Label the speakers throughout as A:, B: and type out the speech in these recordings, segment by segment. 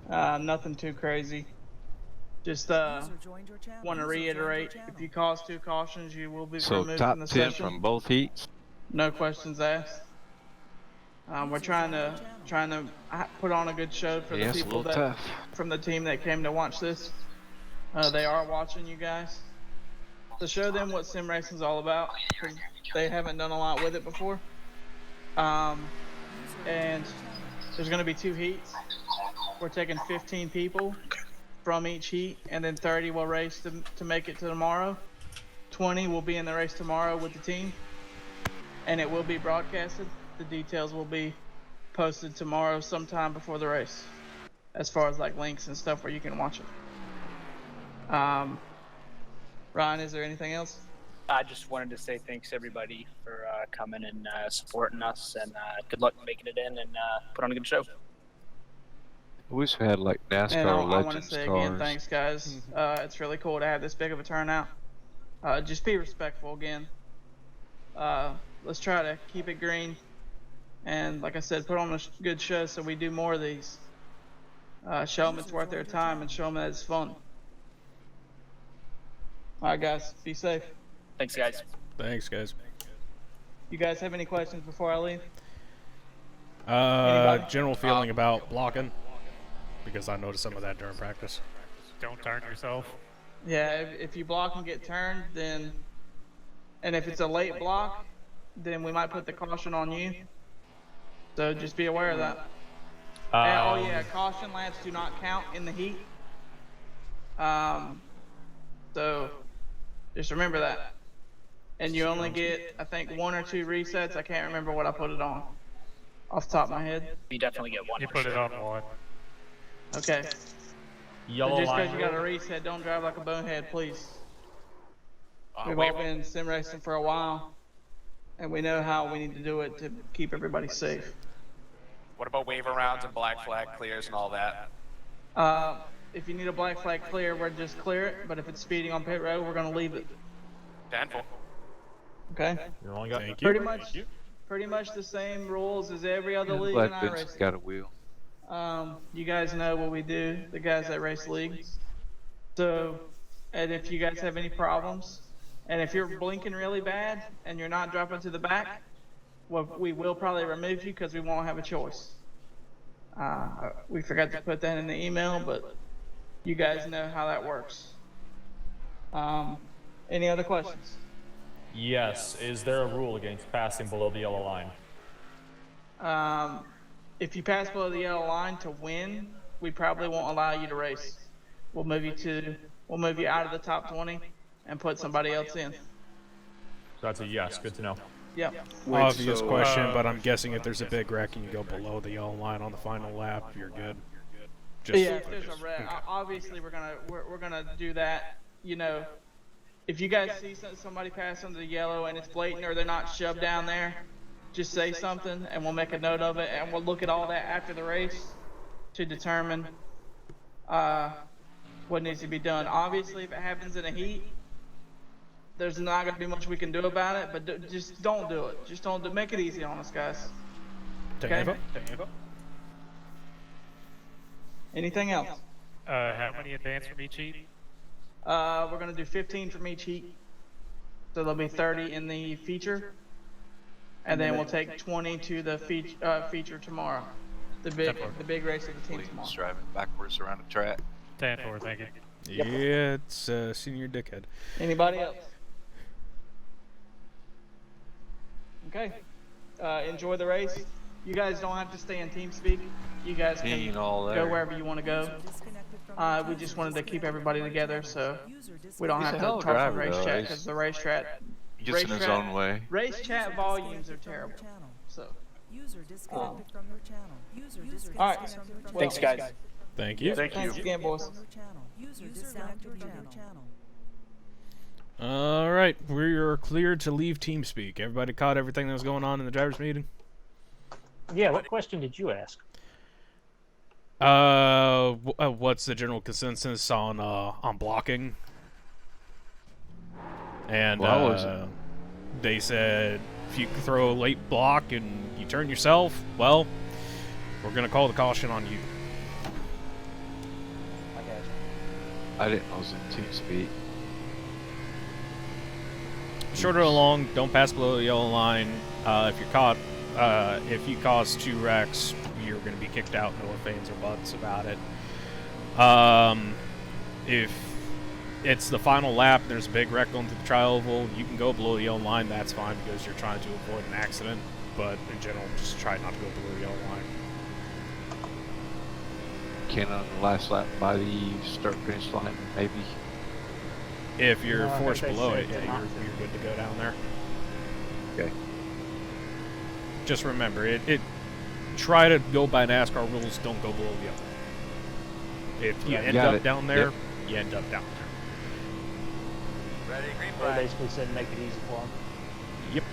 A: Nothing too crazy. Just want to reiterate, if you cause 2 cautions, you will be
B: So
A: removed
B: top
A: from the
B: 10
A: session.
B: from both heats.
A: No questions asked. We're trying to put on a good show for the people that from the team that came to watch this. They are watching you guys to show them what sim racing is all about, because they haven't done a lot with it before. And there's going to be 2 heats. We're taking 15 people from each heat, and then 30 will race to make it to tomorrow. 20 will be in the race tomorrow with the team, and it will be broadcasted. The details will be posted tomorrow sometime before the race, as far as like links and stuff where you can watch it. Ryan, is there anything else?
C: I just wanted to say thanks everybody for coming and supporting us, and good luck making it in and put on a good show.
B: I wish we had like NASCAR
A: and I
B: Legends
A: want to say
B: cars.
A: again, thanks guys. It's really cool to have this big of a turnout. Just be respectful again. Let's try to keep it green, and like I said, put on a good show so we do more of these. Show them it's worth their time and show them that it's fun. Alright guys, be safe.
C: Thanks guys.
D: Thanks guys.
A: You guys have any questions before I leave?
D: General feeling about blocking, because I noticed some of that during practice.
E: Don't turn yourself.
A: Yeah, if you block and get turned, then, and if it's a late block, then we might put the caution on you. So just be aware of that. Oh yeah, caution laps do not count in the heat. So just remember that. And you only get, I think, 1 or 2 resets. I can't remember what I put it on off the top of my head.
C: You definitely get 1.
E: You put it on 1.
A: Okay.
E: Yellow
A: just
E: line.
A: because you got a reset, don't drive like a bonehead, please. We've all been sim racing for a while, and we know how we need to do it to keep everybody safe.
F: What about waiver rounds and black flag clears and all that?
A: If you need a black flag clear, we're just clear it. But if it's speeding on pit road, we're gonna leave it.
F: Tenful.
A: Okay.
D: You only got
A: Pretty much the same rules as every other league
B: Glad
A: in
B: Vincent
A: iRacing.
B: got a wheel.
A: You guys know what we do, the guys that race leagues. So, and if you guys have any problems, and if you're blinking really bad and you're not dropping to the back, well, we will probably remove you because we won't have a choice. We forgot to put that in the email, but you guys know how that works. Any other questions?
G: Yes. Is there a rule against passing below the yellow line?
A: If you pass below the yellow line to win, we probably won't allow you to race. We'll move you out of the top 20 and put somebody else in.
G: So that's a yes. Good to know.
A: Yep.
D: Obvious question, but I'm guessing if there's a big wreck and you go below the yellow line on the final lap, you're good.
A: Yeah, if there's a wreck, obviously we're gonna do that. You know, if you guys see somebody pass under the yellow and it's blatant or they're not shoved down there, just say something and we'll make a note of it, and we'll look at all that after the race to determine what needs to be done. Obviously, if it happens in a heat, there's not going to be much we can do about it, but just don't do it. Just don't do it. Make it easy on us, guys. Okay? Anything else?
E: How many advance from each heat?
A: We're going to do 15 from each heat. So there'll be 30 in the feature. And then we'll take 20 to the feature tomorrow. The big race of the team tomorrow.
B: Driving backwards around the track.
E: 10-4, thank you.
D: Yeah, it's senior dickhead.
A: Anybody else? Okay. Enjoy the race. You guys don't have to stay in TeamSpeak. You guys can go wherever you want to go. We just wanted to keep everybody together, so we don't have to talk on race chat, because the race chat
B: gets in his own way.
A: Race chat volumes are terrible. So. All right.
C: Thanks guys.
D: Thank you.
A: Thanks again, boys.
D: All right, we're cleared to leave TeamSpeak. Everybody caught everything that was going on in the drivers' meeting?
H: Yeah, what question did you ask?
D: What's the general consensus on blocking? And they said if you throw a late block and you turn yourself, well, we're gonna call the caution on you.
B: I didn't know it was in team speed.
D: Shorter along, don't pass below the yellow line. If you're caught, if you cause 2 wrecks, you're going to be kicked out. No ifs or buts about it. If it's the final lap, there's a big wreck going through the tri-oval, you can go below the yellow line. That's fine because you're trying to avoid an accident. But in general, just try not to go below the yellow line.
B: Can on the last lap by the start-finish line, maybe.
D: If you're
H: No, I
D: forced
H: think they
D: below
H: said
D: it, yeah,
H: not
D: you're good to go down there.
B: Okay.
D: Just remember, try to go by NASCAR rules. Don't go below the yellow. If you end up down there, you end up down there.
F: Ready, green
H: They
F: flag.
H: basically said make it easy for them.
D: Yep.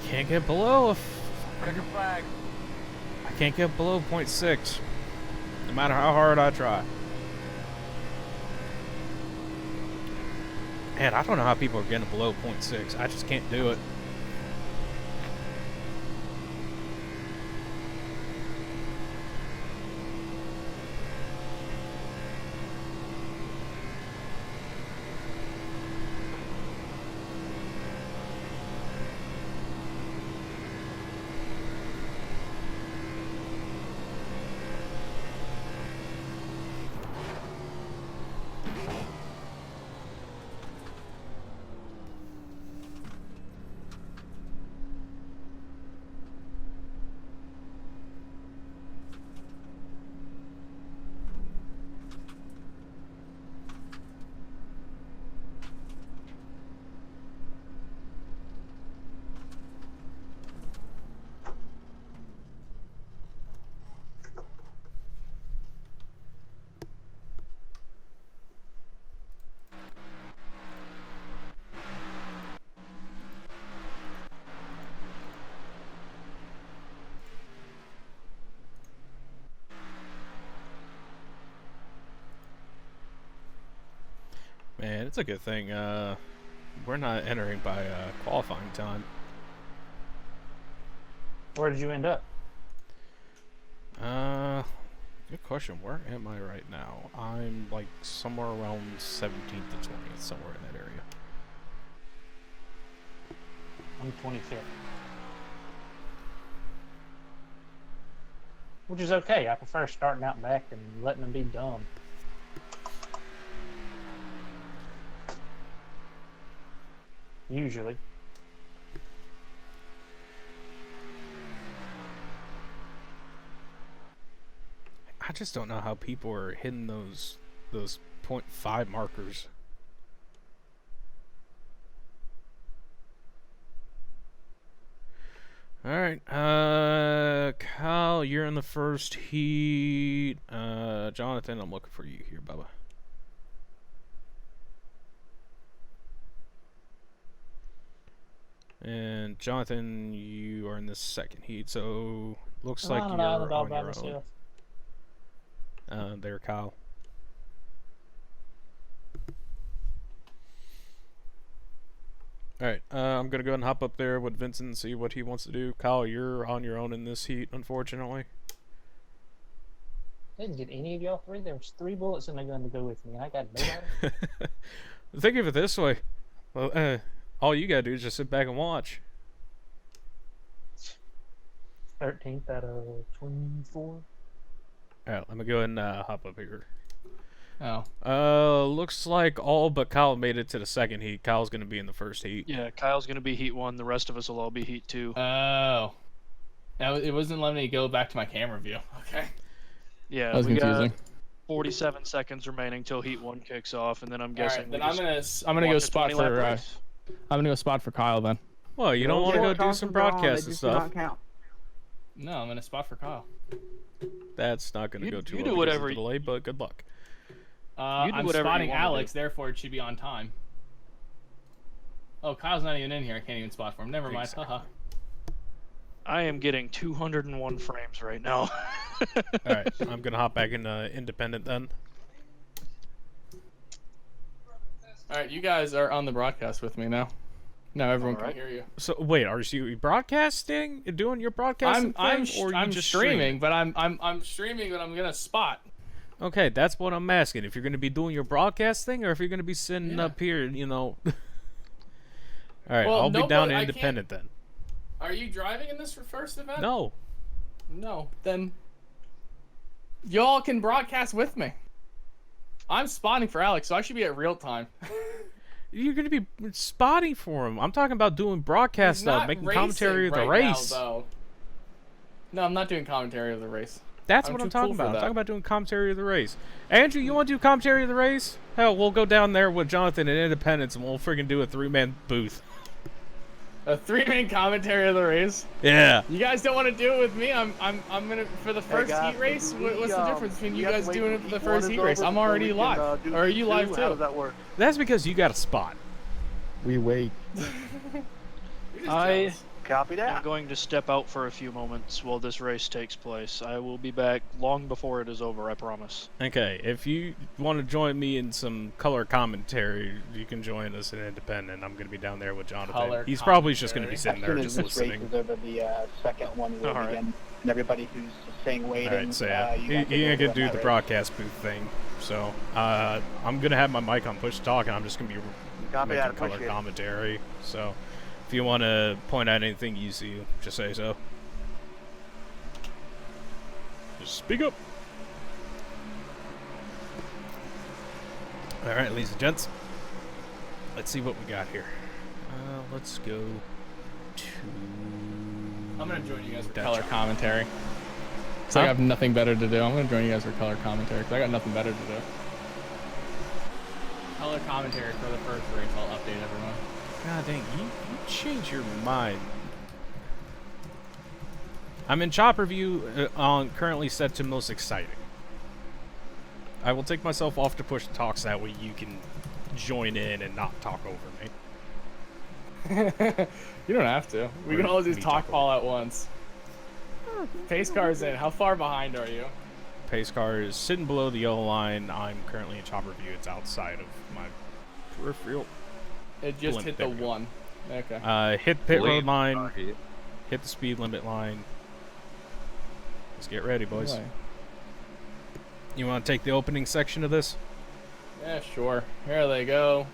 D: Can't get below
F: Checker flag.
D: I can't get below 0.6, no matter how hard I try. Man, I don't know how people are getting below 0.6. I just can't do it. Man, it's a good thing we're not entering by qualifying time.
H: Where did you end up?
D: Good question. Where am I right now? I'm like somewhere around 17th to 20th, somewhere in that area.
H: I'm 25th. Which is okay. I prefer starting out back and letting them be dumb. Usually.
D: I just don't know how people are hitting those 0.5 markers. Alright, Kyle, you're in the first heat. Jonathan, I'm looking for you here, Bubba. And Jonathan, you are in the second heat, so looks like
H: I'm
D: you're
H: on island all
D: on
H: by
D: your
H: myself.
D: own. There, Kyle. Alright, I'm gonna go ahead and hop up there with Vincent and see what he wants to do. Kyle, you're on your own in this heat, unfortunately.
H: I didn't get any of y'all three. There was 3 bullets in the gun to go with me, and I got nobody.
D: Think of it this way. Well, all you gotta do is just sit back and watch.
H: 13th out of 24.
D: Alright, let me go ahead and hop up here.
I: Oh.
D: Looks like all but Kyle made it to the second heat. Kyle's gonna be in the first heat.
J: Yeah, Kyle's gonna be Heat 1. The rest of us will all be Heat 2.
I: Oh. Now, it wasn't letting me go back to my camera view. Okay.
J: Yeah,
I: That was
J: we
I: confusing.
J: got 47 seconds remaining till Heat 1 kicks off, and then I'm guessing.
I: Alright, then I'm gonna go spot for I'm gonna go spot for Kyle then.
D: Well, you don't want to go do some broadcast and stuff.
I: No, I'm gonna spot for Kyle.
D: That's not gonna go too
J: you
D: well
J: do
D: because of
J: whatever
D: the delay, but good luck.
J: You do
I: I'm
J: whatever you
I: spotting
J: wanna
I: Alex,
J: do.
I: therefore it should be on time. Oh, Kyle's not even in here. I can't even spot for him. Never mind.
D: Exactly.
I: Haha.
J: I am getting 201 frames right now.
D: Alright, I'm gonna hop back into independent then.
I: Alright, you guys are on the broadcast with me now. Now everyone
J: Alright.
I: can hear you.
D: So wait, are you broadcasting? Doing your broadcasting
I: I'm
D: thing, or you
I: I'm
D: just
I: streaming, but I'm streaming, but I'm gonna spot.
D: Okay, that's what I'm asking. If you're gonna be doing your broadcast thing, or if you're gonna be sitting
I: Yeah.
D: up here, you know. Alright,
I: Well,
D: I'll be down
I: nobody- I
D: independent then.
I: Are you driving in this first event?
D: No.
I: No. Then y'all can broadcast with me. I'm spotting for Alex, so I should be at real time.
D: You're gonna be spotting for him. I'm talking about doing broadcast
I: He's
D: stuff,
I: not
D: making
I: racing
D: commentary of the
I: right now,
D: race.
I: though. No, I'm not doing commentary of the race.
D: That's
I: I'm
D: what I'm
I: too cool
D: talking
I: for
D: about. I'm
I: that.
D: talking about doing commentary of the race. Andrew, you want to do commentary of the race? Hell, we'll go down there with Jonathan and Independence, and we'll freaking do a 3-man booth.
I: A 3-man commentary of the race.
D: Yeah.
I: You guys don't want to do it with me. I'm gonna for the first
K: guys,
I: heat race. What's the difference between you
K: have
I: guys
K: to wait
I: doing
K: till
I: it for the
K: Heat 1
I: first
K: is
I: heat race?
K: over
I: I'm
K: before
I: already
K: we can,
I: live.
K: do
I: Or are
K: Heat
I: you
K: 2?
I: live
K: How
I: too?
K: does that work?
D: That's because you got a spot.
B: We wait.
J: I
K: Copy
J: am
K: that.
J: going to step out for a few moments while this race takes place. I will be back long before it is over, I promise.
D: Okay, if you want to join me in some color commentary, you can join us in Independent. I'm going to be down there with Jonathan.
I: Color
D: He's probably just going to be
C: As
D: sitting there
C: soon as
D: just
C: this
D: listening.
C: race is over, the second one will
J: All right.
C: begin. And everybody who's saying waiting,
D: Alright, so yeah,
C: you
D: he
C: guys
D: ain't
C: will
D: going to
C: run
D: do
C: that
D: the
C: race.
D: broadcast booth thing. So, I'm going to have my mic on push to talk, and I'm just going to be
K: Copy
D: making
K: that.
D: color
K: Appreciate it.
D: commentary. So, if you want to point out anything you see, just say so. Just speak up. Alright, ladies and gents. Let's see what we got here. Let's go to...
I: I'm gonna join you guys for
D: Dutch.
I: color commentary. So I have nothing better to do. I'm gonna join you guys for color commentary because I got nothing better to do. Color commentary for the first race. I'll update everyone.
D: God dang, you change your mind. I'm in chopper view on currently set to most exciting. I will take myself off to push talks, that way you can join in and not talk over me.
I: You don't have to. We can all just talk all at once. Pace car's in. How far behind are you?
D: Pace car is sitting below the yellow line. I'm currently in chopper view. It's outside of my peripheral.
I: It just
D: Blimp,
I: hit
D: there
I: the
D: we go.
I: 1. Okay.
D: Hit pit road
B: Believe
D: line.
B: it.
D: Hit the speed limit line. Let's get ready, boys.
I: Anyway.
D: You want to take the opening section of this?
I: Yeah, sure. Here they go.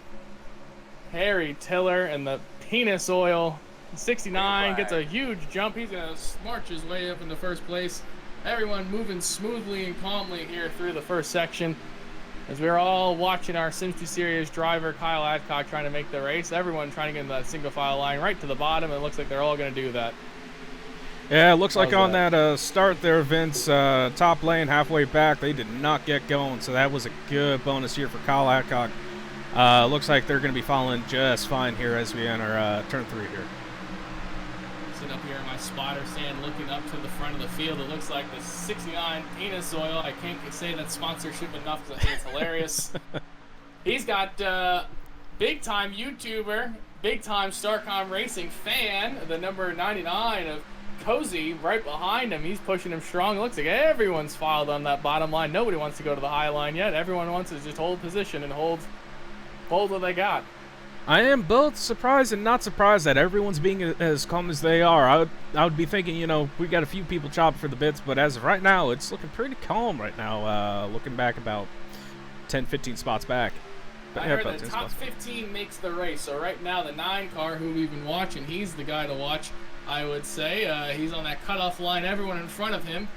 I: Harry Tiller and the penis oil. 69 gets a huge jump. He's going to march his way up into first place. Everyone moving smoothly and calmly here through the first section. As we're all watching our Sims 2 Series driver, Kyle Adcock, trying to make the race. Everyone trying to get in that single file line right to the bottom. It looks like they're all going to do that.
D: Yeah, it looks like
I: How's
D: on that start there, Vince, top lane halfway back, they did not get going, so that was a good bonus here for Kyle Adcock. Looks like they're going to be following just fine here as we enter turn 3 here.
I: Sitting up here in my spotter stand looking up to the front of the field. It looks like the 69 penis oil. I can't say that sponsorship enough because I think it's hilarious. He's got big time YouTuber, big-time StarCom Racing fan, the number 99 of Cozy, right behind him. He's pushing him strong. It looks like everyone's filed on that bottom line. Nobody wants to go to the high line yet. Everyone wants to just hold position and hold what they got.
D: I am both surprised and not surprised that everyone's being as calm as they are. I would be thinking, you know, we got a few people chopping for the bits, but as of right now, it's looking pretty calm right now. Looking back about 10, 15 spots back.
I: I heard the top 15 makes the race, so right now the 9 car who we've been watching, he's the guy to watch, I would say. He's on that cutoff line, everyone in front of him.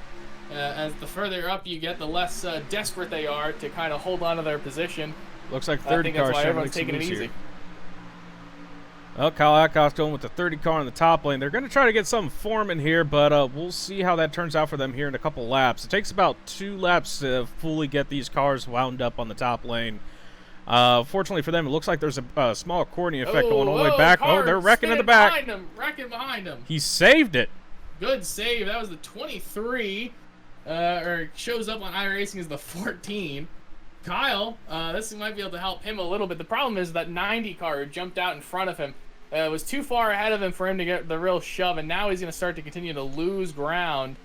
I: As the further up you get, the less desperate they are to kind of hold on to their position.
D: Looks like 30 cars.
I: That's why everyone's taking it easy.
D: Here. Well, Kyle Adcock's going with the 30 car in the top lane. They're going to try to get some forming here, but we'll see how that turns out for them here in a couple laps. It takes about 2 laps to fully get these cars wound up on the top lane. Fortunately for them, it looks like there's a small accordion effect going all the way back. Oh, they're wrecking in the back.
I: Wrecking behind him.
D: He saved it.
I: Good save. That was the 23. Or shows up on iRacing as the 14. Kyle, this might be able to help him a little bit. The problem is that 90 car who jumped out in front of him was too far ahead of him for him to get the real shove, and now he's going to start to continue to lose ground.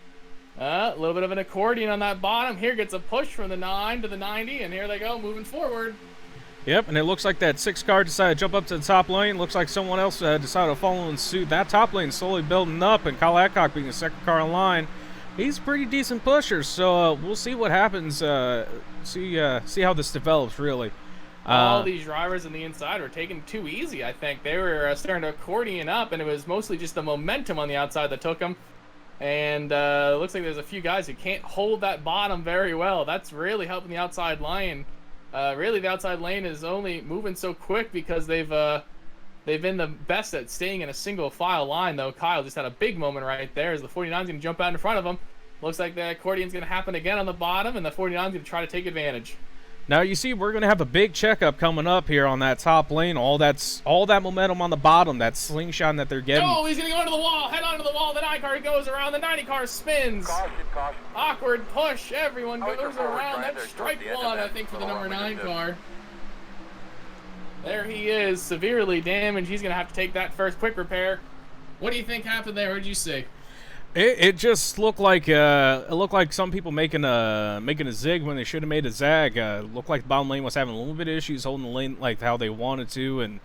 I: A little bit of an accordion on that bottom. Here gets a push from the 9 to the 90, and here they go, moving forward.
D: Yep, and it looks like that 6 car decided to jump up to the top lane. Looks like someone else decided to follow in suit. That top lane slowly building up, and Kyle Adcock being the second car in line. He's a pretty decent pusher, so we'll see what happens. See how this develops, really.
I: All these drivers on the inside were taking it too easy, I think. They were starting to accordion up, and it was mostly just the momentum on the outside that took them. And it looks like there's a few guys who can't hold that bottom very well. That's really helping the outside lane. Really, the outside lane is only moving so quick because they've been the best at staying in a single file line, though. Kyle just had a big moment right there as the 49's going to jump out in front of him. Looks like the accordion's going to happen again on the bottom, and the 49's going to try to take advantage.
D: Now, you see, we're going to have a big checkup coming up here on that top lane. All that momentum on the bottom, that slingshot that they're getting.
I: Oh, he's going to go into the wall, head onto the wall. The 9 car goes around. The 90 car spins.
F: Caution.
I: Awkward push. Everyone goes around. That's strike 1, I think, for the number 9 car. There he is, severely damaged. He's going to have to take that first quick repair. What do you think happened there? What did you see?
D: It just looked like some people making a zig when they should have made a zag. Looked like the bottom lane was having a little bit of issues holding the lane like how they wanted to, and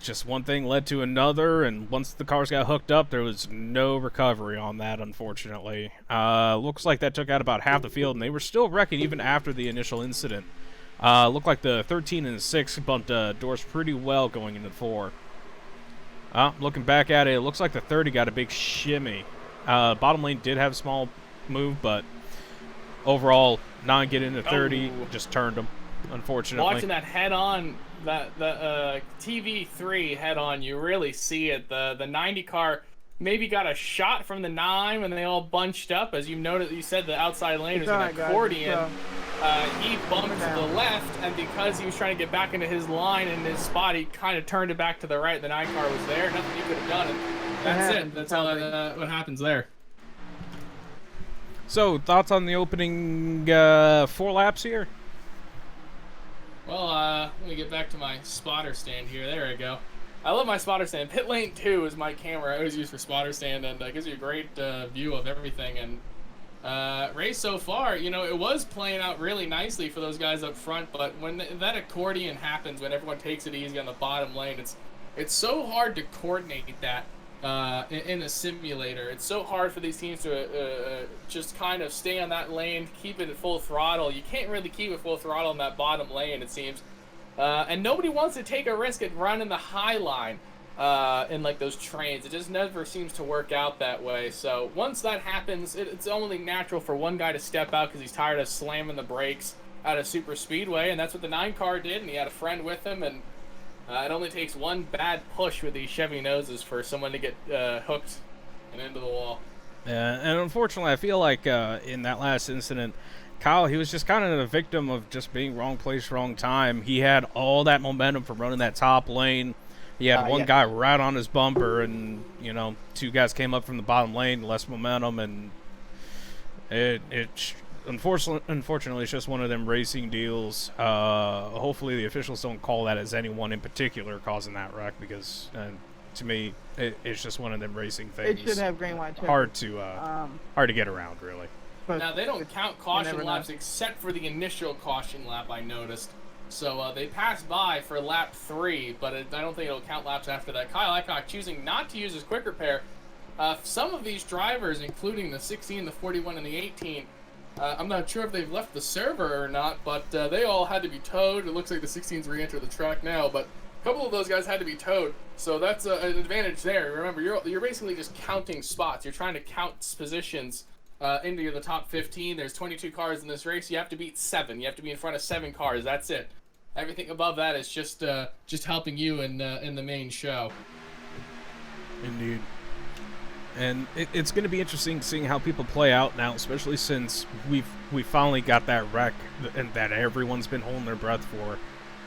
D: just one thing led to another. And once the cars got hooked up, there was no recovery on that, unfortunately. Looks like that took out about half the field, and they were still wrecking even after the initial incident. Looked like the 13 and the 6 bumped doors pretty well going into the 4. Looking back at it, it looks like the 30 got a big shimmy. Bottom lane did have a small move, but overall, 9 getting into 30 just turned them, unfortunately.
I: Watching that head-on, the TV3 head-on, you really see it. The 90 car maybe got a shot from the 9 when they all bunched up. As you noted, you said the outside lane was an accordion. He bumped to the left, and because he was trying to get back into his line and his spot, he kind of turned it back to the right. The 9 car was there. Nothing he could have done. And that's it. That's all what happens there.
D: So, thoughts on the opening 4 laps here?
I: Well, let me get back to my spotter stand here. There we go. I love my spotter stand. Pit lane 2 is my camera I always use for spotter stand, and gives you a great view of everything. And race so far, you know, it was playing out really nicely for those guys up front, but when that accordion happens, when everyone takes it easy on the bottom lane, it's so hard to coordinate that in a simulator. It's so hard for these teams to just kind of stay on that lane, keep it at full throttle. You can't really keep it full throttle in that bottom lane, it seems. And nobody wants to take a risk at running the high line in like those trains. It just never seems to work out that way. So once that happens, it's only natural for one guy to step out because he's tired of slamming the brakes at a super speedway, and that's what the 9 car did, and he had a friend with him, and it only takes one bad push with these Chevy noses for someone to get hooked and into the wall.
D: Yeah, and unfortunately, I feel like in that last incident, Kyle, he was just kind of a victim of just being wrong place, wrong time. He had all that momentum from running that top lane. He had one guy right on his bumper, and, you know, 2 guys came up from the bottom lane, less momentum, and it unfortunately, it's just one of them racing deals. Hopefully, the officials don't call that as anyone in particular causing that wreck, because to me, it's just one of them racing things.
A: It should have green light.
D: Hard to get around, really.
I: Now, they don't count caution laps except for the initial caution lap, I noticed. So they passed by for lap 3, but I don't think it'll count laps after that. Kyle Aycock choosing not to use his quick repair. Some of these drivers, including the 16, the 41, and the 18, I'm not sure if they've left the server or not, but they all had to be towed. It looks like the 16s re-enter the track now, but a couple of those guys had to be towed. So that's an advantage there. Remember, you're basically just counting spots. You're trying to count positions into the top 15. There's 22 cars in this race. You have to beat 7. You have to be in front of 7 cars. That's it. Everything above that is just helping you in the main show.
D: Indeed. And it's going to be interesting seeing how people play out now, especially since we finally got that wreck and that everyone's been holding their breath for.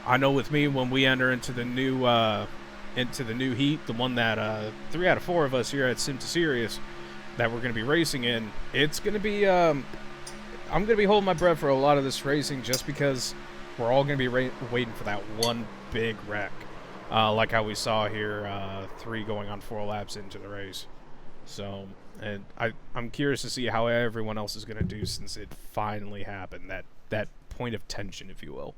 D: I know with me, when we enter into the new heat, the one that 3 out of 4 of us here at Sim to Serious that we're going to be racing in, it's going to be I'm going to be holding my breath for a lot of this racing, just because we're all going to be waiting for that one big wreck, like how we saw here, 3 going on 4 laps into the race. So, and I'm curious to see how everyone else is going to do since it finally happened, that point of tension, if you will.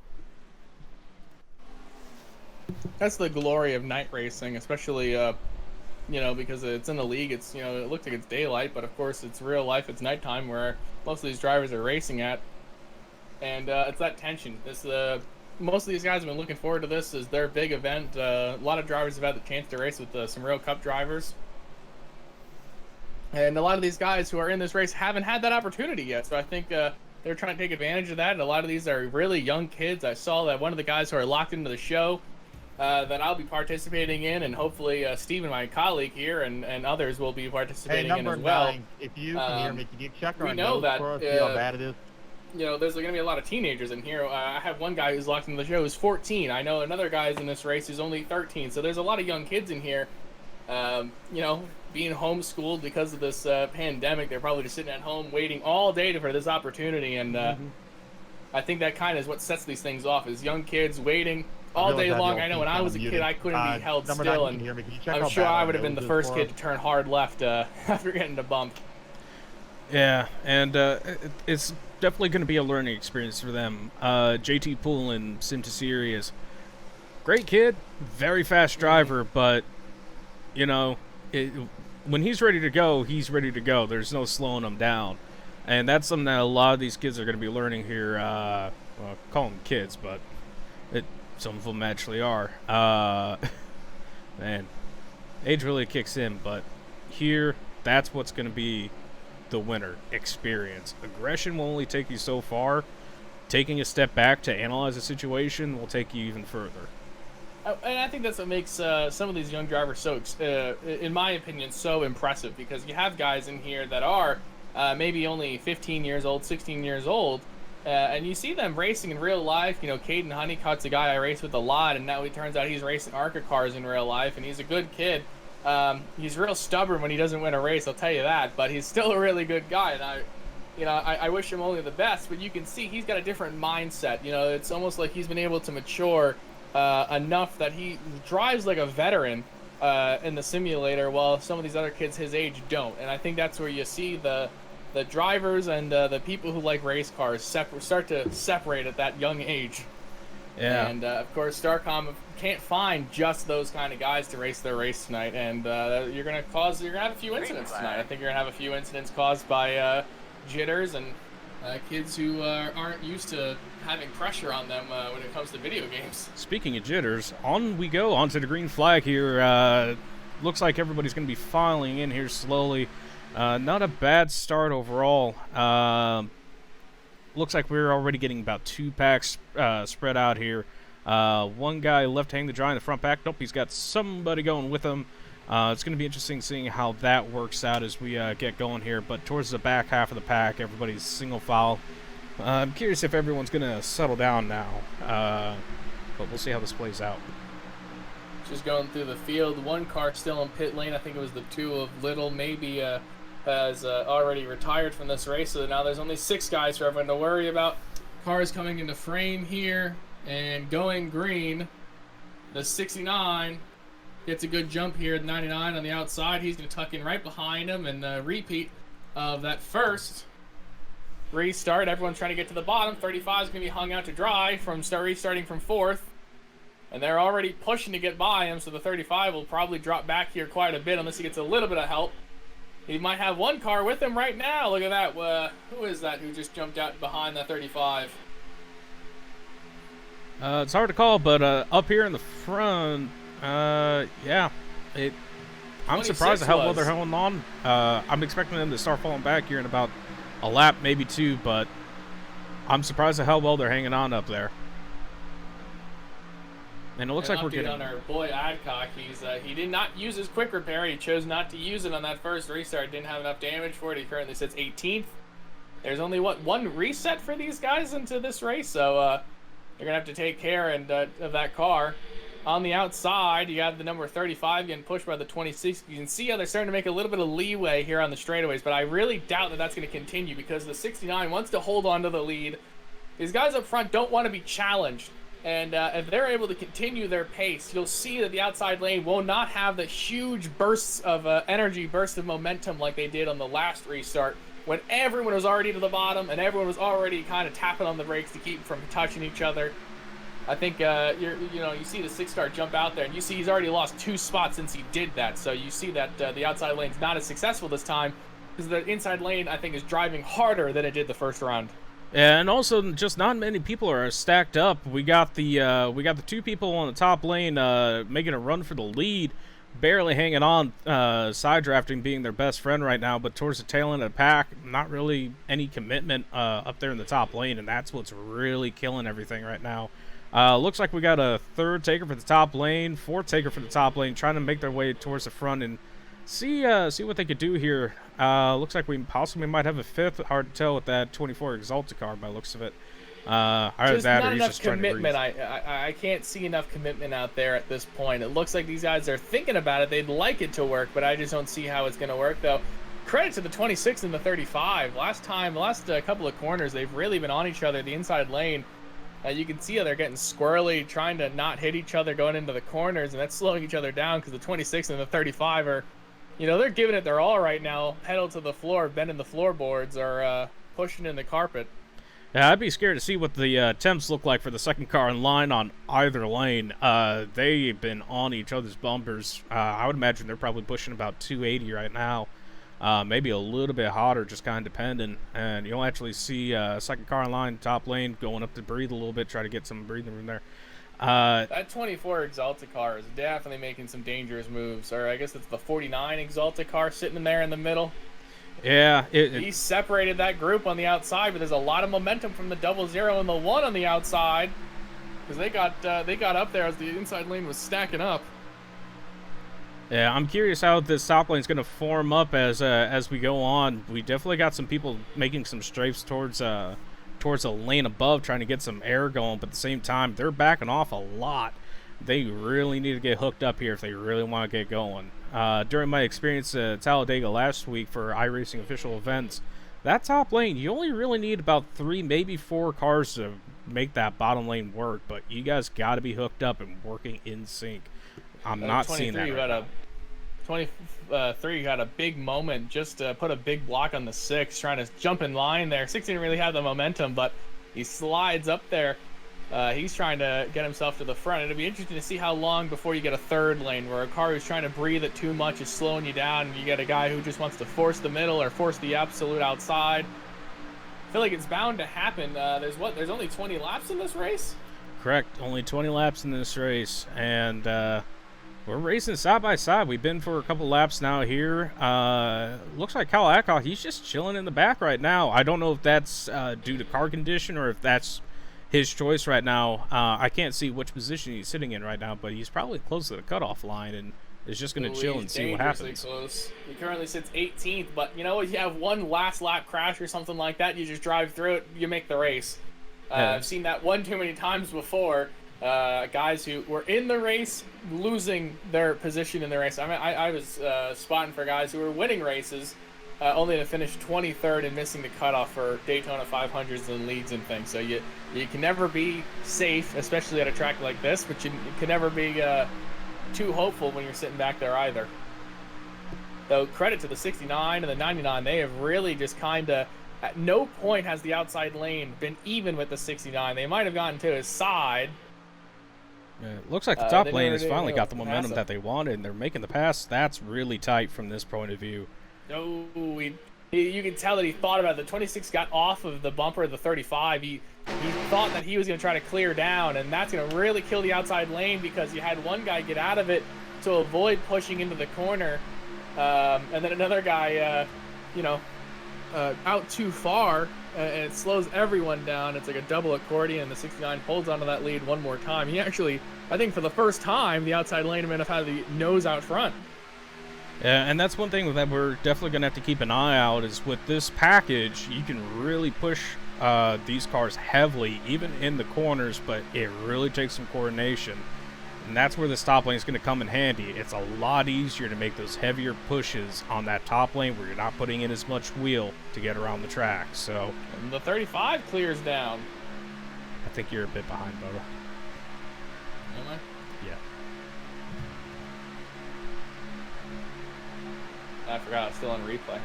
I: That's the glory of night racing, especially, because it's in the league. It's, it looks like it's daylight, but of course it's real life. It's nighttime where most of these drivers are racing at, and it's that tension. Most of these guys have been looking forward to this as their big event. A lot of drivers have had the chance to race with some real Cup drivers. And a lot of these guys who are in this race haven't had that opportunity yet. So I think they're trying to take advantage of that. And a lot of these are really young kids. I saw that one of the guys who are locked into the show that I'll be participating in, and hopefully Steven, my colleague here, and others will be participating in as well.
K: 9, if you can hear me, can you check
I: we
K: our
I: know
K: notes
I: that,
K: for us, see how bad it is?
I: There's going to be a lot of teenagers in here. I have one guy who's locked into the show who's 14. I know another guy's in this race who's only 13. So there's a lot of young kids in here. Being homeschooled because of this pandemic, they're probably just sitting at home waiting all day for this opportunity, and I think that kind of is what sets these things off, is young kids waiting all day long. I know when I was a kid, I couldn't be held still, and I'm sure I would have been the first kid to turn hard left after getting a bump.
D: Yeah, and it's definitely going to be a learning experience for them. JT Poole in Sim to Serious, great kid, very fast driver, but when he's ready to go, he's ready to go. There's no slowing him down. And that's something that a lot of these kids are going to be learning here. Well, call them kids, but some of them actually are. Man, age really kicks in, but here, that's what's going to be the winner. Experience. Aggression will only take you so far. Taking a step back to analyze a situation will take you even further.
I: And I think that's what makes some of these young drivers so, in my opinion, so impressive, because you have guys in here that are maybe only 15 years old, 16 years old, and you see them racing in real life. Caden Honeycutt's a guy I race with a lot, and now it turns out he's racing ARCA cars in real life, and he's a good kid. He's real stubborn when he doesn't win a race, I'll tell you that, but he's still a really good guy, and I wish him only the best, but you can see he's got a different mindset. It's almost like he's been able to mature enough that he drives like a veteran in the simulator, while some of these other kids his age don't. And I think that's where you see the drivers and the people who like race cars start to separate at that young age.
D: Yeah.
I: And of course, StarCom can't find just those kind of guys to race their race tonight, and you're gonna have a few incidents tonight. I think you're gonna have a few incidents caused by jitters and kids who aren't used to having pressure on them when it comes to video games.
D: Speaking of jitters, on we go onto the green flag here. Looks like everybody's going to be filing in here slowly. Not a bad start overall. Looks like we're already getting about 2 packs spread out here. One guy left hanging the dry in the front pack. Nope, he's got somebody going with him. It's going to be interesting seeing how that works out as we get going here. But towards the back half of the pack, everybody's single file. I'm curious if everyone's going to settle down now. But we'll see how this plays out.
I: Just going through the field. One car still in pit lane. I think it was the 2 of Little, maybe has already retired from this race, so now there's only 6 guys for everyone to worry about. Cars coming into frame here and going green. The 69 gets a good jump here at 99 on the outside. He's going to tuck in right behind him, and the repeat of that first restart. Everyone's trying to get to the bottom. 35 is going to be hung out to dry from restarting from 4th. And they're already pushing to get by him, so the 35 will probably drop back here quite a bit unless he gets a little bit of help. He might have one car with him right now. Look at that. Who is that who just jumped out behind that 35?
D: It's hard to call, but up here in the front, yeah. I'm surprised at how well they're holding on. I'm expecting them to start falling back here in about a lap, maybe 2, but I'm surprised at how well they're hanging on up there. And it looks like we're getting
I: on our boy Adcock. He did not use his quick repair. He chose not to use it on that first restart. Didn't have enough damage for it. He currently sits 18th. There's only one reset for these guys into this race, so they're gonna have to take care of that car. On the outside, you have the number 35 getting pushed by the 26. You can see how they're starting to make a little bit of leeway here on the straightaways, but I really doubt that that's going to continue because the 69 wants to hold on to the lead. These guys up front don't want to be challenged. And if they're able to continue their pace, you'll see that the outside lane will not have the huge bursts of energy, bursts of momentum like they did on the last restart when everyone was already to the bottom and everyone was already kind of tapping on the brakes to keep from touching each other. I think you see the 6-star jump out there, and you see he's already lost 2 spots since he did that. So you see that the outside lane's not as successful this time because the inside lane I think is driving harder than it did the first round.
D: And also, just not many people are stacked up. We got the 2 people on the top lane making a run for the lead, barely hanging on. Side drafting being their best friend right now, but towards the tail end of the pack, not really any commitment up there in the top lane, and that's what's really killing everything right now. Looks like we got a 3rd taker for the top lane, 4th taker for the top lane, trying to make their way towards the front and see what they could do here. Looks like we possibly might have a 5th. Hard to tell with that 24 Exalted car by the looks of it. Either
I: just
D: that
I: not
D: or he's
I: enough
D: just trying to
I: commitment. I can't see enough commitment out there at this point. It looks like these guys are thinking about it. They'd like it to work, but I just don't see how it's going to work, though. Credit to the 26 and the 35. Last couple of corners, they've really been on each other. The inside lane. You can see how they're getting squirrely, trying to not hit each other going into the corners, and that's slowing each other down because the 26 and the 35 are, they're giving it their all right now. Pedal to the floor, bending the floorboards, or pushing in the carpet.
D: Yeah, I'd be scared to see what the temps look like for the second car in line on either lane. They've been on each other's bumpers. I would imagine they're probably pushing about 280 right now. Maybe a little bit hotter, just kind of depending. And you'll actually see second car in line, top lane, going up to breathe a little bit, try to get some breathing room there.
I: That 24 Exalted car is definitely making some dangerous moves. Or I guess it's the 49 Exalted car sitting in there in the middle.
D: Yeah.
I: He separated that group on the outside, but there's a lot of momentum from the 00 and the 1 on the outside. Because they got up there as the inside lane was stacking up.
D: Yeah, I'm curious how this top lane is going to form up as we go on. We definitely got some people making some strafes towards a lane above, trying to get some air going, but at the same time, they're backing off a lot. They really need to get hooked up here if they really want to get going. During my experience at Talladega last week for iRacing official events, that top lane, you only really need about 3, maybe 4 cars to make that bottom lane work, but you guys got to be hooked up and working in sync. I'm not seeing that right now.
I: 23 got a big moment, just put a big block on the 6, trying to jump in line there. 6 didn't really have the momentum, but he slides up there. He's trying to get himself to the front. It'll be interesting to see how long before you get a 3rd lane, where a car who's trying to breathe it too much is slowing you down, and you get a guy who just wants to force the middle or force the absolute outside. I feel like it's bound to happen. There's only 20 laps in this race?
D: Correct. Only 20 laps in this race, and we're racing side by side. We've been for a couple laps now here. Looks like Kyle Adcock, he's just chilling in the back right now. I don't know if that's due to car condition or if that's his choice right now. I can't see which position he's sitting in right now, but he's probably close to the cutoff line and is just going to chill and see what happens.
I: Close. He currently sits 18th, but if you have one last lap crash or something like that, you just drive through it, you make the race. I've seen that one too many times before. Guys who were in the race losing their position in the race. I mean, I was spotting for guys who were winning races only to finish 23rd and missing the cutoff for Daytona 500s and leads and things. So you can never be safe, especially at a track like this, but you can never be too hopeful when you're sitting back there either. Though credit to the 69 and the 99, they have really just kind of, at no point has the outside lane been even with the 69. They might have gotten to his side.
D: Yeah, it looks like the top lane has finally got the momentum that they wanted, and they're making the pass. That's really tight from this point of view.
I: Oh, you can tell that he thought about it. The 26 got off of the bumper of the 35. He thought that he was going to try to clear down, and that's going to really kill the outside lane because you had one guy get out of it to avoid pushing into the corner, and then another guy, out too far, and it slows everyone down. It's like a double accordion. The 69 holds onto that lead one more time. He actually, I think for the first time, the outside lane might have had the nose out front.
D: Yeah, and that's one thing that we're definitely going to have to keep an eye out is with this package, you can really push these cars heavily, even in the corners, but it really takes some coordination. And that's where the top lane is going to come in handy. It's a lot easier to make those heavier pushes on that top lane where you're not putting in as much wheel to get around the track. So
I: and the 35 clears down.
D: I think you're a bit behind, Bubba.
I: Am I?
D: Yeah.
I: I forgot I was still on replay.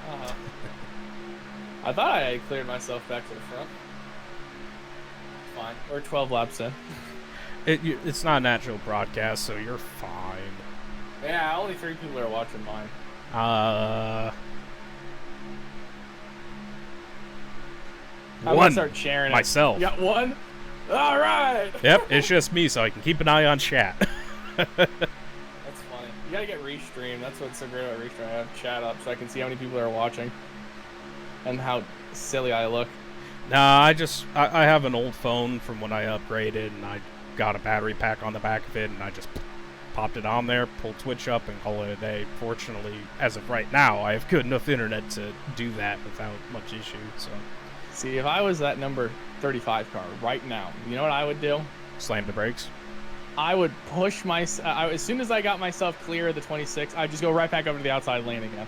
I: I thought I had cleared myself back to the front. Fine. We're 12 laps in.
D: It's not a natural broadcast, so you're fine.
I: Yeah, only 3 people are watching mine.
D: I'm
I: gonna start sharing it.
D: Myself.
I: You got one? All right.
D: Yep, it's just me, so I can keep an eye on chat.
I: That's funny. You gotta get restream. That's what's so great about restream. I have chat up so I can see how many people are watching and how silly I look.
D: Nah, I have an old phone from when I upgraded, and I got a battery pack on the back of it, and I just popped it on there, pulled Twitch up, and call it a day. Fortunately, as of right now, I have good enough internet to do that without much issue. So,
I: see, if I was that number 35 car right now, you know what I would do?
D: Slam the brakes.
I: I would push as soon as I got myself clear of the 26, I'd just go right back over to the outside lane again.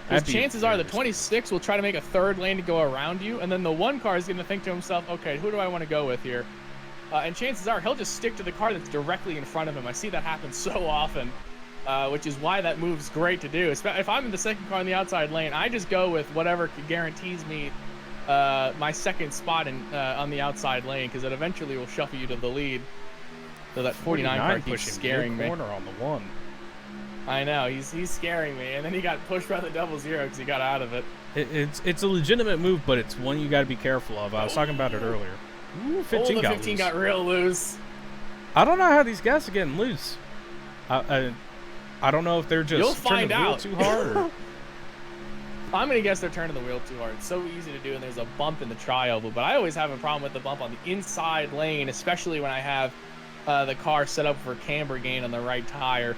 I: Because chances are the 26 will try to make a third lane to go around you, and then the one car is going to think to himself, okay, who do I want to go with here? And chances are he'll just stick to the car that's directly in front of him. I see that happen so often, which is why that move's great to do. If I'm in the second car in the outside lane, I just go with whatever guarantees me my second spot on the outside lane, because it eventually will shuffle you to the lead. So that 49 car keeps scaring me.
D: Corner on the one.
I: I know, he's scaring me, and then he got pushed by the 00 because he got out of it.
D: It's a legitimate move, but it's one you got to be careful of. I was talking about it earlier. Ooh, 15 got
I: 15
D: loose.
I: got real loose.
D: I don't know how these guys are getting loose. I don't know if they're just turning the wheel too hard. Or...
I: I'm gonna guess they're turning the wheel too hard. It's so easy to do, and there's a bump in the tri-oval. But I always have a problem with the bump on the inside lane, especially when I have the car set up for camber gain on the right tire.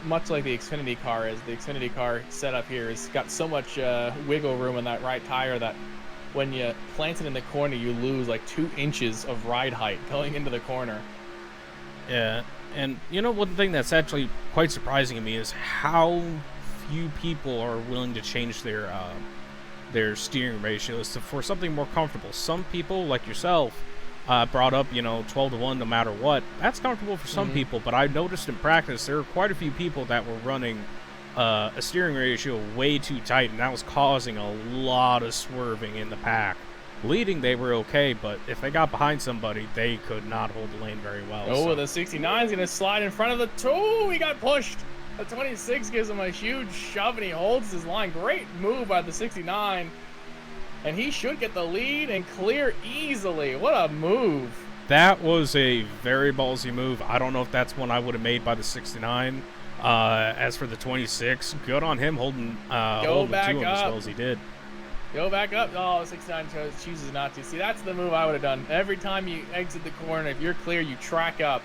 I: Much like the Xfinity car is. The Xfinity car setup here has got so much wiggle room in that right tire that when you plant it in the corner, you lose like 2 inches of ride height going into the corner.
D: Yeah, and you know, one thing that's actually quite surprising to me is how few people are willing to change their steering ratios for something more comfortable. Some people, like yourself, brought up, 12-to-1 no matter what. That's comfortable for some people, but I noticed in practice there were quite a few people that were running a steering ratio way too tight, and that was causing a lot of swerving in the pack. Leading, they were okay, but if they got behind somebody, they could not hold the lane very well.
I: Oh, the 69 is going to slide in front of the 2. He got pushed. The 26 gives him a huge shove, and he holds his line. Great move by the 69. And he should get the lead and clear easily. What a move.
D: That was a very ballsy move. I don't know if that's one I would have made by the 69. As for the 26, good on him holding two of them as well as he did.
I: Go back up. Oh, 69 chooses not to. See, that's the move I would have done. Every time you exit the corner, if you're clear, you track up.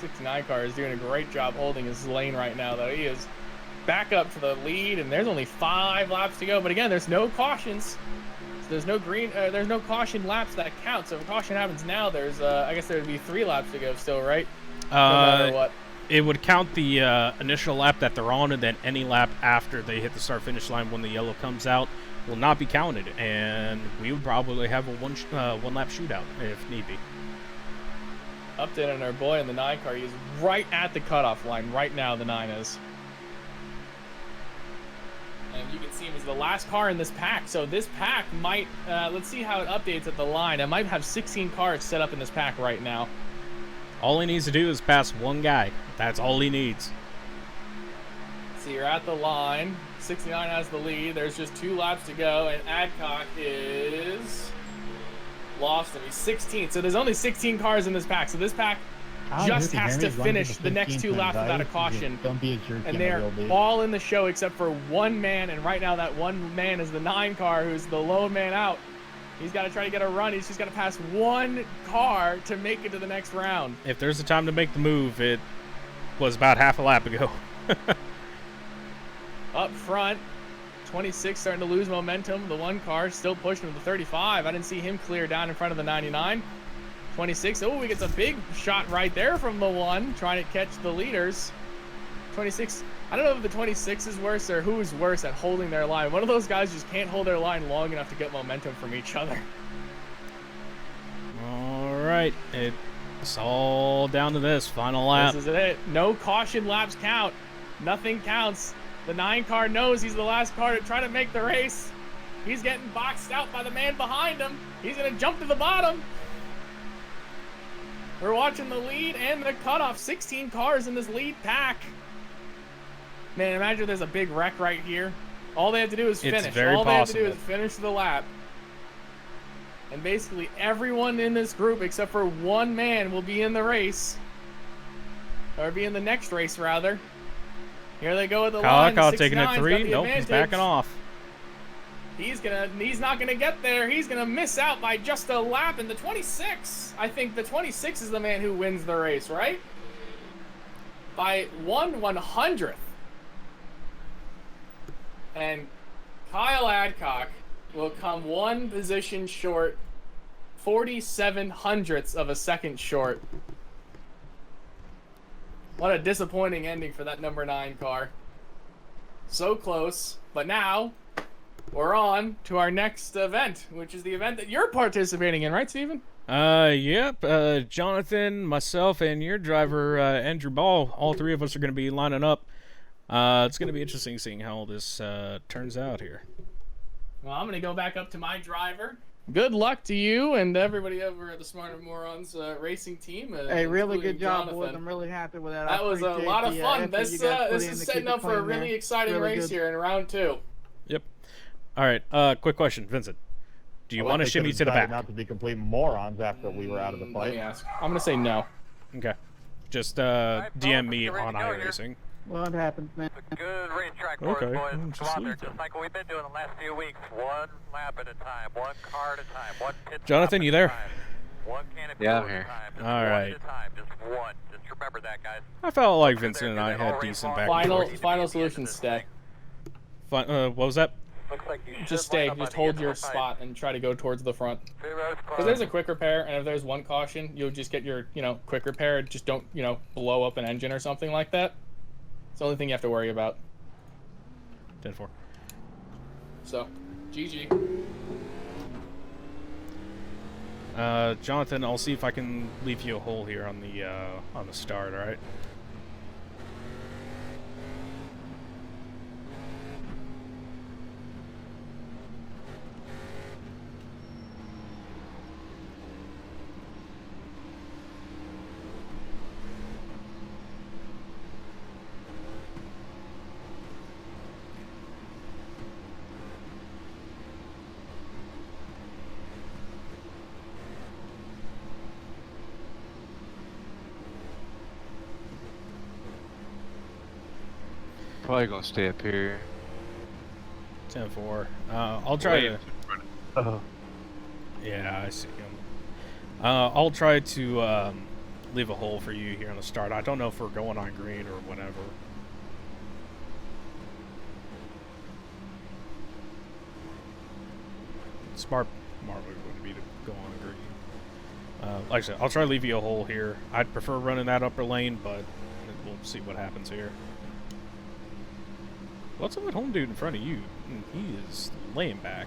I: 69 car is doing a great job holding his lane right now, though. He is back up to the lead, and there's only 5 laps to go. But again, there's no cautions. So there's no there's no caution laps that count. So if a caution happens now, there's I guess there would be 3 laps to go still, right? No matter what.
D: it would count the initial lap that they're on, and then any lap after they hit the start-finish line when the yellow comes out will not be counted, and we would probably have a one-lap shootout if need be.
I: Update on our boy in the 9 car. He's right at the cutoff line right now, the 9 is. And you can see him as the last car in this pack. So this pack might, let's see how it updates at the line. I might have 16 cars set up in this pack right now.
D: All he needs to do is pass one guy. That's all he needs.
I: So you're at the line. 69 has the lead. There's just 2 laps to go, and Adcock is lost him. He's 16. So there's only 16 cars in this pack. So this pack just has to finish the next 2 laps without a caution.
K: Don't be a jerk.
I: And they're all in the show except for one man, and right now that one man is the 9 car, who's the lone man out. He's got to try to get a run. He's just got to pass one car to make it to the next round.
D: If there's a time to make the move, it was about half a lap ago.
I: Up front, 26 starting to lose momentum. The 1 car still pushing with the 35. I didn't see him clear down in front of the 99. 26, oh, he gets a big shot right there from the 1, trying to catch the leaders. 26, I don't know if the 26 is worse or who's worse at holding their line. One of those guys just can't hold their line long enough to get momentum from each other.
D: All right, it's all down to this final lap.
I: This is it. No caution laps count. Nothing counts. The 9 car knows he's the last car to try to make the race. He's getting boxed out by the man behind him. He's going to jump to the bottom. We're watching the lead and the cutoff. 16 cars in this lead pack. Man, imagine there's a big wreck right here. All they have to do is finish. All they have to do is finish the lap. And basically everyone in this group except for one man will be in the race. Or be in the next race, rather. Here they go with the line.
D: Kyle taking it 3. Nope, he's backing off.
I: He's not gonna get there. He's gonna miss out by just a lap. And the 26, I think the 26 is the man who wins the race, right? By 1/100th. And Kyle Adcock will come 1 position short, 47 hundredths of a second short. What a disappointing ending for that number 9 car. So close, but now we're on to our next event, which is the event that you're participating in, right, Steven?
D: Yep. Jonathan, myself, and your driver, Andrew Ball, all 3 of us are going to be lining up. It's going to be interesting seeing how this turns out here.
I: Well, I'm going to go back up to my driver. Good luck to you and everybody over at the Smarter Morons racing team.
A: Hey, really good job,
I: Jonathan.
A: boys. I'm really happy with that.
I: That was a lot of fun. This is setting up for a really exciting race here in round 2.
D: Yep. All right. Quick question, Vincent. Do you want to shimmy to the back?
K: Not to be complete morons after we were out of the fight.
I: Let me ask. I'm going to say no.
D: Okay. Just DM me on iRacing.
A: Well, it happens, man.
F: Good racetrack for us, boys. Come on there, just like we've been doing the last few weeks. 1 lap at a time, 1 car at a time, 1 pit
D: Jonathan, you there?
F: 1 canopy
B: Yeah,
F: at
B: I'm here.
F: a time. Just
D: All
F: 1
D: right.
F: at a time, just 1. Just remember that, guys.
D: I felt like Vincent and I had decent back and forth.
I: Final solution, stay.
D: What was that?
F: Looks like you
I: Just stay. Just hold your spot and try to go towards the front. Because there's a quick repair, and if there's 1 caution, you'll just get your, quick repair. Just don't, blow up an engine or something like that. It's the only thing you have to worry about.
D: 10-4.
I: So, GG.
D: Jonathan, I'll see if I can leave you a hole here on the start. All right.
B: Probably gonna stay up here.
D: 10-4. I'll try to. Yeah, I see him. I'll try to leave a hole for you here on the start. I don't know if we're going on green or whatever. Smart would be to go on green. Like I said, I'll try to leave you a hole here. I'd prefer running that upper lane, but we'll see what happens here. What's up with home dude in front of you? He is laying back.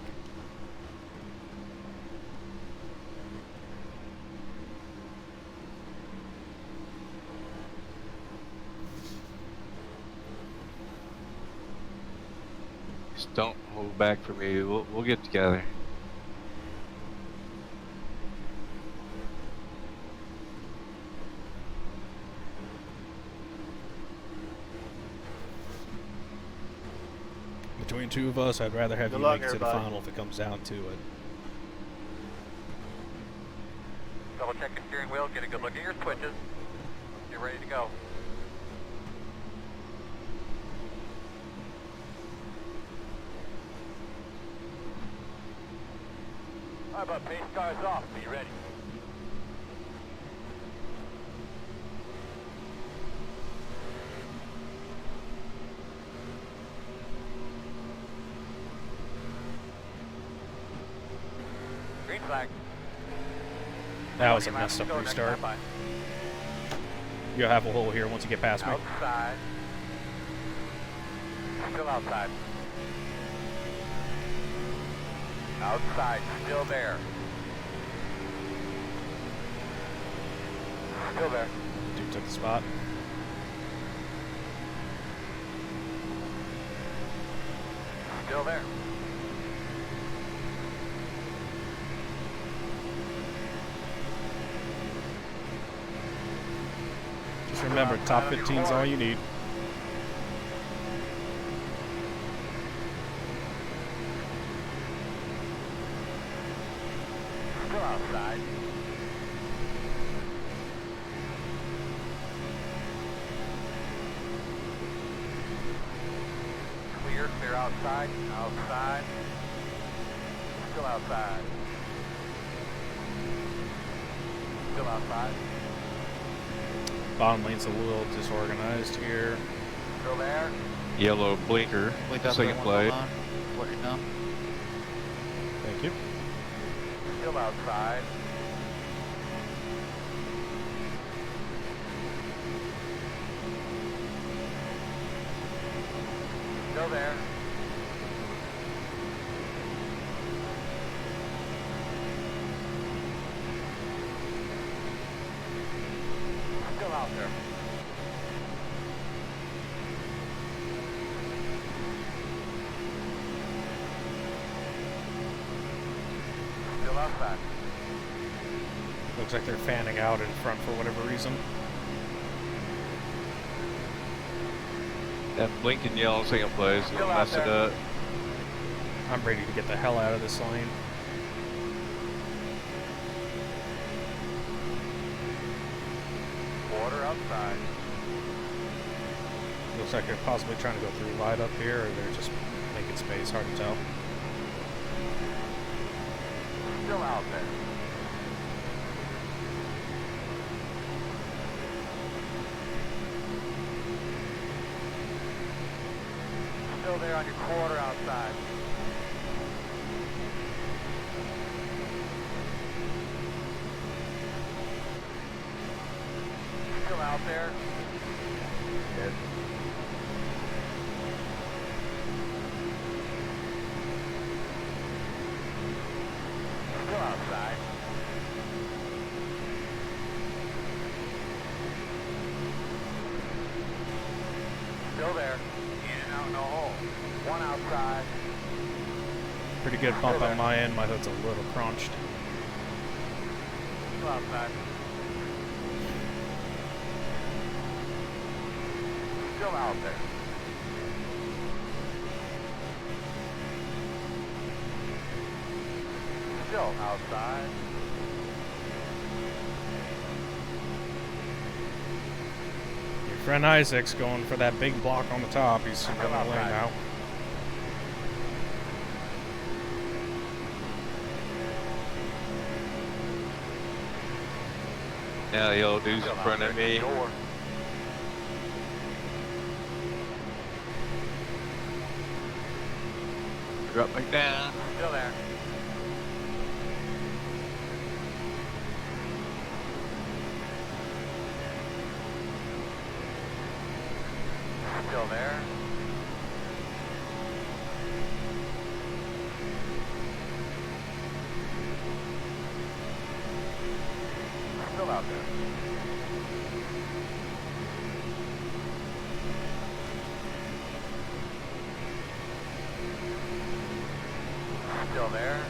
B: Just don't hold back for me. We'll get together.
D: Between two of us, I'd rather have
J: Good
D: you
J: luck,
D: make it to the
J: everybody.
D: final if it comes down to it.
F: Double check your steering wheel, get a good look at your switches. Get ready to go. How about pace cars off? Be ready. Green flag.
D: That was a messed up restart. You'll have a hole here once you get past me.
F: Outside. Still outside. Outside, still there. Still there.
D: Dude took the spot.
F: Still there.
D: Just remember, top 15 is all you need.
F: Still outside. Clear outside. Outside. Still outside. Still outside.
D: Bottom lane's a little disorganized here.
F: Still there.
B: Yellow blinker. Second play.
D: Thank you.
F: Still outside. Still there. Still out there. Still outside.
D: Looks like they're fanning out in front for whatever reason.
B: That blinking yellow second play is gonna mess it up.
D: I'm ready to get the hell out of this lane.
F: Water outside.
D: Looks like they're possibly trying to go through wide up here, or they're just making space. Hard to tell.
F: Still out there. Still there on your quarter outside. Still out there. Good. Still outside. Still there. In and out, no hole. One outside.
D: Pretty good bump on my end. My hood's a little crunched.
F: Still outside. Still out there. Still outside.
D: Your friend Isaac's going for that big block on the top. He's going to lane now.
B: Now the yellow dude's in front of me. Drop back down.
F: Still there. Still there. Still out there. Still there.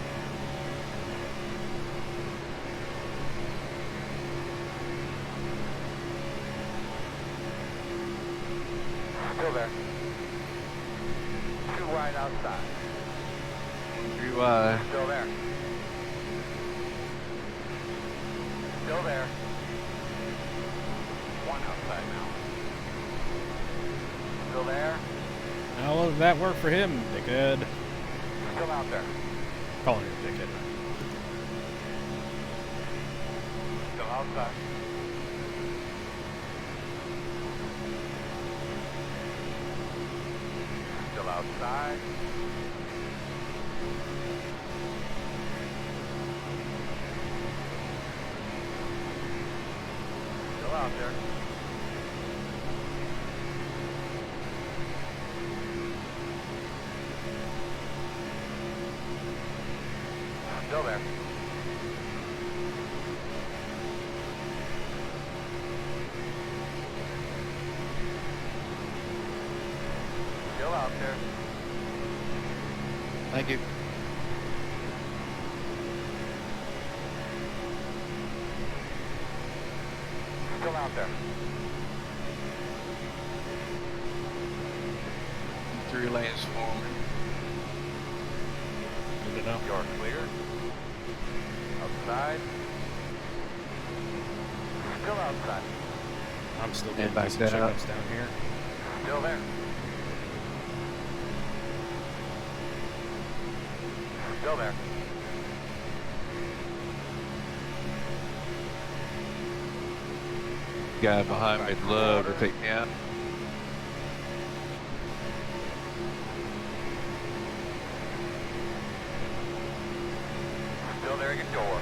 F: Still there. 2 wide outside.
B: 3 wide.
F: Still there. Still there. 1 outside now. Still there.
D: How well did that work for him, dickhead?
F: Still out there.
D: Calling him dickhead.
F: Still outside. Still outside. Still out there. Still there. Still out there.
B: Thank you.
F: Still out there.
B: 3 lanes forward.
D: Good to know.
F: You're clear. Outside. Still outside.
D: I'm still
B: And
D: getting
B: back
D: some
B: that up.
D: chickens down here.
F: Still there. Still there.
B: Guy behind me'd love to take me out.
F: Still there at your door.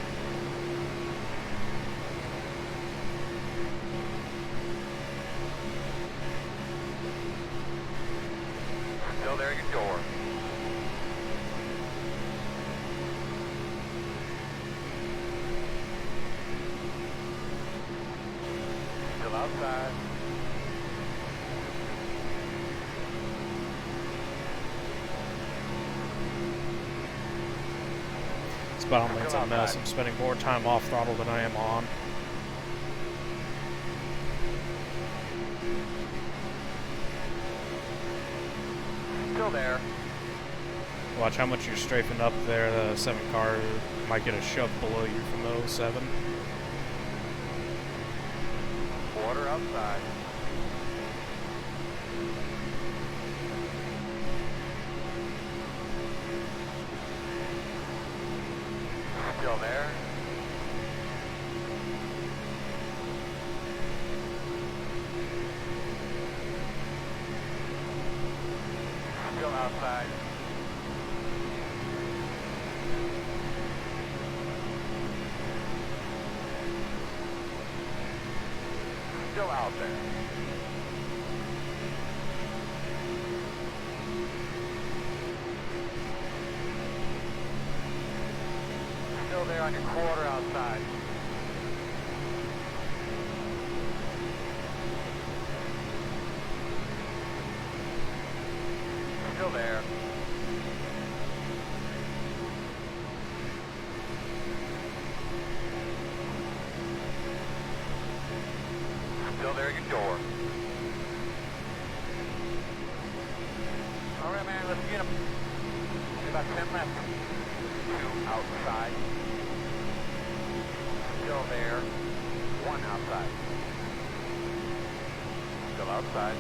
F: Still there at your door. Still outside.
D: It's by all means a mess. I'm spending more time off throttle than I am on.
F: Still there.
D: Watch how much you're strafing up there. The 7 car might get a shove below you from the 07.
F: Quarter outside. Still there. Still outside. Still out there. Still there on your quarter outside. Still there. Still there at your door. All right, man, let's get him. About 10 left. 2 outside. Still there. 1 outside. Still outside.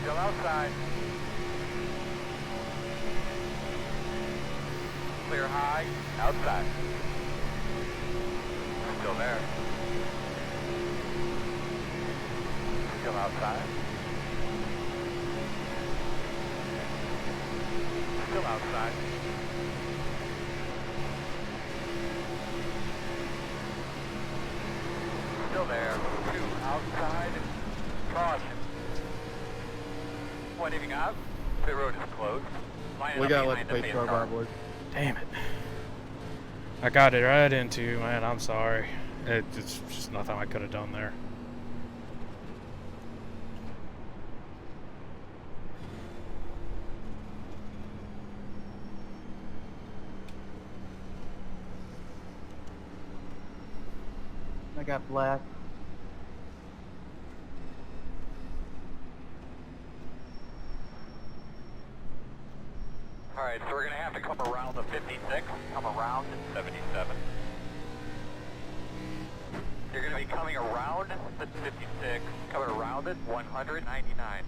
F: Still outside. Clear high. Outside. Still there. Still outside. Still outside. Still there. 2 outside. caution. What have you got? Pit road is closed.
J: We gotta let the pace car by, boys.
D: Damn it. I got it right into you, man. I'm sorry. It's just nothing I could have done there.
H: I got black.
F: Alright, so we're gonna have to come around the 56, come around to 77. You're gonna be coming around the 56, coming around at 199.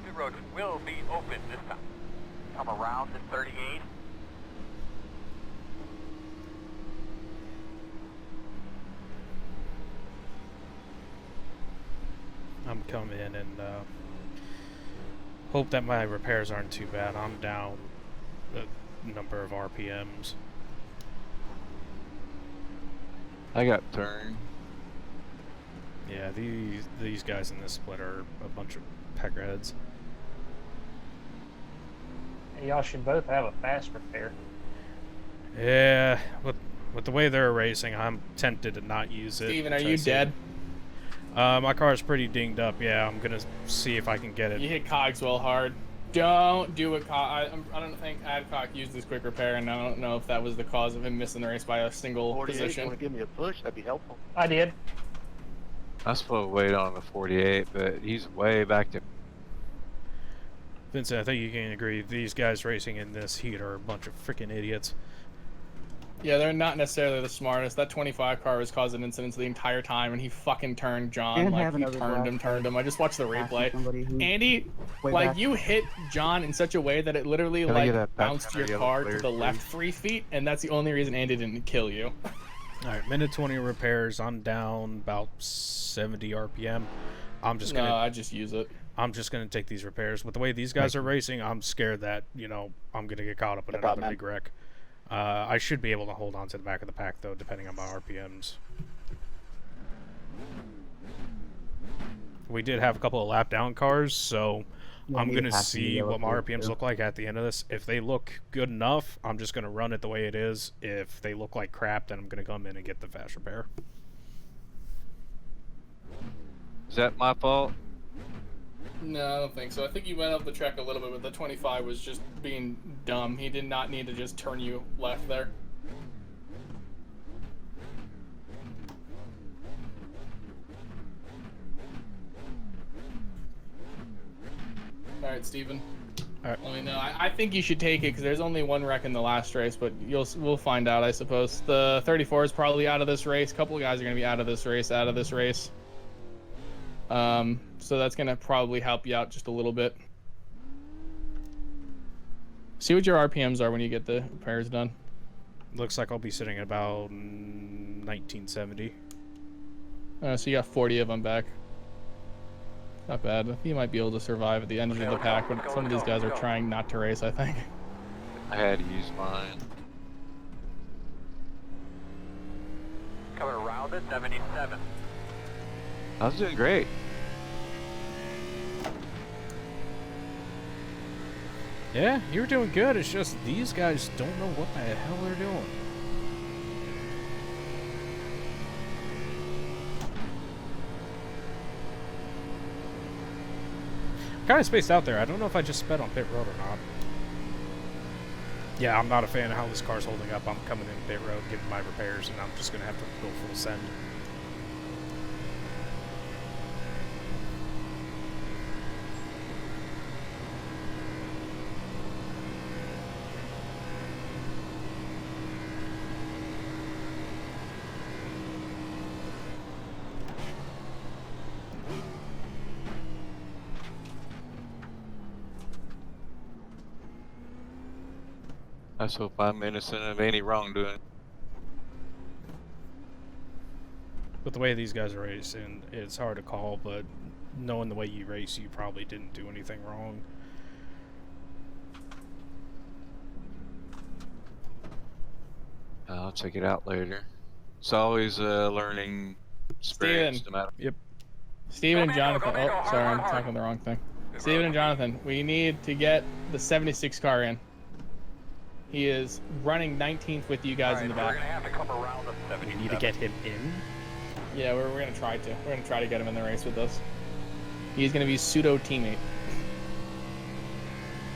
F: Pit road will be open this time. Come around to 38.
D: I'm coming in and hope that my repairs aren't too bad. I'm down a number of RPMs.
B: I got turned.
D: Yeah, these guys in this split are a bunch of peckerheads.
H: Hey, y'all should both have a fast repair.
D: Yeah, with the way they're racing, I'm tempted to not use it.
I: Steven, are you dead?
D: My car's pretty dinged up. Yeah, I'm gonna see if I can get it.
I: You hit Cogswell hard. Don't do it. I don't think Adcock used this quick repair, and I don't know if that was the cause of him missing the race by a single
K: 48,
I: position.
K: you want to give me a push? That'd be helpful.
H: I did.
B: I was supposed to wait on the 48, but he's way back to.
D: Vincent, I think you can agree. These guys racing in this heat are a bunch of freaking idiots.
I: Yeah, they're not necessarily the smartest. That 25 car was causing incidents the entire time, and he fucking turned John.
H: And
I: Like,
H: have
I: he
H: another
I: turned him. I just watched the replay.
H: Somebody who
I: Andy,
H: way
I: like,
H: back.
I: you hit John in such a way that it literally,
B: Can I get
I: like,
B: that back
I: bounced
B: tire
I: your
B: yellow
I: car to
B: clear,
I: the left
B: please?
I: 3 feet, and that's the only reason Andy didn't kill you.
D: Alright, minute 20 repairs. I'm down about 70 RPM. I'm just gonna.
I: No, I just use it.
D: I'm just gonna take these repairs. With the way these guys are racing, I'm scared that I'm gonna get caught up in another big wreck. I should be able to hold on to the back of the pack though, depending on my RPMs. We did have a couple of lap down cars, so I'm gonna see what my RPMs look like at the end of this. If they look good enough, I'm just gonna run it the way it is. If they look like crap, then I'm gonna come in and get the fast repair.
B: Is that my fault?
I: No, I don't think so. I think he went up the track a little bit, but the 25 was just being dumb. He did not need to just turn you left there. Alright, Steven.
D: Alright.
I: Let me know. I think you should take it because there's only one wreck in the last race, but we'll find out, I suppose. The 34 is probably out of this race. A couple of guys are going to be out of this race. So that's going to probably help you out just a little bit. See what your RPMs are when you get the repairs done.
D: Looks like I'll be sitting at about 1970.
I: So you got 40 of them back. Not bad. I think you might be able to survive at the end of the pack when some of these guys are trying not to race, I think.
B: I had to use mine.
F: Coming around at 77.
B: I was doing great.
D: Yeah, you're doing good. It's just these guys don't know what the hell they're doing. Kind of spaced out there. I don't know if I just sped on pit road or not. Yeah, I'm not a fan of how this car's holding up. I'm coming in pit road, getting my repairs, and I'm just going to have to go full send.
B: Let's hope I'm innocent of any wrongdoing.
D: With the way these guys are racing, it's hard to call, but knowing the way you race, you probably didn't do anything wrong.
B: I'll check it out later. It's always a learning experience,
I: Steven.
B: no matter.
D: Yep.
I: Steven and Jonathan. Oh, sorry, I'm talking the wrong thing. Steven and Jonathan, we need to get the 76 car in. He is running 19th with you guys in the back.
F: We're gonna have to come around the 77.
E: We need to get him in.
I: Yeah, we're gonna try to. We're gonna try to get him in the race with us. He's gonna be pseudo teammate.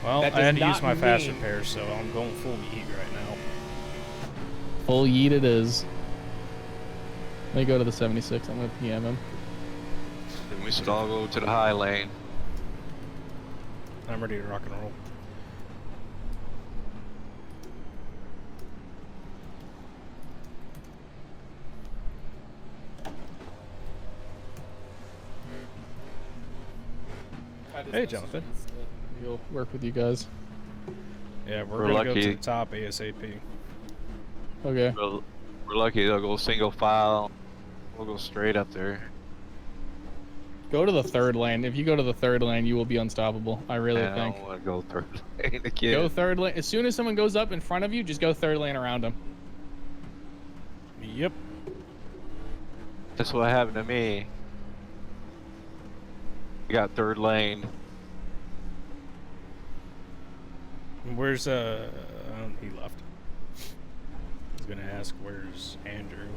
D: Well,
I: That
D: I had
I: does
D: to use
I: not
D: my fast
I: mean-
D: repair, so I'm going full yeet right now.
I: Full yeet it is. Let me go to the 76. I'm gonna PM him.
B: Then we should all go to the high lane.
D: I'm ready to rock and roll. Hey, Jonathan.
I: We'll work with you guys.
D: Yeah, we're
B: We're
D: gonna go to
B: lucky.
D: the top ASAP.
I: Okay.
B: We're lucky they'll go single file. We'll go straight up there.
I: Go to the third lane. If you go to the third lane, you will be unstoppable. I really
B: And I
I: think.
B: don't want to go third lane again.
I: Go third lane. As soon as someone goes up in front of you, just go third lane around them.
D: Yep.
B: That's what happened to me. We got third lane.
D: Where's he left. I was gonna ask where's Andrew.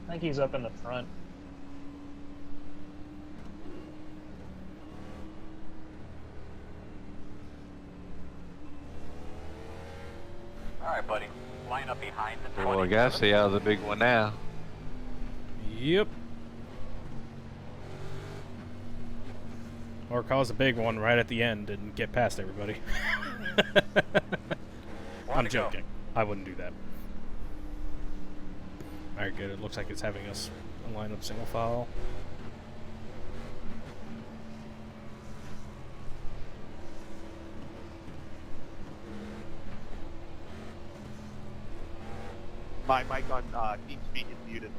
H: I think he's up in the front.
F: All right, buddy. Line up behind the 20.
B: Well, I guess they have the big one now.
D: Yep. Or cause a big one right at the end and get past everybody. I'm joking. I wouldn't do that. Alright, good. It looks like it's having us line up single file.
K: My mic on TeamSpeak is muted.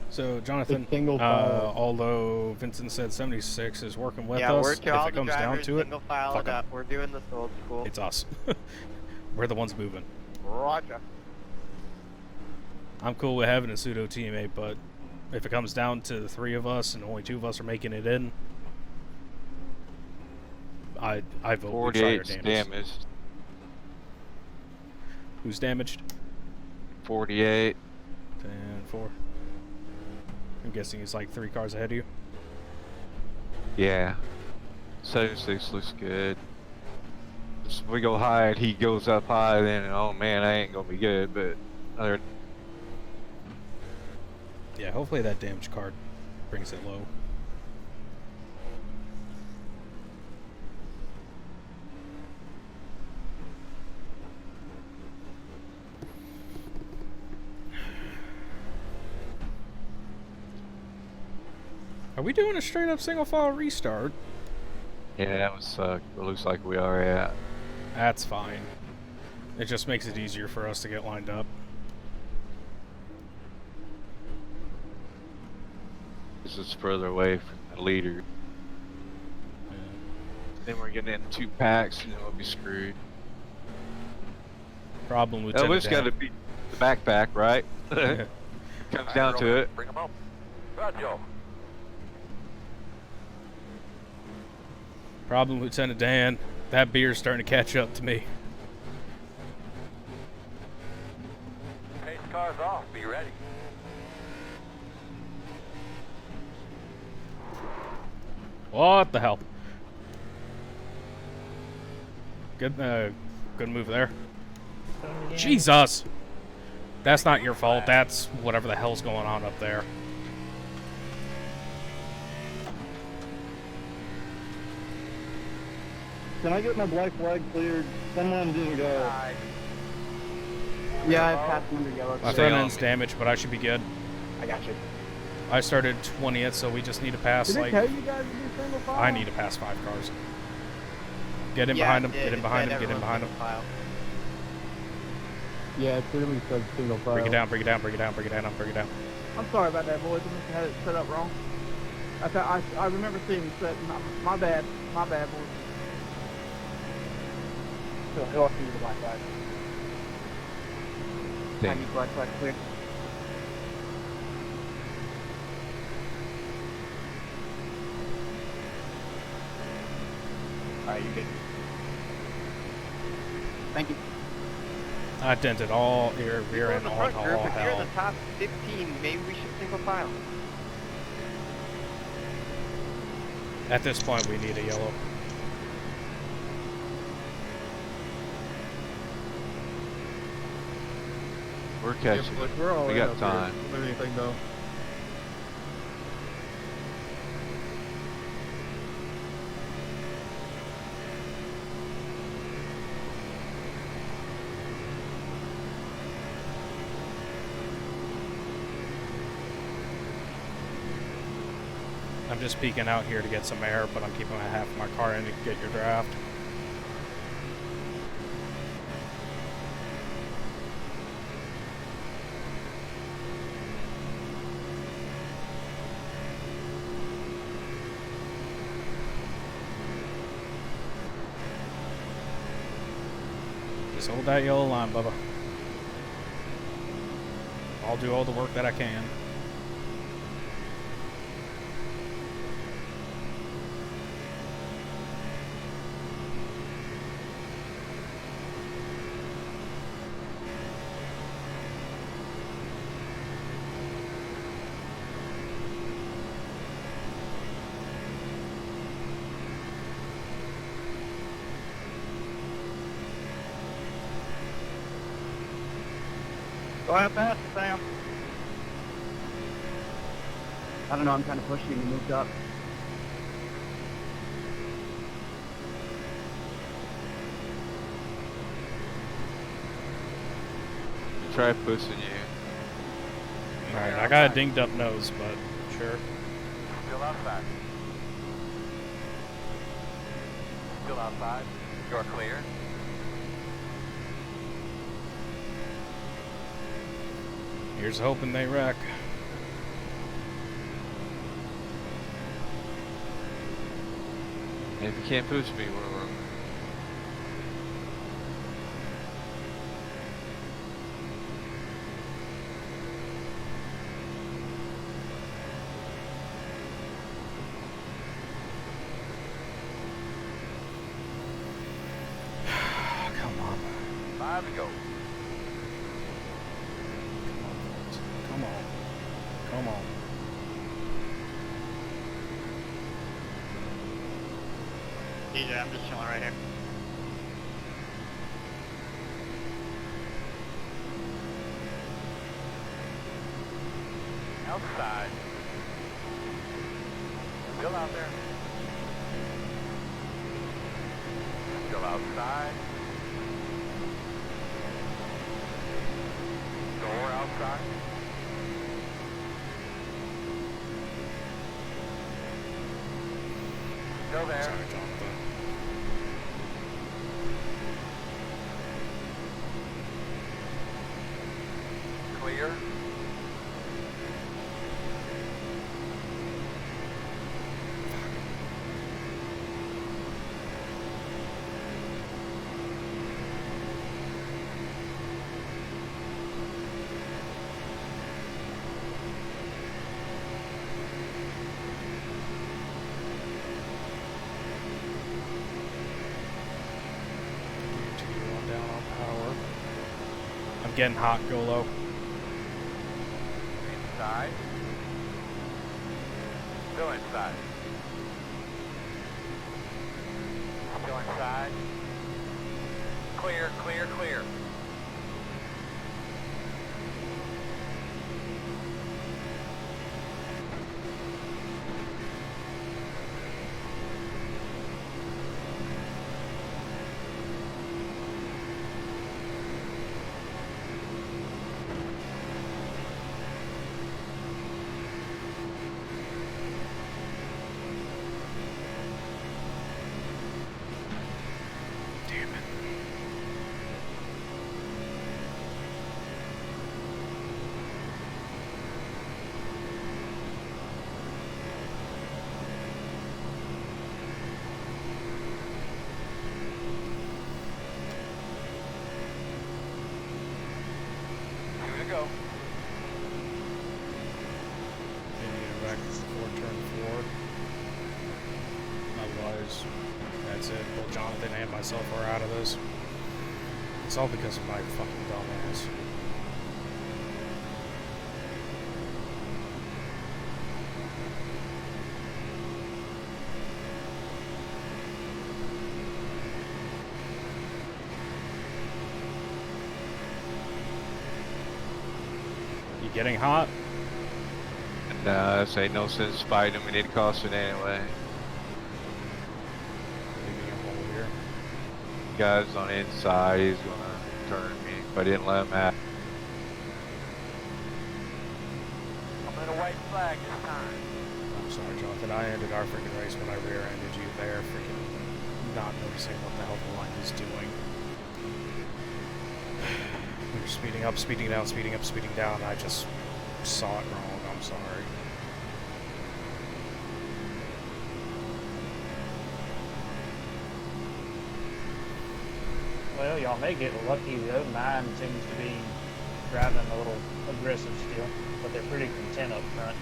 D: So, Jonathan,
K: It's single file.
D: although Vincent said 76 is working with
L: Yeah,
D: us,
L: we're
D: if
L: to all
D: it
L: the
D: comes down
L: drivers,
D: to it,
L: single file
D: fuck
L: it
D: 'em.
L: up. We're doing this old school.
D: It's us. We're the ones moving.
K: Roger.
D: I'm cool with having a pseudo teammate, but if it comes down to the three of us and only two of us are making it in, I vote we try our
B: 48's
D: damnedest.
B: damaged.
D: Who's damaged?
B: 48.
D: 10-4. I'm guessing he's like 3 cars ahead of you.
B: Yeah. 76 looks good. If we go high and he goes up high, then oh man, I ain't gonna be good. But other,
D: Yeah, hopefully that damage card brings it low. Are we doing a straight up single file restart?
B: yeah, that would suck. It looks like we are at.
D: That's fine. It just makes it easier for us to get lined up.
B: This is further away from the leader. Then we're getting in 2 packs, and then we'll be screwed.
D: Problem,
B: Oh,
D: Lieutenant.
B: it's got to be the backpack, right? Comes down to it.
F: Bring him up. Roger.
D: Problem, Lieutenant Dan. That beer's starting to catch up to me.
F: Pace cars off. Be ready.
D: What the hell? Good move there. Jesus! That's not your fault. That's whatever the hell's going on up there.
K: Can I get my black flag cleared? Someone didn't go.
L: Yeah, I passed under yellow.
D: My front end's damaged, but I should be good.
L: I got you.
D: I started 20th, so we just need to pass,
K: Did
D: like...
K: it tell you guys to do single file?
D: I need to pass 5 cars. Get in
L: Yeah,
D: behind
L: it
D: him,
L: did.
D: get in
L: It
D: behind
L: said
D: him, get in
L: everyone
D: behind him.
L: single file.
K: Yeah, it clearly says single file.
D: Bring it down, bring it down, bring it down, bring it down, bring it down.
M: I'm sorry about that, boys. I must have had it set up wrong. I remember seeing it set. My bad, boys.
H: He'll have to use the black flag.
L: I need black flag clear. Alright, you're good. Thank you.
D: I dented all rear end, all
L: If you're in
D: hell.
L: the top 15, maybe we should single file.
D: At this point, we need a yellow.
B: We're catching.
K: Yeah, we're all
B: We
K: in
B: got
K: up
B: time.
K: Here. Don't do anything though.
D: I'm just peeking out here to get some air, but I'm keeping half of my car in to get your draft. Just hold that yellow line, Bubba. I'll do all the work that I can.
L: Go ahead fast, Sam. I don't know, I'm trying to push you and you moved up.
B: Try pushing you.
D: Alright, I got a dinged up nose, but sure.
F: Still outside. Still outside. You're clear.
D: Here's hoping they wreck.
B: And if you can't push me, we're
D: Come on.
F: 5 to go.
D: Come on. Come on.
L: DJ, I'm just chilling right here.
F: Outside. Still out there. Still outside. Door outside. Still there.
D: Sorry, Jonathan.
F: Clear.
D: Down on power. I'm getting hot, go low.
F: Inside. Still inside. Still inside. Clear, clear, clear.
D: Damn it. both Jonathan and myself are out of this. It's all because of my fucking dumbass. You getting hot?
B: Nah, this ain't no sense fighting him. We need to cost it anyway. Guy's on the inside, he's gonna turn me if I didn't let him out.
F: I'm in a white flag this time.
D: I'm sorry, Jonathan. I ended our freaking race when I rear-ended you there, freaking not noticing what the hell the line was doing. We were speeding up, speeding down, speeding up, speeding down. I just saw it wrong. I'm sorry.
H: Well, y'all may get lucky. The 09 seems to be driving a little aggressive still, but they're pretty content up front.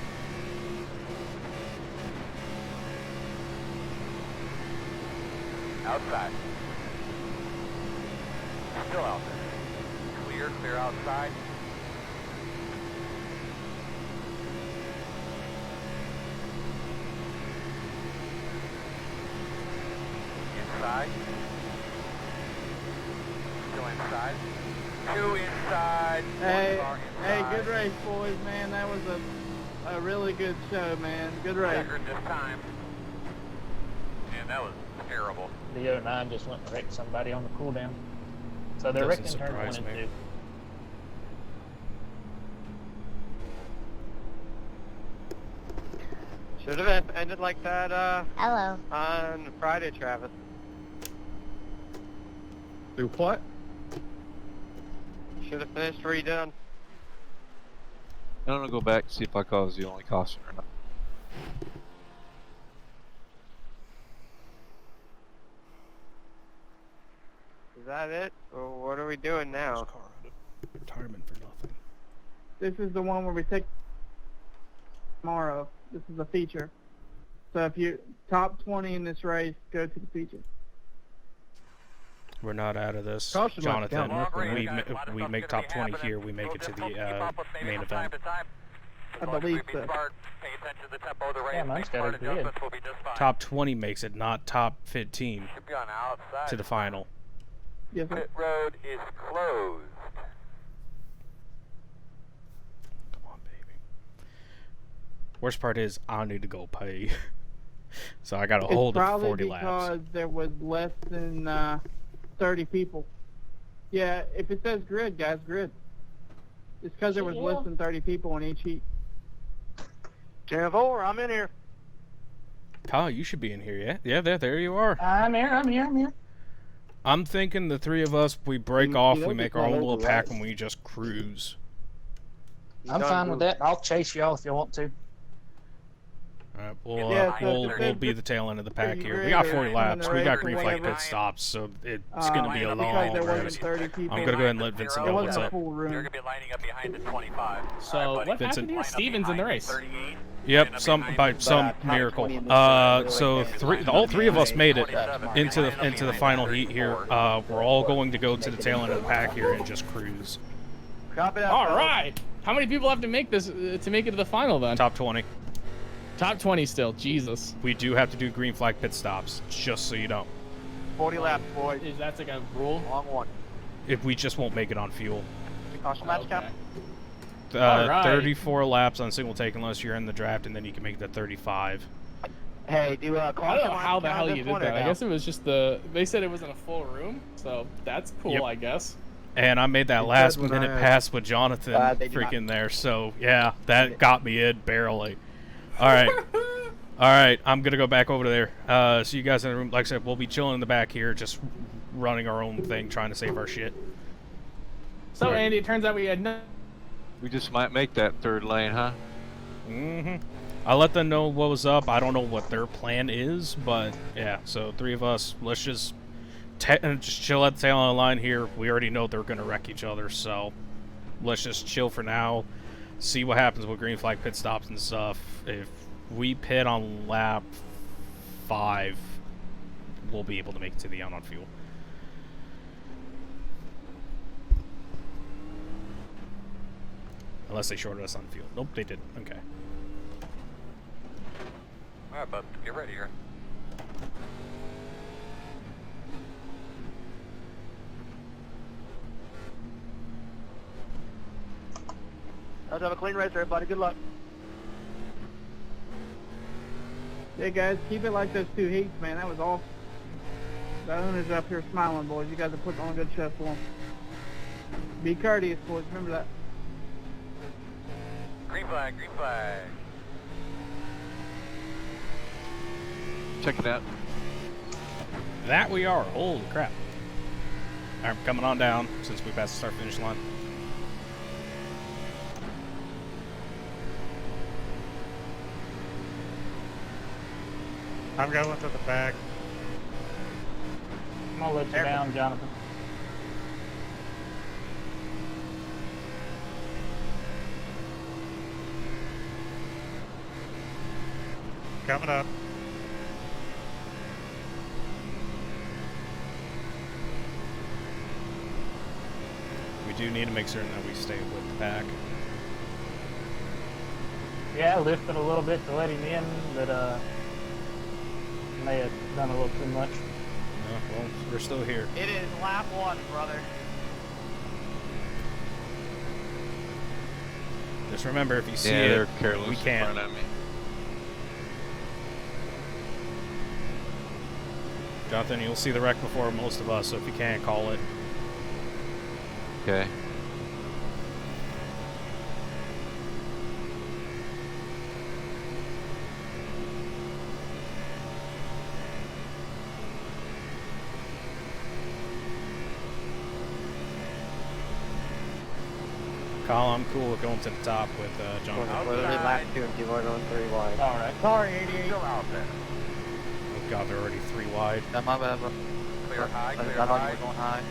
F: Outside. Still out there. Clear outside. Inside. Still inside. Two inside.
A: Hey,
F: One car
A: hey,
F: inside.
A: good race, boys, man. That was a really good show, man. Good race.
F: Record this time. Man, that was terrible.
H: The 09 just went and wrecked somebody on the cooldown. So they're wrecking turns 1 and 2.
L: Should have ended like that,
N: Hello.
L: on Friday, Travis.
K: Do what?
L: Should have finished redone.
B: I'm gonna go back and see if I caused the only caution or not.
L: Is that it? Or what are we doing now?
D: Retirement for nothing.
A: This is the one where we take tomorrow. This is a feature. So if you top 20 in this race, go to the feature.
D: We're not out of this,
K: Caution lights
D: Jonathan.
K: count.
D: We make top 20 here. We make it to the main event.
A: I believe so.
H: Yeah, mine's got a grid.
D: Top 20 makes it, not top 15
F: Should be on the outside.
D: to the final.
A: Yes, sir.
F: Pit road is closed.
D: Come on, baby. Worst part is I need to go pay, so I got to hold it 40 laps.
A: It's probably because there was less than 30 people. Yeah, if it says grid, guys, grid. It's because there was less than 30 people in each heat.
L: 10-4, I'm in here.
D: Kyle, you should be in here, yeah? Yeah, there you are.
H: I'm here.
D: I'm thinking the three of us, we break off, we make our own little pack, and we just cruise.
H: I'm fine with that. I'll chase y'all if you want to.
D: Alright, we'll be the tail end of the pack here. We got 40 laps. We got green flag pit stops, so it's going to be a long race. I'm going to go ahead and let Vincent know what's up.
F: You're going to be lining up behind the 25.
I: So what
D: Vincent.
I: happened here? Steven's in the race.
D: Yep, by some miracle. So all three of us made it into the final heat here. We're all going to go to the tail end of the pack here and just cruise.
I: All right. How many people have to make this to make it to the final then?
D: Top 20.
I: Top 20 still. Jesus.
D: We do have to do green flag pit stops, just so you know.
L: 40 laps, boys.
I: Is that like a rule?
L: Long one.
D: If we just won't make it on fuel.
L: Caution laps count.
D: 34 laps on single take unless you're in the draft, and then you can make it to 35.
L: Hey, do
I: I don't know how the hell you did that. I
L: now.
I: guess it was just they said it was in a full room, so that's cool,
D: Yep.
I: I guess.
D: And I made that
K: It
D: last
K: said when
D: minute
K: I-
D: pass with Jonathan
L: They did
D: freaking there, so yeah, that got me in barely. All right, I'm gonna go back over there. See you guys in the room. Like I said, we'll be chilling in the back here, just running our own thing, trying to save our shit.
I: So Andy, it turns out we had no.
B: We just might make that third lane, huh?
D: I let them know what was up. I don't know what their plan is, but yeah. So three of us, let's just chill at the tail of the line here. We already know they're gonna wreck each other, so let's just chill for now. See what happens with green flag pit stops and stuff. If we pit on lap 5, we'll be able to make it to the on fuel. Unless they shorted us on fuel. Nope, they didn't. Okay.
F: Alright, bud. Get ready here.
L: Let's have a clean race, everybody. Good luck.
M: Yeah, guys, keep it like those 2 heats, man. That was awesome. The owners up here smiling, boys. You guys are putting on a good show for them. Be courteous, boys. Remember that.
F: Green flag, green flag.
B: Check it out.
D: That we are. Holy crap. Alright, coming on down since we passed the start finish line.
E: I'm going to the back.
H: I'm gonna let you down, Jonathan.
E: Coming up.
D: We do need to make certain that we stay with the pack.
H: Yeah, I lifted a little bit to let him in, but may have done a little too much.
D: No, well, we're still here.
L: It is lap 1, brother.
D: Just remember, if you see
B: Yeah,
D: it,
B: they're careless
D: we
B: in
D: can't.
B: front of me.
D: Jonathan, you'll see the wreck before most of us, so if you can't, call it.
B: Okay.
D: Kyle, I'm cool with going to the top with Jonathan.
L: Literally lap 2 and people are going 3 wide.
H: Alright.
L: Sorry, 88.
F: Still out there.
D: Oh god, they're already 3 wide.
L: Yeah, my bad, bro.
F: Clear high,
L: I
F: clear
L: thought you
F: high.
L: were going high.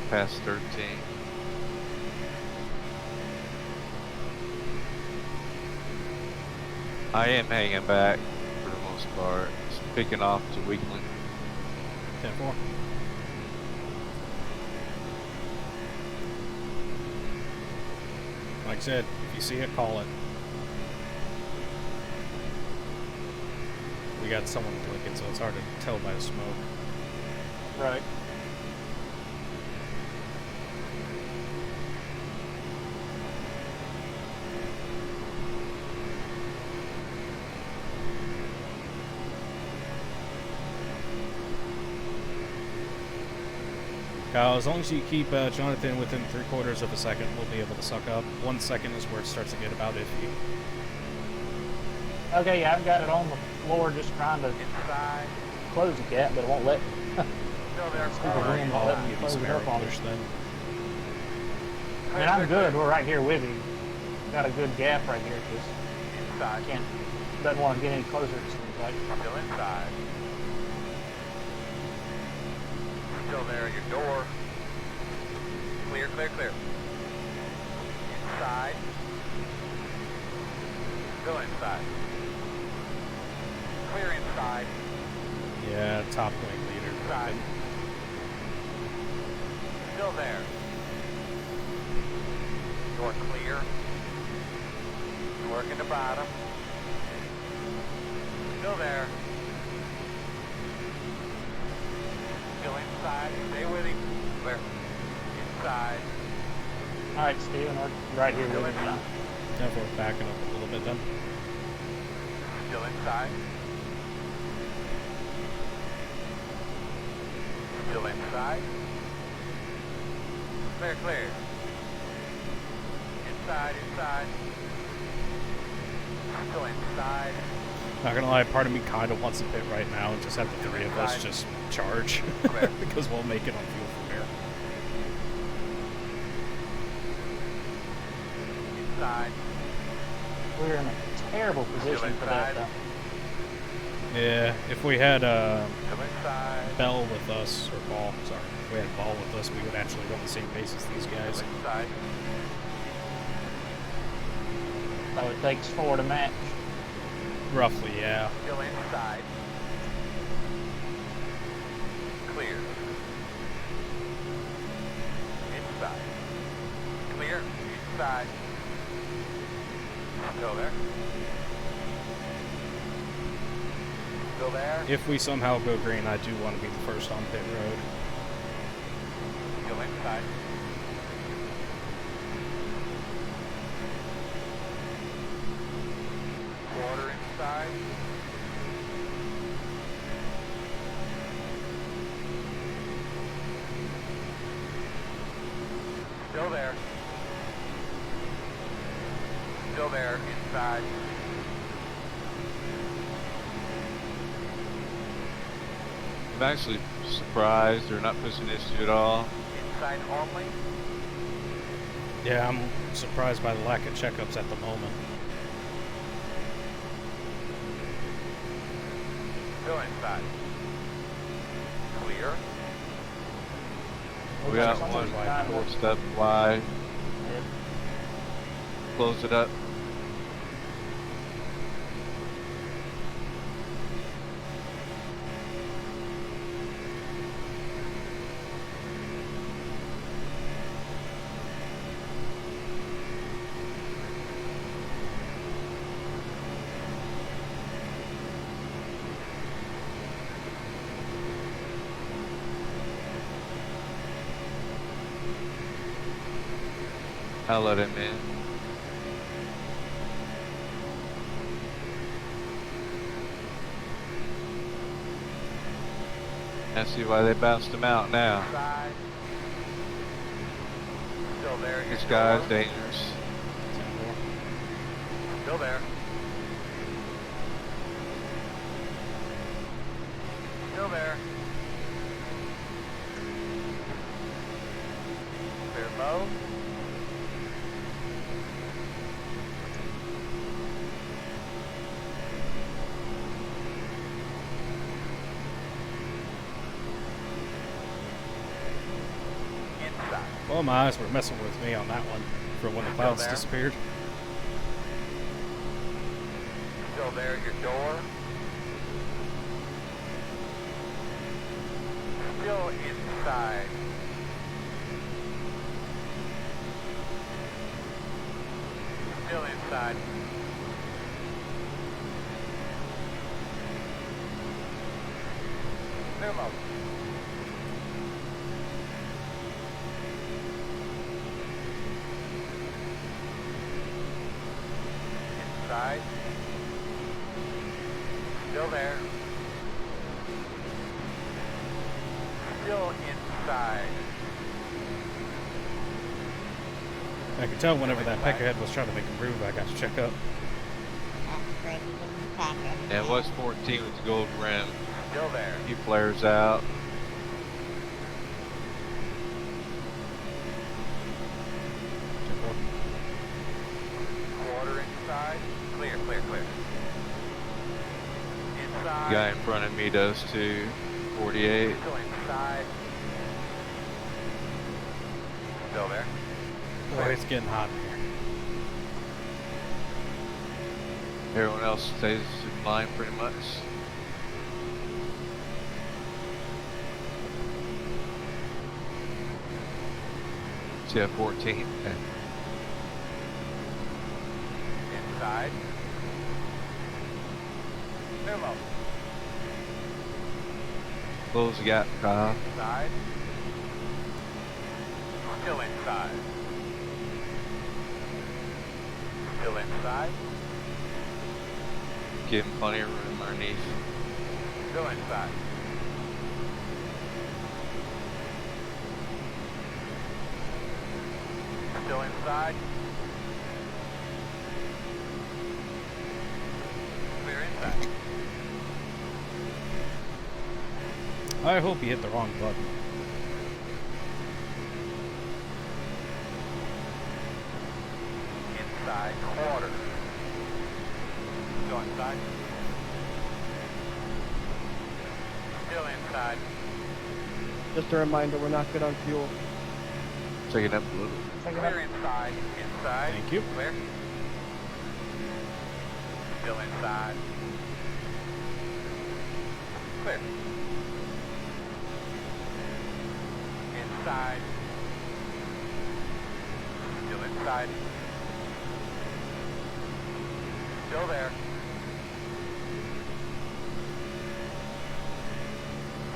B: Past 13. I am hanging back for the most part. Just picking off to weakling.
D: 10-4. Like I said, if you see it, call it. We got someone blinking, so it's hard to tell by the smoke.
H: Right.
D: Kyle, as long as you keep Jonathan within 3/4 of a second, we'll be able to suck up. 1 second is where it starts to get about iffy.
H: Okay, yeah, I've got it on the floor just trying to
F: Inside.
H: close the gap, but it won't let me.
F: Still there.
H: Stupid wind won't
D: I'll
H: let me
D: give you
H: close
D: some
H: it
D: air
H: up on
D: push
H: it.
D: then.
H: I mean, I'm good. We're right here with him. Got a good gap right here. Just
F: Inside.
H: doesn't want to get any closer, it seems like.
F: Still inside. Still there at your door. Clear, clear, clear. Inside. Still inside. Clear inside.
D: Yeah, top lane leader.
F: Inside. Still there. Door clear. Working the bottom. Still there. Still inside. Stay with him. Clear. Inside.
H: Alright, Steven, we're right here
F: Still
H: with him now.
F: inside.
D: Yeah, we're backing up a little bit then.
F: Still inside. Still inside. Clear, clear. Inside, inside. Still inside.
D: Not gonna lie, part of me kind of wants to pit right now and just have the 3 of us just charge.
F: Clear.
D: Because we'll make it on fuel from here.
F: inside.
H: We're in a terrible position for that, though.
D: Yeah, if we had
F: Still inside.
D: Bell with us, or Ball, sorry, if we had Ball with us, we would actually run the same pace as these guys.
F: Still inside.
H: So it takes 4 to match.
D: Roughly, yeah.
F: Still inside. Clear. Inside. Clear. Inside. Still there. Still there.
D: If we somehow go green, I do want to be the first on pit road.
F: Still inside. Quarter inside. Still there. Still there, inside.
B: I'm actually surprised they're not pushing this issue at all.
F: Inside only.
D: Yeah, I'm surprised by the lack of checkups at the moment.
F: Still inside. Clear.
B: We got one 4-step wide. Close it up. I'll let him in. I see why they bounced him out now.
F: Inside. Still there.
B: This guy's dangerous.
F: Still there. Still there. Clear low.
D: Well, my eyes were messing with me on that one for when the clouds disappeared.
F: Still there at your door. Still inside. Still inside. Clear low. Inside. Still there. Still inside.
D: I could tell whenever that peckerhead was trying to make a move, I got to check up.
B: And it was 14 with the gold rim.
F: Still there.
B: He flares out.
F: Quarter inside. Clear, clear, clear. Inside.
B: Guy in front of me does too. 48.
F: Still inside. Still there.
D: Boy, it's getting hot here.
B: Everyone else stays in line pretty much. See, 14.
F: Inside. Clear low.
B: Close the gap, Kyle.
F: Inside. Still inside. Still inside.
B: Give him plenty of room underneath.
F: Still inside. Still inside. Clear inside.
D: I hope you hit the wrong button.
F: inside, quarter. Still inside. Still inside.
L: Just a reminder, we're not good on fuel.
B: Take it up a little.
F: Clear inside, inside.
D: Thank you.
F: Clear. Still inside. Clear. Inside. Still inside. Still there.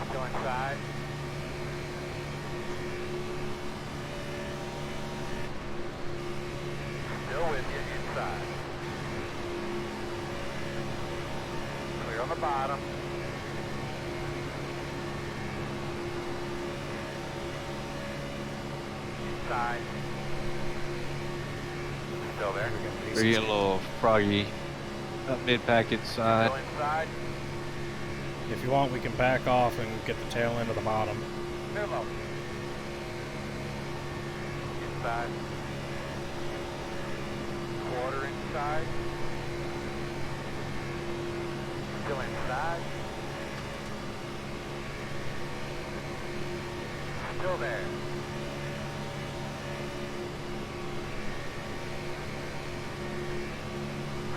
F: Still inside. Still with you inside. Clear on the bottom. Inside. Still there.
B: We're getting a little froggy. Mid-pack inside.
F: Still inside.
D: If you want, we can back off and get the tail end of the bottom.
F: Clear low. Inside. Quarter inside. Still inside. Still there.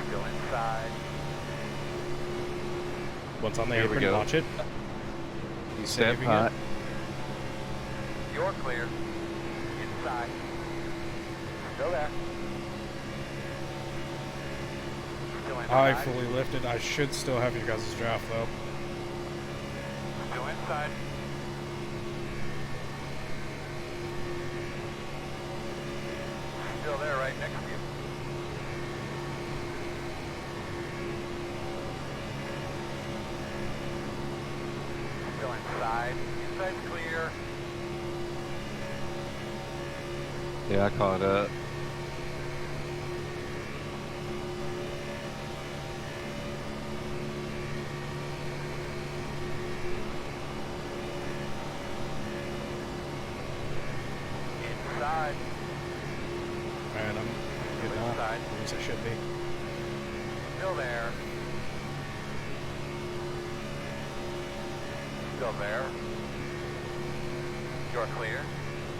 F: Still inside.
D: Once on the
B: Here we
D: apron,
B: go.
D: watch it. He's
B: Step
D: saving
B: hot.
D: it.
F: You're clear. Inside. Still there. Still
D: I
F: inside.
D: fully lifted. I should still have your guys' draft though.
F: Still inside. Still there, right next to you. Still inside. Inside's clear.
B: Yeah, I caught up.
F: Inside.
D: And I'm getting off.
F: Inside.
D: At least I should be.
F: Still there. Still there. You're clear.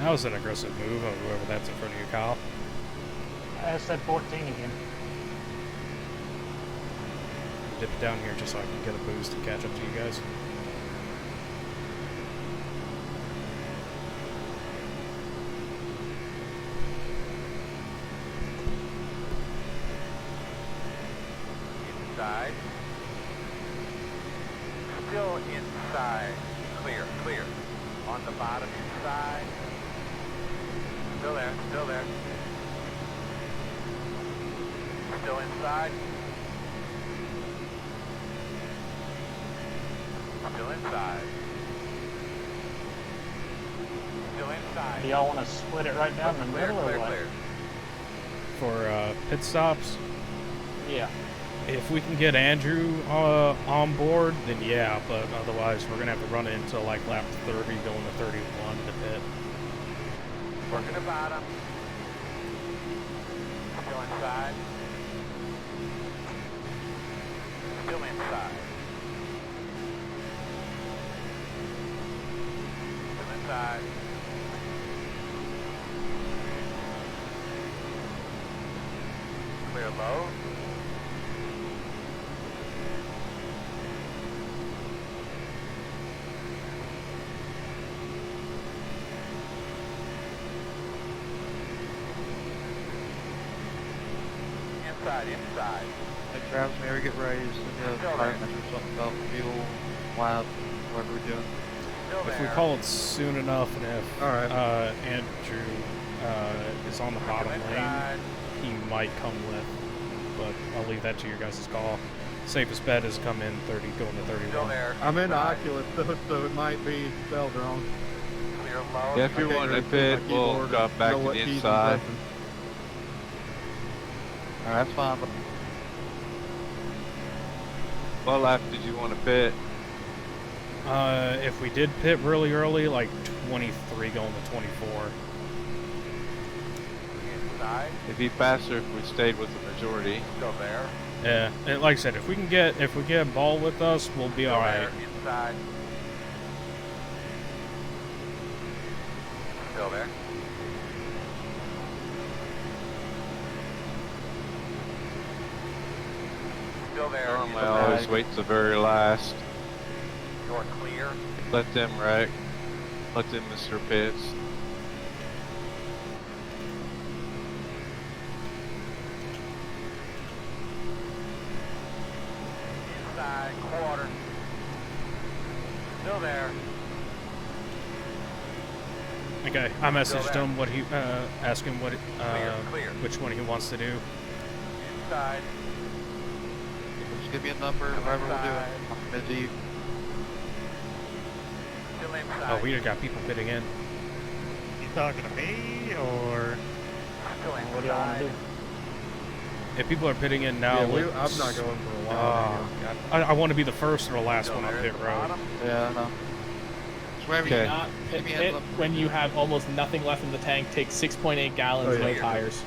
D: That was an aggressive move on whoever that's in front of you, Kyle.
H: I said 14 again.
D: Dip it down here just so I can get a boost and catch up to you guys.
F: Inside. Still inside. Clear, clear. On the bottom inside. Still there, still there. Still inside. Still inside. Still inside.
H: Do y'all want to split it right down the
F: Clear,
H: middle or
F: clear,
H: what?
F: clear.
D: For pit stops,
H: Yeah.
D: if we can get Andrew on board, then yeah, but otherwise we're going to have to run it until like lap 30, going to 31 to pit.
F: Working the bottom. Still inside. Still inside. Still inside. Clear low. Inside.
J: That drives me ever get raised and the
F: Still
J: fireman
F: there.
J: or something about fuel, lab, whatever we're doing.
F: Still
D: If
F: there.
D: we call it soon enough, and if
J: Alright.
D: Andrew is on the bottom lane,
F: Inside.
D: he might come with, but I'll leave that to your guys' call. Safest bet is come in 30, going to
F: Still
D: 31.
F: there.
K: I'm in
F: Inside.
K: Oculus though, so it might be spelled wrong.
F: Clear low.
B: Yeah, if you're
K: I can't
B: wanting to
K: really
B: pit,
K: see my
B: we'll
K: keyboard
B: drop
K: and
B: back
K: know
B: to
K: what
B: the
K: keys I'm
B: inside.
K: pressing.
J: Alright, that's fine, but
B: What lap did you want to pit?
D: If we did pit really early, like 23 going to 24.
B: It'd be faster if we stayed with the majority.
F: Still there.
D: Yeah, and like I said, if we get ball with us, we'll be all right.
F: Inside. Still there. Still there.
B: Normally, I always wait to the very last.
F: You're clear.
B: Let them wreck. Let them miss their pits.
F: Inside. Quarter. Still there.
D: Okay, I messaged him what he asked him what
F: Clear.
D: which one he wants to do.
F: Inside.
J: Just give me a number, whatever we'll do it. I'm busy.
F: Still inside.
D: Oh, we got people pitting in.
E: You talking to me or?
F: Still inside.
H: What do y'all want to do?
D: If people are pitting in now,
K: Yeah,
D: let's-
K: I'm not going for a while.
D: God. I want to be the first or the last
F: Still
D: one on
F: there
D: pit
F: at the
D: road.
F: bottom.
J: Yeah, I know. It's wherever
B: Okay.
J: you
I: Not pit,
J: Give me a
I: pit
J: look.
I: when you have almost nothing left in the tank. Take 6.8 gallons,
K: Oh,
I: no
K: yeah.
I: tires.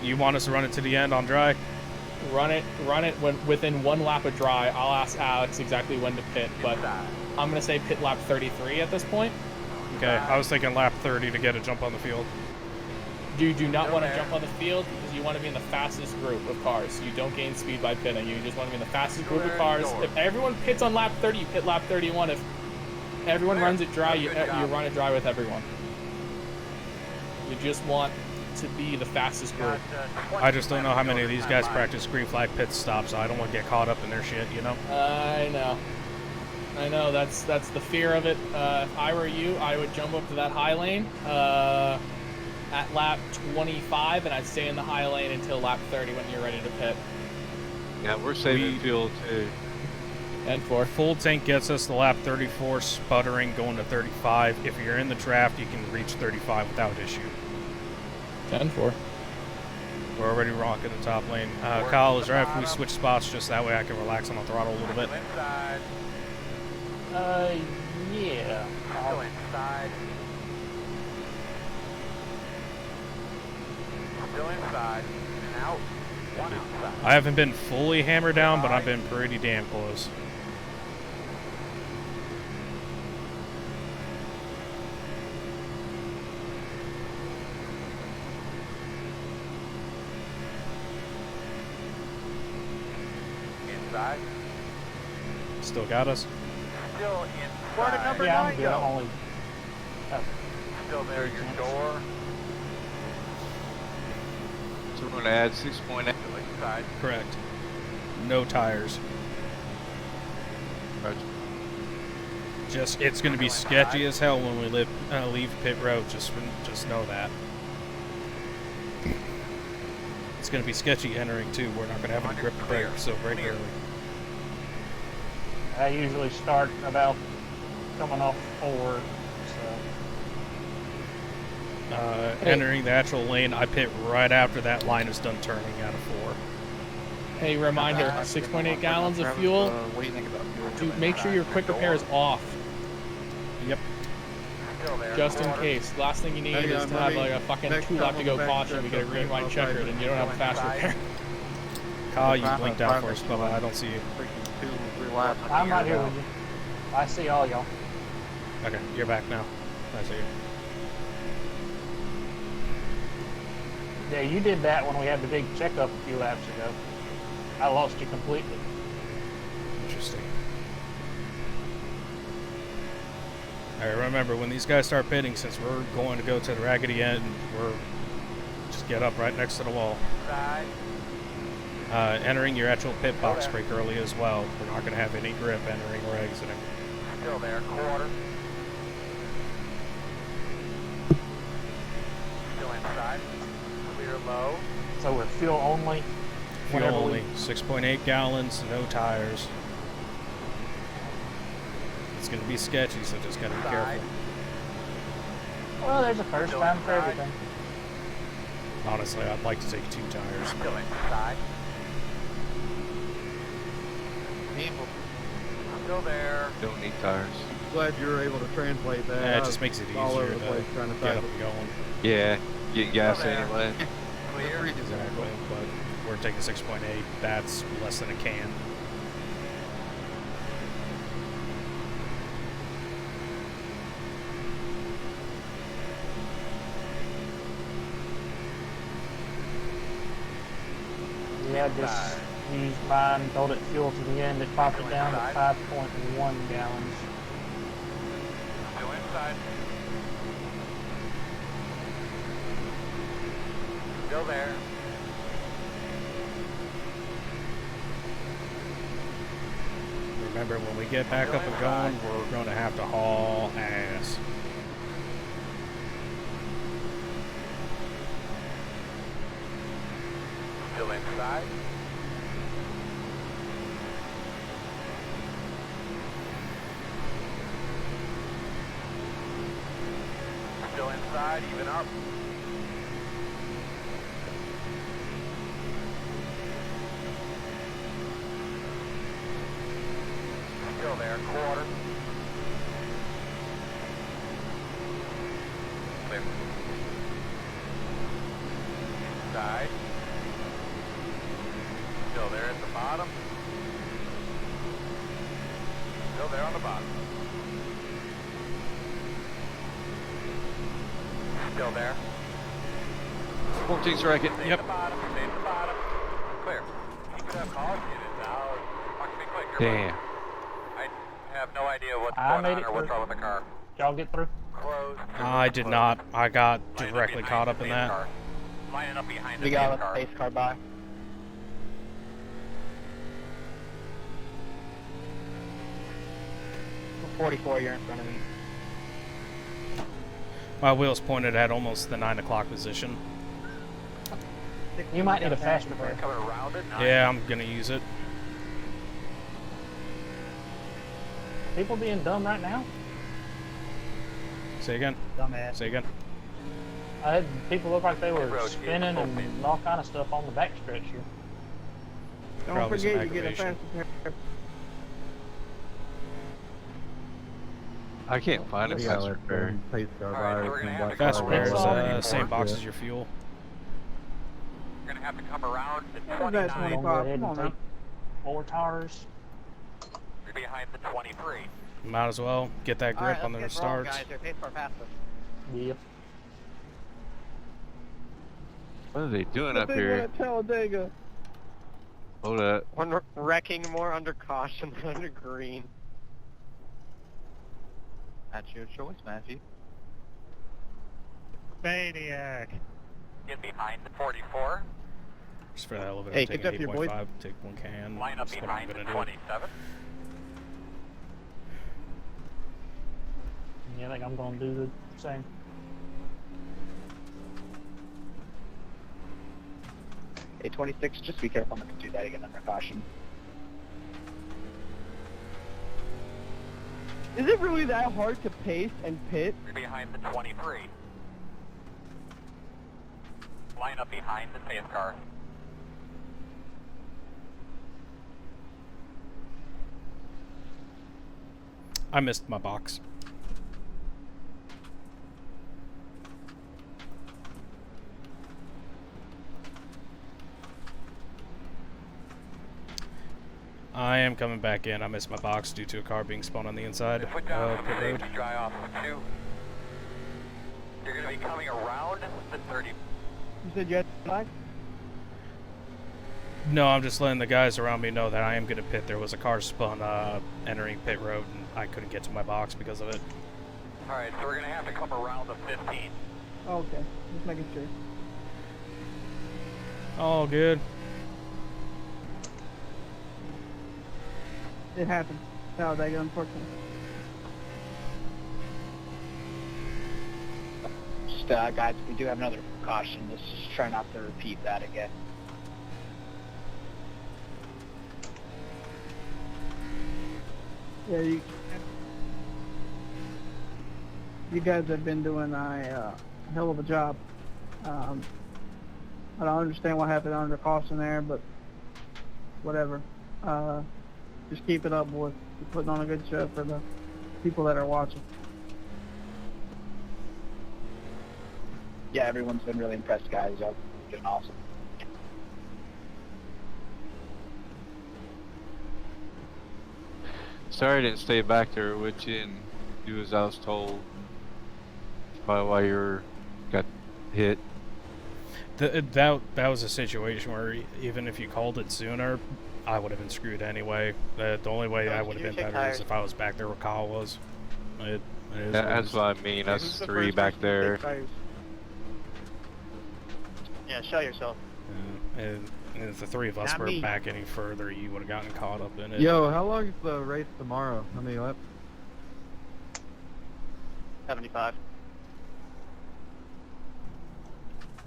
D: You want us to run it to the end on dry?
I: Run it when within one lap of dry. I'll ask Alex exactly when to pit, but
F: Inside.
I: I'm gonna say pit lap 33 at this point.
D: Okay, I was thinking lap 30 to get a jump on the field.
I: You do not
F: Still
I: want to
F: there.
I: jump on the field because you want to be in the fastest group of cars. You don't gain speed by pitting. You just want to be in the fastest
F: Still
I: group of
F: there at
I: cars.
F: the door.
I: If everyone pits on lap 30, you pit lap 31. If everyone
F: There.
I: runs it dry, you
F: Good job.
I: run it dry with everyone. You just want to be the fastest group.
D: I just don't know how many of these guys practice green flag pit stops, so I don't want to get caught up in their shit, you know?
I: I know. That's the fear of it. If I were you, I would jump up to that high lane at lap 25, and I'd stay in the high lane until lap 30 when you're ready to pit.
B: Yeah, we're saving fuel too.
I: And 4.
D: Full tank gets us to lap 34, sputtering, going to 35. If you're in the draft, you can reach 35 without issue.
I: 10-4.
D: We're already rocking the top lane. Kyle, is right if we switch spots just that way I can relax on the throttle a little bit?
F: Inside.
H: Yeah.
F: Still inside. Still inside. And out. One outside.
D: I haven't been fully hammered down, but I've been pretty damn close.
F: Inside.
D: Still got us?
F: Still inside. Where did number
H: Yeah,
F: 9
H: I'm good.
F: go?
H: I'm only.
F: Still there, your door.
B: So we're going to add 6.8.
F: Still inside.
D: Correct. No tires.
B: Roger.
D: Just, it's going to be sketchy as hell when we leave pit road. Just know that. It's going to be sketchy entering too. We're not going to have any grip to brake, so brake early.
H: I usually start about coming off forward, so.
D: Entering the actual lane, I pit right after that line is done turning out of 4.
I: Hey, reminder, 6.8 gallons of fuel.
J: What do you think about fuel?
I: To make sure your quick repair is off,
D: Yep.
F: Still there.
I: just in case. Last thing you need
K: Hey,
I: is to have like a fucking
K: next
I: 2 lap
K: time
I: to go
K: I'm back,
I: caution. We
K: that's
I: get a
K: okay.
I: green, white
K: I'll
I: checkered,
K: type
I: and you don't have a fast repair.
D: Kyle, you blinked out for us, but I don't see you.
J: Freaking 2 or 3 laps.
H: I'm right here with you. I see all y'all.
D: Okay, you're back now. I see you.
H: Yeah, you did that when we had the big checkup a few laps ago. I lost you completely.
D: Interesting. Alright, remember, when these guys start pitting, since we're going to go to the raggedy end, we're just get up right next to the wall.
F: Inside.
D: Entering your actual pit box brake early as well. We're not going to have any grip entering or exiting.
F: Still there. Quarter. Still inside. Clear low.
H: So we're fuel only.
D: Fuel
H: whenever
D: only. 6.8 gallons, no tires. It's going to be sketchy, so just got to be careful.
H: Well, there's a first
F: Still
H: time for
F: inside.
H: everything.
D: Honestly, I'd like to take 2 tires.
F: Still inside.
J: People.
F: Still there.
B: Don't need tires.
K: glad you were able to translate that.
D: Yeah, it just makes it easier
K: all over
D: to
K: the place trying to
D: get
K: type
D: up
K: it.
D: and going.
B: Yeah, get gas anyway.
D: Exactly, but we're taking 6.8. That's less than a can.
H: Yeah, just used mine, told it fuel to the end, it popped it down to 5.1 gallons.
F: Still inside. Still there.
D: Remember, when we get back up and going, we're going to have to haul ass.
F: Still inside. Still inside, even up. Still there, quarter. Clear. Inside. Still there at the bottom. Still there on the bottom. Still there.
B: 14's wrecking.
F: Stay
D: Yep.
F: at the bottom. Stay at the bottom. Clear. Keep it up. Call. Get it now. Watch me quick.
B: Damn.
F: I have no idea what's
H: I
F: going
H: made
F: on
H: it
F: or what's
H: through.
F: wrong with the car.
H: Did y'all get through?
F: Closed.
D: I did not. I got directly caught up in that.
F: Lining up behind the
L: We got
F: damn
L: a
F: car.
L: space car by. For 44, you're in front of me.
D: My wheels pointed at almost the 9 o'clock position.
H: You might need a faster brake.
F: Coming around it.
D: Yeah, I'm gonna use it.
H: People being dumb right now?
D: Say again.
L: Dumbass.
D: Say again.
H: I had people look like they were
F: road is
H: spinning
F: open.
H: and all kind of stuff on the back stretch here.
M: Don't
D: Probably some
M: forget you get a
D: aggravation.
M: faster pair.
B: I can't find a
K: Yeah,
B: faster
K: like
B: pair.
K: pace car
F: Alright,
K: by
F: so
K: or
F: we're gonna
K: something
F: have
K: like
F: to
D: Fast
F: go
K: that.
D: pair is
F: around.
D: same box
K: Yeah.
D: as your fuel.
F: We're gonna have to come around the
M: What was that
F: 29.
M: 25?
H: Go ahead
M: Come
H: and
M: on
H: take 4 tires.
F: We're behind the 23.
D: Might as well get that grip on the starts.
L: Guys, they're pace car faster.
H: Yep.
B: What are they doing
M: The
B: up
M: big
B: here?
M: one at Talladega.
B: Hold up.
L: One wrecking more under caution than under green. That's your choice, Matthew.
E: Maniac.
F: Get behind the 44.
D: Just for the hell of it,
L: Hey,
D: I'm taking
L: pick up your boys.
D: 8.5, take 1 can.
F: Line up
D: That's what I'm
F: behind the
D: gonna do.
F: 27.
H: Yeah, I think I'm gonna do the same.
L: Hey, 26, just be careful not to do that again under caution.
M: Is it really that hard to pace and pit?
F: We're behind the 23. Line up behind the pace car.
D: I missed my box. I am coming back in. I missed my box due to a car being spawned on the inside
F: Put down
D: of
F: some
D: pit road.
F: safety dry off of 2. You're going to be coming around the 30.
M: You said you had 5?
D: No, I'm just letting the guys around me know that I am going to pit. There was a car spun entering pit road, and I couldn't get to my box because of it.
F: Alright, so we're going to have to come around the 15.
M: Oh, okay. Just making sure.
D: All good.
M: It happened. Talladega, unfortunately.
L: Just, guys, we do have another caution. Let's just try not to repeat that again.
M: Yeah, you guys have been doing a hell of a job. I don't understand what happened under caution there, but whatever. Just keep it up, boys. You're putting on a good show for the people that are watching.
L: Yeah, everyone's been really impressed, guys. Y'all doing awesome.
B: Sorry I didn't stay back there with you and do as I was told. Probably why you got hit.
D: That was a situation where even if you called it sooner, I would have been screwed anyway. The only way I would have been better is if I was back there where Kyle was.
B: That's what I mean. Us three back there.
L: Yeah, show yourself.
D: And if the three of us were back any further, you would have gotten caught up in it.
K: Yo, how long is the race tomorrow? How many laps?
L: 75.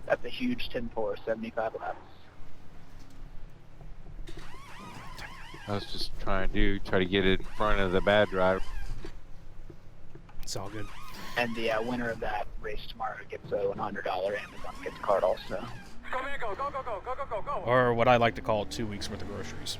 L: That's a huge 10-4, 75 laps.
B: I was just trying to get it in front of the bad driver.
D: It's all good.
L: And the winner of that race tomorrow gets a $100 Amazon gift card also.
F: Go, man, go, go, go, go, go, go, go, go.
D: Or what I like to call 2 weeks worth of groceries.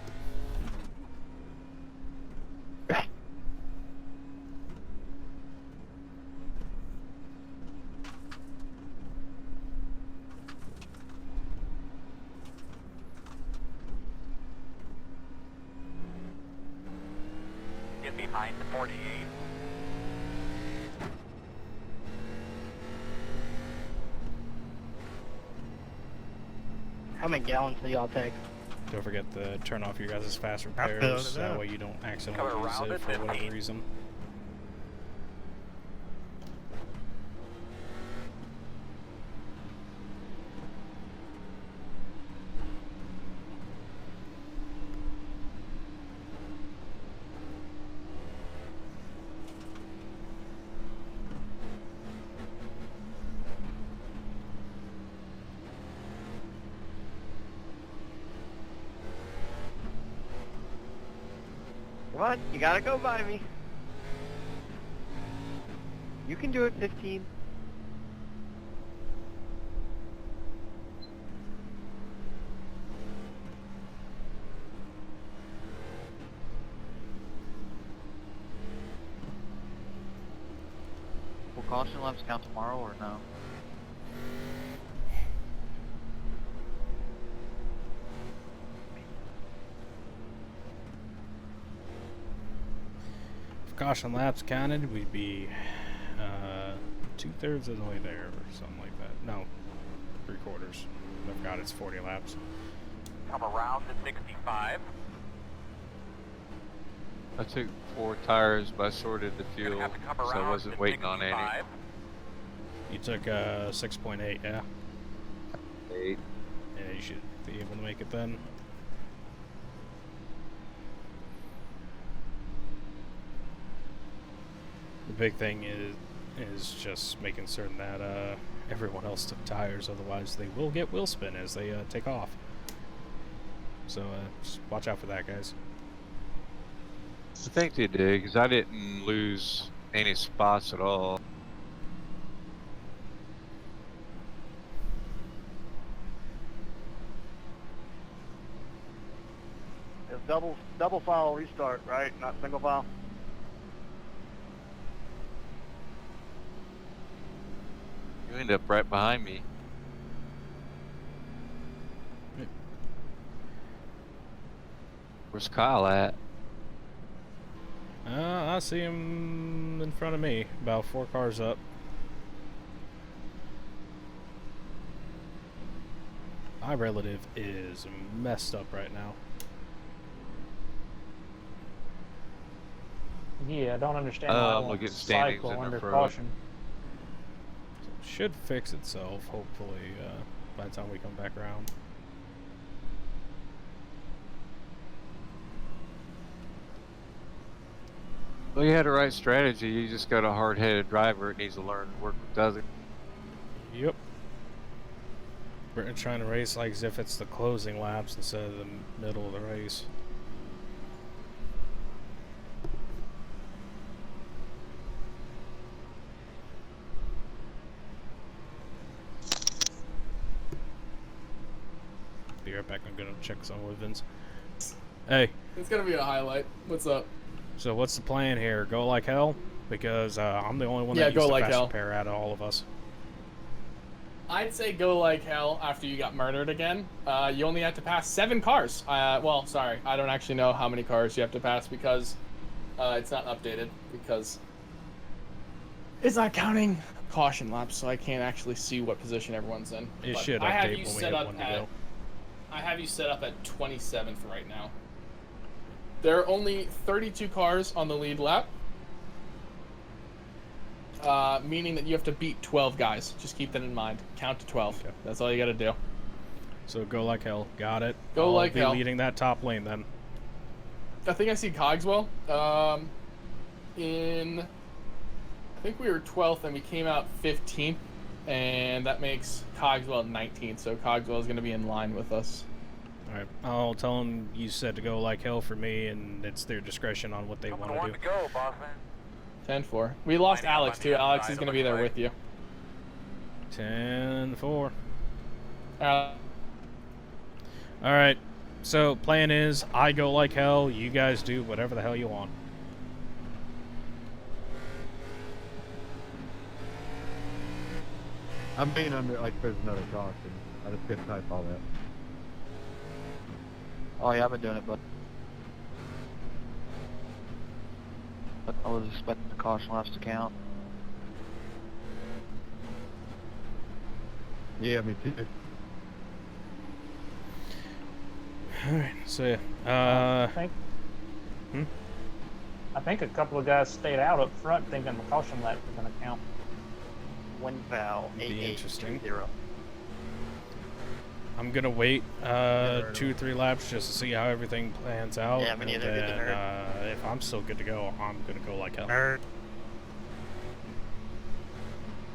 F: Get behind the 48.
L: How many gallons do y'all take?
D: Don't forget to turn off your guys' fast repairs, that way you don't accidentally use it for whatever reason.
N: What? You gotta go by me. You can do it, 15.
O: Will caution laps count tomorrow or no?
D: Caution laps counted, we'd be 2/3 of the way there, or something like that. No, 3/4. I forgot it's 40 laps.
F: Come around to 65.
B: I took 4 tires, but I sorted the fuel, so I wasn't waiting on any.
D: You took 6.8, yeah?
B: 8.
D: Yeah, you should be able to make it then. The big thing is just making certain that everyone else took tires, otherwise they will get wheel spin as they take off. So just watch out for that, guys.
B: I think they did, because I didn't lose any spots at all.
N: It's double file restart, right? Not single file.
B: You end up right behind me. Where's Kyle at?
D: I see him in front of me, about 4 cars up. My relative is messed up right now.
H: Yeah, I don't understand why I
B: I'm
H: won't
B: looking at standings
H: cycle
B: in the
H: under
B: front.
H: caution.
D: Should fix itself, hopefully, by the time we come back around.
B: Well, you had the right strategy. You just got a hard-headed driver. It needs to learn to work with others.
D: Yep. We're trying to race like as if it's the closing laps instead of the middle of the race. Be right back. I'm gonna check some with Vince. Hey.
I: It's gonna be a highlight. What's up?
D: So what's the plan here? Go like hell? Because I'm the only one
I: Yeah,
D: that
I: go
D: used the
I: like
D: fast
I: hell.
D: repair out of all of us.
I: I'd say go like hell after you got murdered again. You only have to pass 7 cars. Well, sorry, I don't actually know how many cars you have to pass because it's not updated because it's not counting caution laps, so I can't actually see what position everyone's in.
D: It
I: But
D: should
I: I have
D: update
I: you
D: when we
I: set
D: hit
I: up
D: one to
I: at,
D: go.
I: I have you set up at 27th right now. There are only 32 cars on the lead lap. Meaning that you have to beat 12 guys. Just keep that in mind. Count to 12. Okay. That's all you gotta do.
D: So go like hell. Got it.
I: Go like
D: I'll
I: hell.
D: be leading that top lane then.
I: I think I see Cogswell. I think we were 12th and we came out 15th. And that makes Cogswell 19th. So Cogswell is going to be in line with us.
D: Alright. I'll tell them you said to go like hell for me, and it's their discretion on what they want to do.
F: To go, boss man.
I: 10-4. We lost Alex too. Alex is going to be there with you.
D: 10-4. Alright. So, plan is, I go like hell, you guys do whatever the hell you want.
K: I'm being under, like, there's another caution. I just couldn't type all that.
O: Oh yeah, I've been doing it, but I was expecting the caution laps to count.
K: Yeah, me too.
D: Alright, so yeah.
H: I think a couple of guys stayed out up front thinking the caution lap was going to count.
L: Wind valve
D: Be interesting.
L: 8820.
D: I'm gonna wait 2-3 laps just to see how everything plans out.
L: Yeah, me neither.
D: And then, if I'm still good to go, I'm gonna go like hell.
E: Nerd.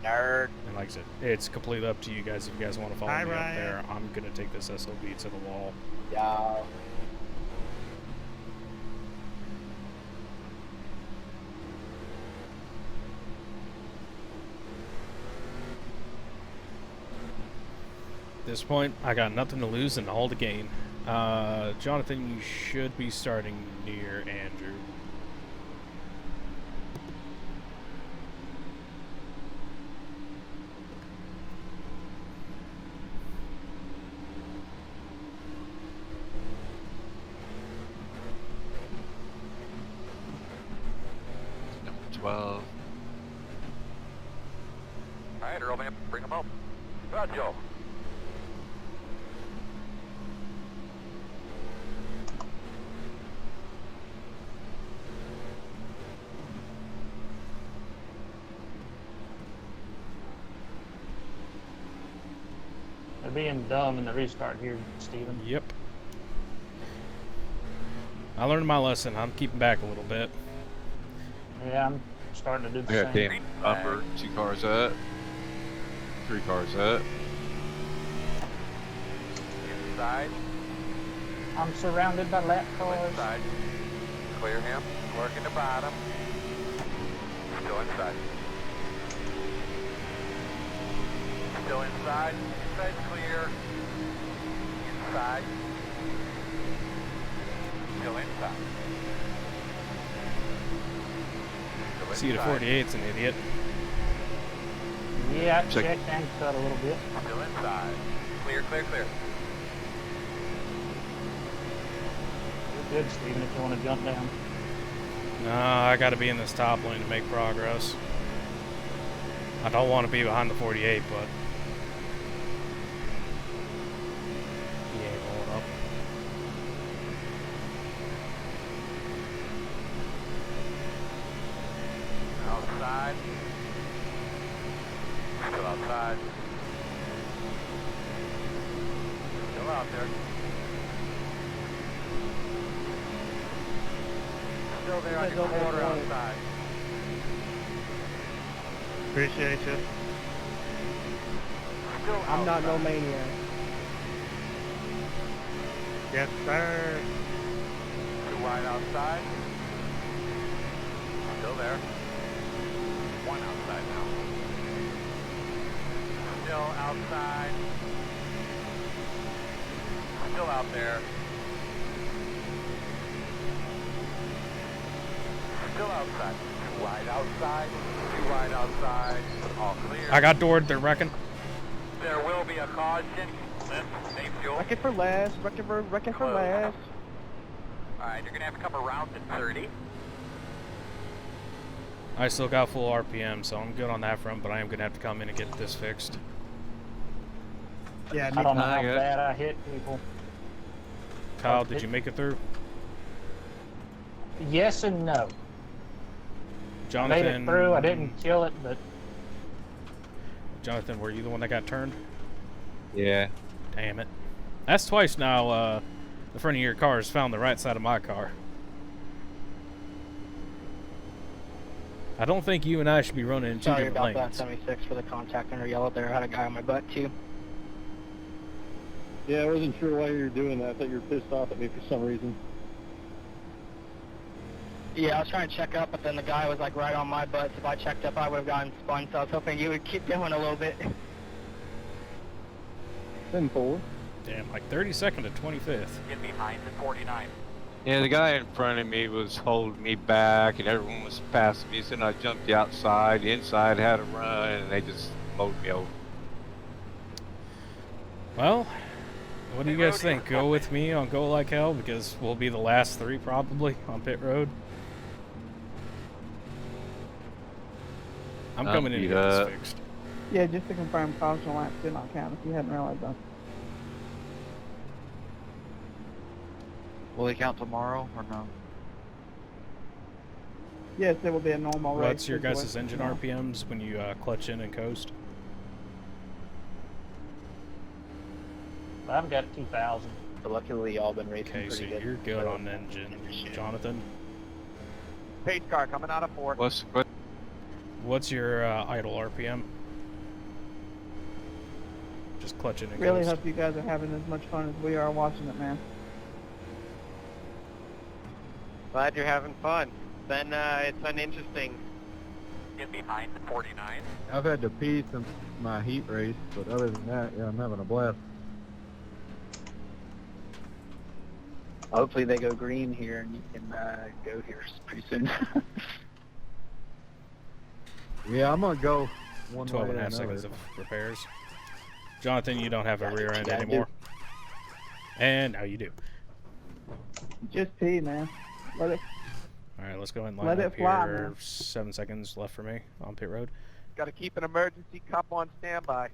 L: Nerd.
D: And like I said, it's completely up to you guys. If you guys want to follow
E: Hi,
D: me up
E: Ryan.
D: there, I'm gonna take this SLB to the wall.
L: Yeah.
D: At this point, I got nothing to lose and all to gain. Jonathan, you should be starting near Andrew.
B: Number 12.
F: Alright, Earl, bring him up. Go out, Joe.
H: They're being dumb in the restart here, Steven.
D: Yep. I learned my lesson. I'm keeping back a little bit.
H: Yeah, I'm starting to do the
B: I got
H: same.
B: damn upper. 2 cars up. 3 cars up.
F: Inside.
H: I'm surrounded by lap cars.
F: Inside. Clear him. Working the bottom. Still inside. Still inside. Inside clear. Inside. Still inside. Still
D: See, the
F: inside.
D: 48's an idiot.
H: Yeah, I
B: Check.
H: checked and cut a little bit.
F: Still inside. Clear, clear, clear.
H: You're good, Steven, if you want to jump down.
D: Nah, I gotta be in this top lane to make progress. I don't want to be behind the 48, but... he ain't rolling up.
F: Outside. Still outside. Still out there. Still there on your quarter outside.
E: Appreciate you.
F: Still outside.
M: I'm not no maniac.
E: Yes, sir.
F: Too wide outside. Still there. 1 outside now. Still outside. Still out there. still outside. Too wide outside. Too wide outside. All clear.
D: I got doored. They're wrecking.
F: There will be a caution. Same fuel.
M: Wrecking for last. Wrecking for last.
F: Alright, you're gonna have to come around at 30.
D: I still got full RPM, so I'm good on that front, but I am going to have to come in and get this fixed.
H: Yeah, I don't know how bad I hit people.
D: Kyle, did you make it through?
H: Yes and no.
D: Jonathan,
H: Made it through. I didn't kill it, but...
D: Jonathan, were you the one that got turned?
B: Yeah.
D: Damn it. That's twice now, the front of your car has found the right side of my car. I don't think you and I should be running in two
L: Sorry
D: different
L: about
D: lanes.
L: that, 76 for the contact under yellow there. I had a guy on my butt too.
K: Yeah, I wasn't sure why you were doing that. I thought you were pissed off at me for some reason.
L: Yeah, I was trying to check up, but then the guy was like right on my butt. So if I checked up, I would have gotten spun. So I was hoping you would keep going a little bit.
K: 10-4.
D: Damn, like 32nd to 25th.
F: Get behind at 49.
B: Yeah, the guy in front of me was holding me back, and everyone was passing me. So I jumped the outside. The inside had to run, and they just mowed me over.
D: Well, what do you guys think? Go with me on Go Like Hell, because we'll be the last three probably on pit road. I'm coming in to get this fixed.
M: Yeah, just to confirm, caution laps did not count if you hadn't realized that.
O: Will they count tomorrow or no?
M: Yes, it will be a normal race.
D: What's your guys'
M: situation
D: engine
M: tomorrow.
D: RPMs when you clutch in and coast?
H: I've got 2,000.
L: But luckily, y'all been racing
D: Okay, so
L: pretty good.
D: you're good on engine, Jonathan.
N: Pace car coming out of 4.
D: What's your idle RPM? Just clutch in and
M: Really
D: coast.
M: hope you guys are having as much fun as we are watching it, man.
N: Glad you're having fun. Then it's uninteresting.
F: Get behind at 49.
K: I've had to pee since my heat race, but other than that, yeah, I'm having a blast.
L: Hopefully they go green here and you can go here pretty soon.
K: Yeah, I'm gonna go one
D: 12
K: way
D: and a
K: or
D: half seconds
K: another.
D: of repairs. Jonathan, you don't have a rear end
L: Yeah, I do.
D: anymore. And now you do.
M: Just pee, man. Let it.
D: Alright, let's go ahead and line
M: Let it
D: up
M: fly,
D: here.
M: man.
D: 7 seconds left for me on pit road.
N: Got to keep an emergency cup on standby.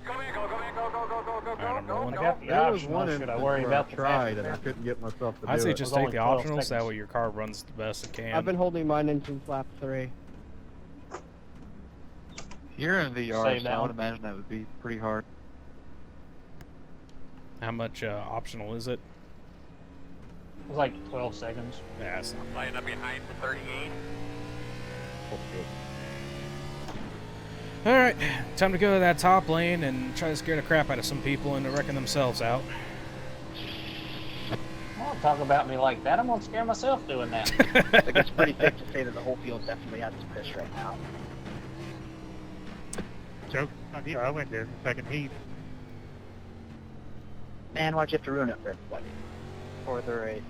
F: Go in, go, go in, go, go, go, go, go,
D: Alright, I'm
F: go,
D: rolling.
F: go,
H: I got the
K: There was
H: optional.
K: one
H: Should I
K: instance
H: worry
K: where
H: about
K: I
H: the
K: tried and I
H: fastest?
K: couldn't get myself to
D: I'd
K: do
D: say
K: it.
D: just
H: was
D: take
H: only
D: the
H: 12
D: optionals, that
H: seconds.
D: way your car runs the best it can.
M: I've been holding mine in since lap 3.
O: You're in VR,
H: Save
O: so I
H: down.
O: would imagine that would be pretty hard.
D: How much optional is it?
H: It was like 12 seconds.
D: Yeah, it's not.
F: Line up behind at 38.
D: Alright, time to go to that top lane and try to scare the crap out of some people into wrecking themselves out.
H: Don't talk about me like that. I'm gonna scare myself doing that.
L: I think it's pretty safe to say that the whole field definitely has to piss right now.
E: Joke on you, I went there second heat.
L: Man, why'd you have to ruin it for everybody? 4th or 8th.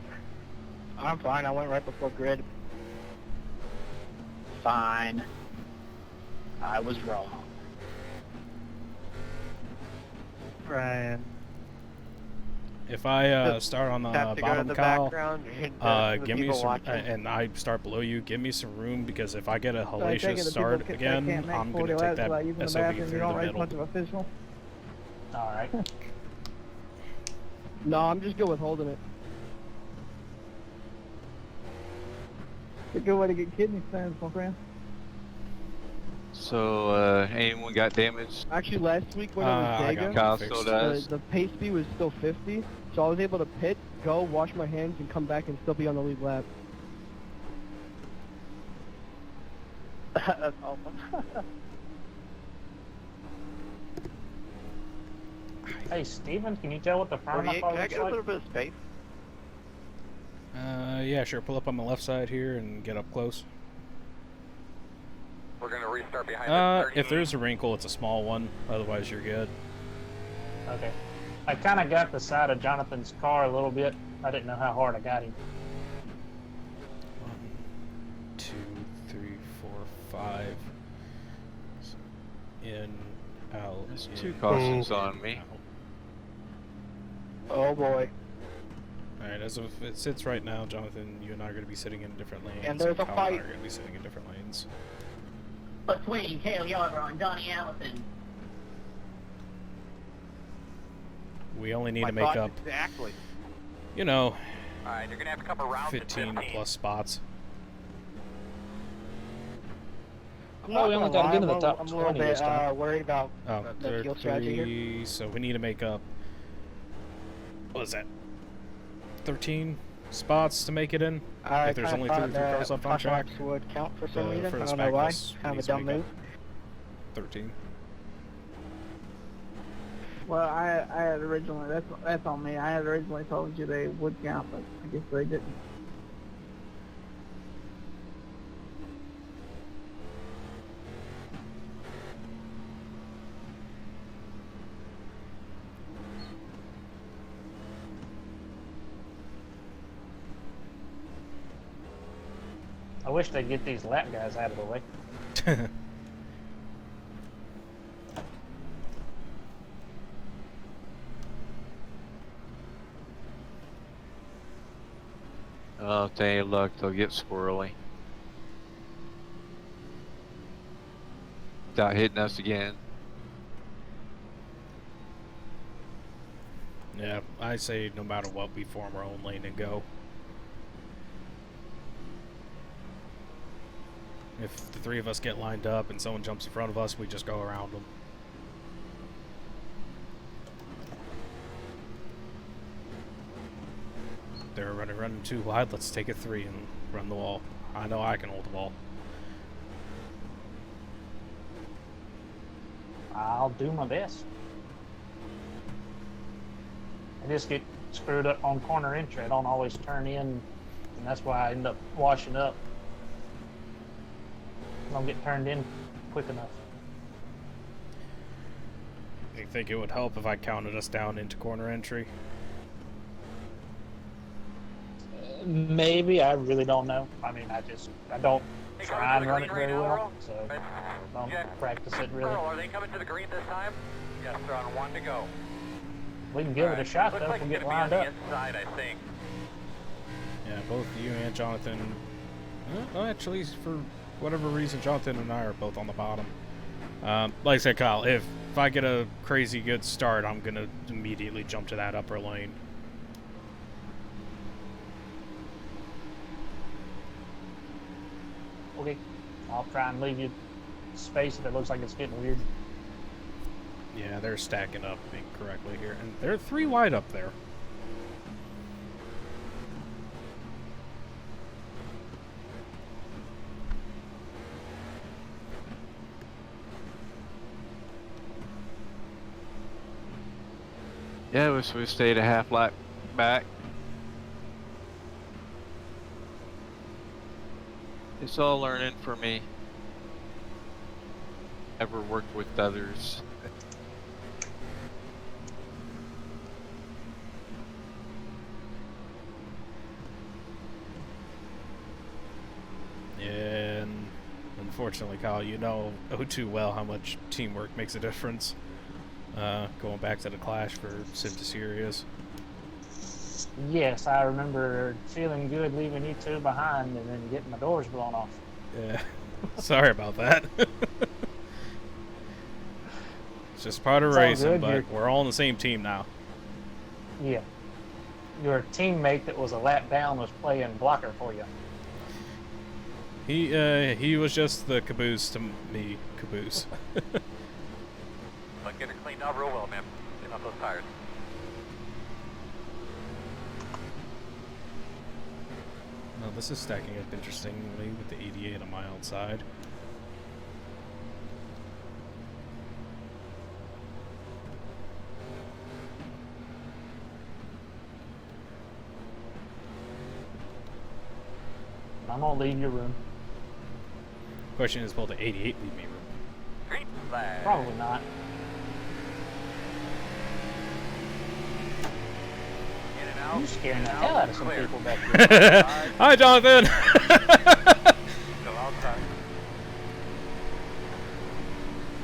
L: I'm fine. I went right before grid. Fine. I was wrong.
E: Brian.
D: If I start on the
N: Have to go to
D: bottom,
N: the
D: Kyle,
N: background and the
D: give me
N: people
D: some,
N: watching.
D: and I start below you, give me some room, because if I get a
M: So I take it
D: hellacious
M: the
D: start
M: people that
D: again,
M: can't make
D: I'm
M: 40
D: going to take
M: laps
D: that
M: without using the
D: SOB
M: bathroom,
D: through
M: you don't
D: the
M: race
D: middle.
M: much of official.
H: Alright.
M: No, I'm just good with holding it. It's a good way to get kidney stones, my friend.
B: So, anyone got damaged?
M: Actually, last week when it was
D: I got
M: Dega,
B: Kyle
D: fixed.
B: still does.
M: the pace speed was still 50, so I was able to pit, go, wash my hands, and come back and still be on the lead lap.
L: That's awesome.
H: Hey, Steven, can you tell what the front of my
N: 48,
H: car
N: can I
H: looks
N: get a
H: like?
N: little bit of space?
D: Yeah, sure. Pull up on the left side here and get up close.
F: We're going to restart behind at 38.
D: If there's a wrinkle, it's a small one. Otherwise, you're good.
H: Okay. I kind of got the side of Jonathan's car a little bit I didn't know how hard I got him.
D: 1, 2, 3, 4, 5. In, out.
B: There's
D: in,
B: 2 cautions on me.
D: out.
L: Oh boy.
D: Alright, as of it sits right now, Jonathan, you and I are going to be sitting in different lanes.
L: And there's a
D: Kyle
L: fight.
D: and I are going to be sitting in different lanes.
P: Between Cale Yarborough and Donnie Allison.
D: We only need
N: My
D: to make
N: thoughts
D: up,
N: exactly.
D: you know,
F: Alright, you're gonna have to come around
D: 15 plus spots.
H: Oh, we only got to get in the top
L: I'm a
H: 20
L: little bit
H: this time.
L: worried about
D: Oh,
L: the
D: there
L: fuel
D: are
L: strategy here.
D: 3, so we need to make up, what is that, 13 spots to make it in?
L: I
D: if there's
L: kinda
D: only
L: thought
D: 33 cars
L: that
D: left on track.
L: Poshmarks would count for some
D: The
L: reason. I
D: furthest
L: don't know
D: back
L: why.
D: list
L: Kind of a
D: needs to
L: dumb
D: make
L: move.
D: up 13.
M: Well, I had originally, that's on me. I had originally told you they would count, but I guess they didn't.
H: I wish they'd get these lap guys out of the way.
B: Oh, with any luck, they'll get squirrely. Without hitting us again.
D: Yeah, I say no matter what, we form our own lane and go. If the 3 of us get lined up and someone jumps in front of us, we just go around them. They're running too wide. Let's take a 3 and run the wall. I know I can hold the wall.
H: I'll do my best. I just get screwed up on corner entry. I don't always turn in, and that's why I end up washing up. I don't get turned in quick enough.
D: You think it would help if I counted us down into corner entry?
H: Maybe, I really don't know. I mean, I don't try and run it very well, so I don't practice it really.
F: Earl, are they coming to the green this time? Yes, they're on 1 to go.
H: We can give it a shot though if we get lined up.
F: Inside, I think.
D: Yeah, both you and Jonathan. Well, actually, for whatever reason, Jonathan and I are both on the bottom. Like I said, Kyle, if I get a crazy good start, I'm going to immediately jump to that upper lane.
H: Okay, I'll try and leave you space if it looks like it's getting weird.
D: Yeah, they're stacking up incorrectly here. And they're 3 wide up there.
B: Yeah, we stayed a half lap back. It's all learning for me. Never worked with others.
D: And unfortunately, Kyle, you know oh too well how much teamwork makes a difference. Going back to the clash for Civ to Serious.
H: Yes, I remember feeling good leaving you 2 behind and then getting my doors blown off.
D: Yeah, sorry about that. It's just part of
H: It's all
D: racing,
H: good.
D: but we're all on the same team now.
H: Yeah. Your teammate that was a lap down was playing blocker for you.
D: He was just the caboose to me, caboose.
F: But get her cleaned out real well, man. Clean up those tires.
D: Now this is stacking up interestingly with the 88 on my outside.
H: I'm gonna leave your room.
D: Question is, will the 88 leave me room?
F: Green flag.
H: Probably not.
F: In and
H: You're scaring the hell out of some people back here.
D: Hi, Jonathan.
F: Go outside.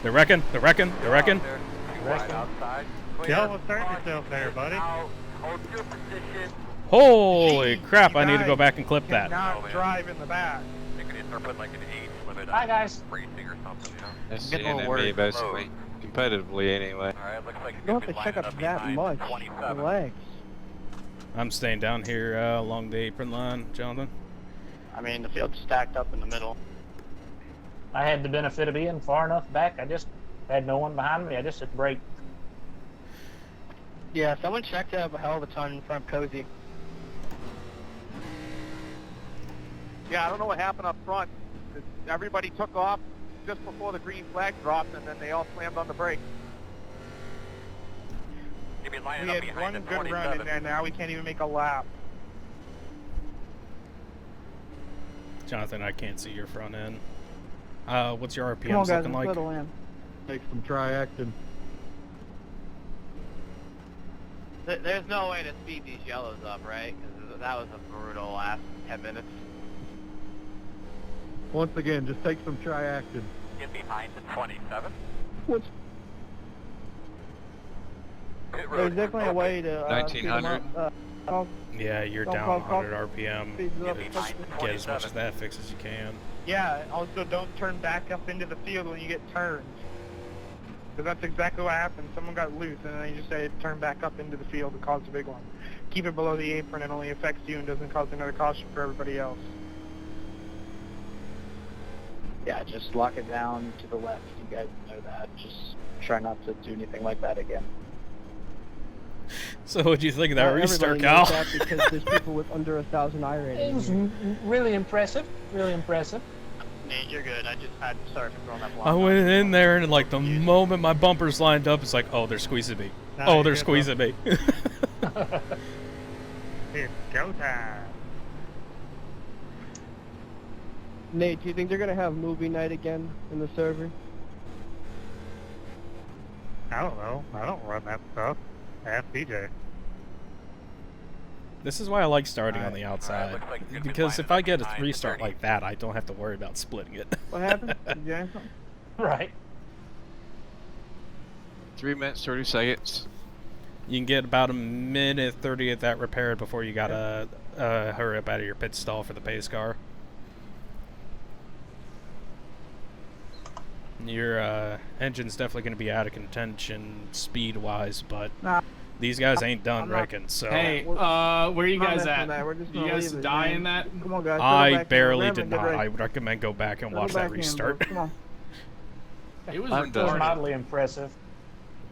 D: They're wrecking. They're wrecking. They're wrecking.
F: Right outside.
E: Kill what's hurting yourself there, buddy.
F: Hold your position.
D: Holy crap! I need to go back and clip that.
N: Not drive in the back.
F: They could start putting like an age limit
H: Hi,
F: on
H: guys.
F: racing or something, you know?
B: That's
O: Getting
B: the
O: a little
B: enemy,
O: worried.
B: basically. Competitively, anyway.
F: Alright, looks like
M: You don't have to check up that much. Relax.
D: I'm staying down here along the apron line, Jonathan.
L: I mean, the field's stacked up in the middle.
H: I had the benefit of being far enough back. I just had no one behind me. I just hit the brake.
L: Yeah, someone checked up a hell of a ton in front of Cozy.
N: Yeah, I don't know what happened up front. Everybody took off just before the green flag dropped, and then they all slammed on the brakes.
F: You'll be
N: We
F: lining up
N: had
F: behind
N: one
F: the
N: good run,
F: 27.
N: and then now we can't even make a lap.
D: Jonathan, I can't see your front end. What's your
M: Come on,
D: RPMs
M: guys,
D: looking like?
M: settle in.
K: Take some tri-action.
O: There's no way to speed these yellows up, right? Because that was a brutal last 10 minutes.
K: Once again, just take some tri-action.
F: Get behind the 27.
M: What's
F: Pit
M: There's
F: road.
M: definitely a way to
B: 1900.
D: Yeah, you're
M: Don't
D: down
M: call
D: 100 RPM.
M: speeds up.
D: Get as much of that fixed as you can.
N: Yeah, also don't turn back up into the field when you get turned. Because that's exactly what happened. Someone got loose, and then they just said turn back up into the field and cause a big one. Keep it below the apron, it only affects you and doesn't cause another caution for everybody else.
C: Yeah, just lock it down to the left. You guys know that. Just try not to do anything like that again.
D: So what'd you think of that
M: Not
D: restart,
M: everybody knows
D: Kyle?
M: that because there's people with under 1,000 I
H: It
M: rating.
H: was really impressive. Really impressive.
L: Nate, you're good. I just had sorry for throwing that block.
D: I went in there and like the moment my bumpers lined up, it's like, oh, they're squeezing me.
E: Nah,
D: Oh,
E: you're
D: they're
E: good,
D: squeezing me.
E: It's go time.
M: Nate, do you think they're gonna have movie night again in the server?
E: I don't know. I don't run that stuff. Ask DJ.
D: This is why I like starting on the
F: Alright,
D: outside.
F: looks like you've been
D: Because if
F: lining
D: I get
F: up
D: a
F: behind the
D: restart
F: 30.
D: like that, I don't have to worry about splitting it.
M: What happened? Did you have something?
H: Right.
B: 3 minutes, 30 seconds.
D: You can get about a minute 30 of that repaired before you gotta hurry up out of your pit stall for the pace car. Your engine's definitely going to be out of contention speed-wise, but
M: Nah.
D: these guys ain't done
M: I'm not-
D: wrecking, so...
I: Hey, where are you
M: Not
I: guys
M: messing
I: at?
M: with that. We're just
I: You
M: gonna
I: guys
M: leave it,
I: die
M: man.
I: in that?
M: Come on, guys.
D: I
M: settle back in.
D: barely
M: Remember,
D: did
M: get
D: not.
M: ready.
D: I would recommend go back and
M: Settle
D: watch
M: back
D: that
M: in,
D: restart.
M: boys. Come on.
I: It was
B: I'm
H: It was
B: done.
I: retarded.
H: mildly impressive.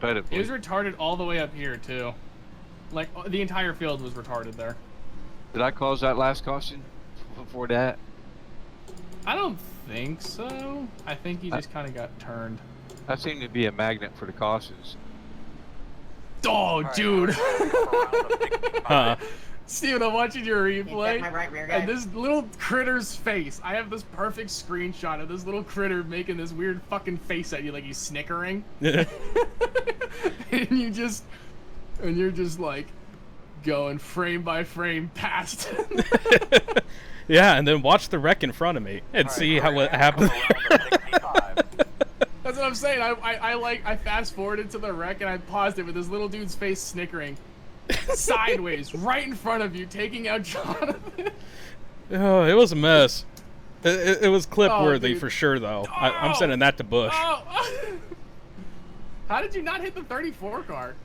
B: Competitively.
I: It was retarded all the way up here too. Like the entire field was retarded there.
B: Did I cause that last caution before that?
I: I don't think so. I think he just kind of got turned.
B: That seemed to be a magnet for the cautions.
I: Oh, dude.
D: Huh.
I: Steven, I'm watching your replay,
P: my right rear guy?
I: and this little critter's face. I have this perfect screenshot of this little critter making this weird fucking face at you like he's snickering. and you're just like going frame by frame past.
D: Yeah, and then watch the wreck in front of me and see how what happened.
I: That's what I'm saying. I fast forwarded to the wreck and I paused it with this little dude's face snickering sideways right in front of you, taking out Jonathan.
D: Oh, it was a mess. It was clip worthy
I: dude.
D: for sure, though. I'm sending that to Bush.
I: Oh. How did you not hit the 34 car?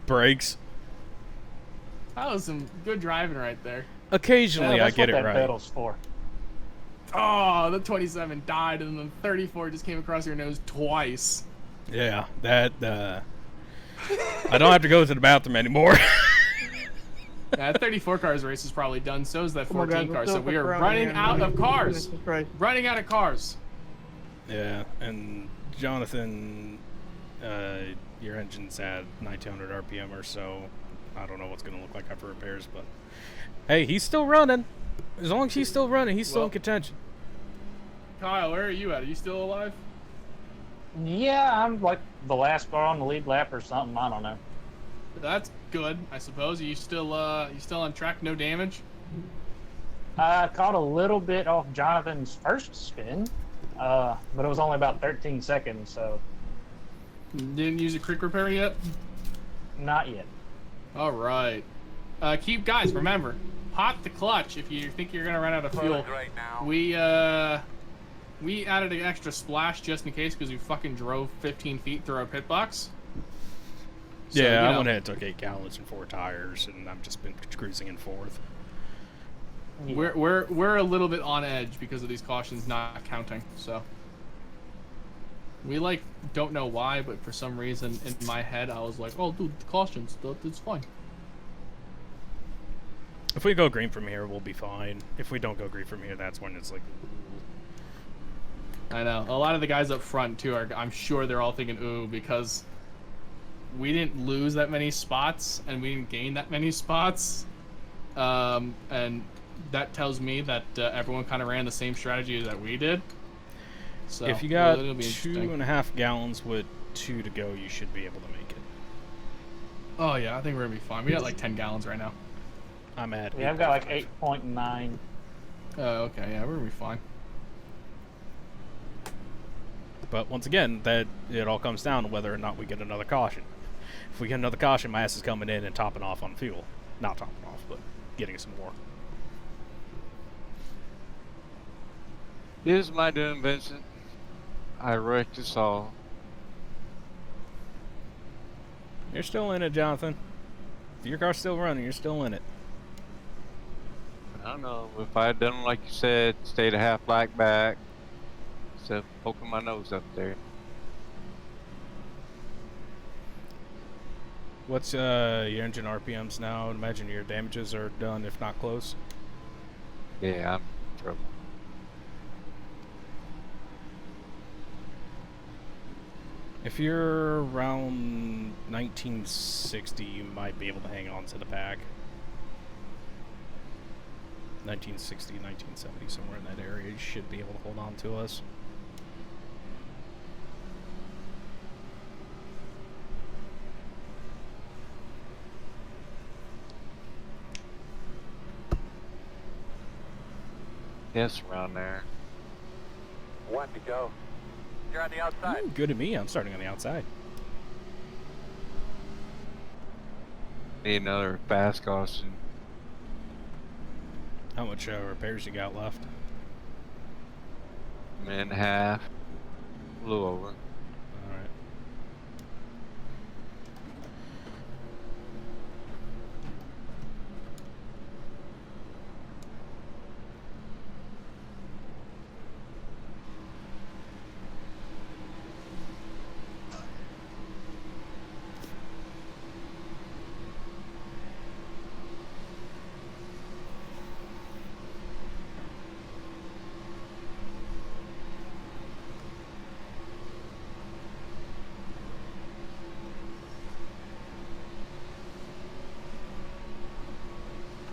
D: Brakes.
I: That was some good driving right there.
D: Occasionally, I get it right.
H: Pedal's for.
I: Oh, the 27 died, and the 34 just came across your nose twice.
D: Yeah, that. I don't have to go to the bathroom anymore.
I: Yeah, that 34 cars race is probably done. So is that
M: Come on,
I: 14
M: guys,
I: car.
M: let's
I: So
M: go
I: we are
M: around
I: running
M: here.
I: out of cars.
M: Finish this race.
I: Running out of cars.
D: Yeah, and Jonathan, your engine's at 1900 RPM or so. I don't know what's going to look like after repairs, but hey, he's still running. As long as he's still running, he's still in contention.
I: Kyle, where are you at? Are you still alive?
H: Yeah, I'm like the last car on the lead lap or something. I don't know.
I: That's good, I suppose. Are you still on track? No damage?
H: I caught a little bit off Jonathan's first spin, but it was only about 13 seconds, so...
I: Didn't use a quick repair yet?
H: Not yet.
I: Alright. Guys, remember, pop the clutch if you think you're gonna run out of fuel.
F: Right now.
I: We added an extra splash just in case because we fucking drove 15 feet through our pit box. So,
D: yeah,
I: you
D: I
I: know,
D: went ahead and took 8 gallons and 4 tires, and I've just been cruising in 4th.
H: Yeah.
I: We're a little bit on edge because of these cautions not counting, so we don't know why, but for some reason in my head I was like, oh dude, the cautions, it's fine.
D: If we go green from here, we'll be fine. If we don't go green from here, that's when it's like,
I: I know. A lot of the guys up front too I'm sure they're all thinking ooh, because we didn't lose that many spots and we didn't gain that many spots, and that tells me that everyone kind of ran the same strategy that we did. So
D: if you got
I: it'll be
D: 2.5 gallons with 2 to go, you should be able to make it.
I: Oh yeah, I think we're gonna be fine. We got like 10 gallons right now.
D: I'm at.
H: Yeah, I've got like 8.9.
I: Oh, okay, yeah, we're gonna be fine.
D: But once again, that it all comes down to whether or not we get another caution. If we get another caution, my ass is coming in and topping off on fuel. Not topping off, but getting some more.
B: Here's my doing, Vincent. I wrecked us all.
D: You're still in it, Jonathan. If your car's still running, you're still in it.
B: I don't know. If I had done like you said, stayed a half black back, instead of poking my nose up there.
D: What's your engine RPMs now? Imagine your damages are done, if not close.
B: Yeah, I'm in trouble.
D: If you're around 1960, you might be able to hang on to the pack. 1960, 1970, somewhere in that area, you should be able to hold on to us.
B: Yes, around there.
F: 1 to go. You're on the outside.
D: Ooh, good to me. I'm starting on the outside.
B: Need another fast caution.
D: How much repairs you got left?
B: A minute and a half. A little over.
D: Alright.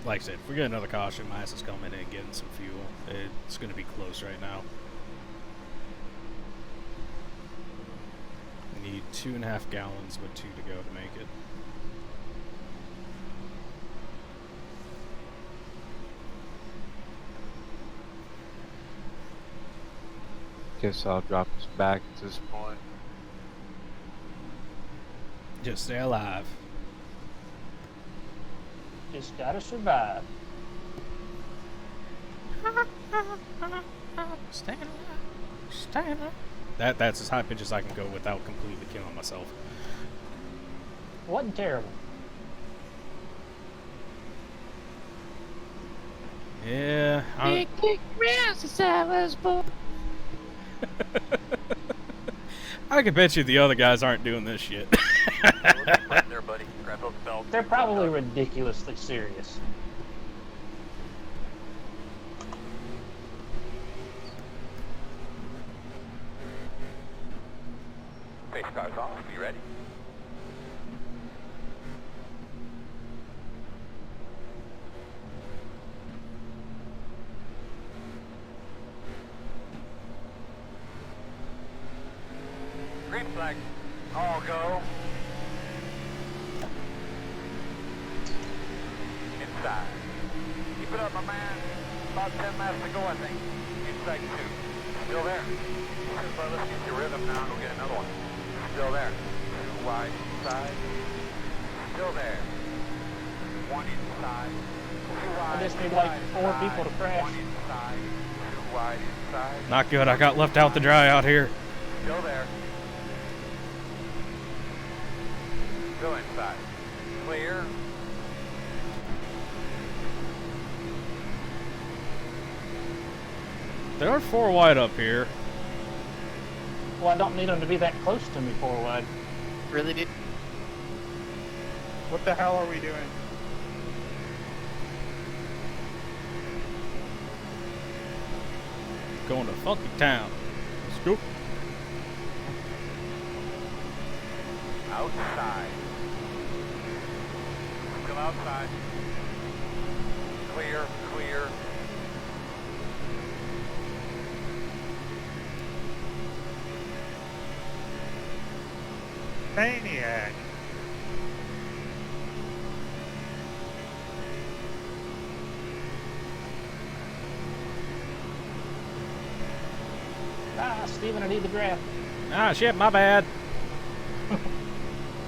D: Like I said, if we get another caution, my ass is coming in and getting some fuel. It's going to be close right now. We need 2.5 gallons with 2 to go to make it.
B: Guess I'll drop us back at this point.
D: Just stay alive.
H: Just gotta survive.
D: Staying alive. Staying alive. That's as high pitch as I can go without completely killing myself.
H: Wasn't terrible.
D: Yeah. I can bet you the other guys aren't doing this shit.
F: There, buddy. Grab those belts.
H: They're probably ridiculously serious.
F: Face cars off. You ready? Green flag. All go. inside. Keep it up, my man. About 10 laps to go, I think. Inside 2. Still there. Let's get your rhythm now and we'll get another one. Still there. 2 wide inside. Still there. 1 inside. 2 wide.
H: I just need like 4 people to crash.
F: 1 inside. 2 wide inside.
D: Not good. I got left out to dry out here.
F: Still there. Still inside. Clear.
D: There are 4 wide up here.
H: Well, I don't need them to be that close to me 4 wide.
O: Really, dude?
N: What the hell are we doing?
D: Going to funky town. Let's go.
F: Outside. Still outside. Clear, clear.
E: Maniac.
H: Ah, Steven, I need the grab.
D: Ah, shit, my bad.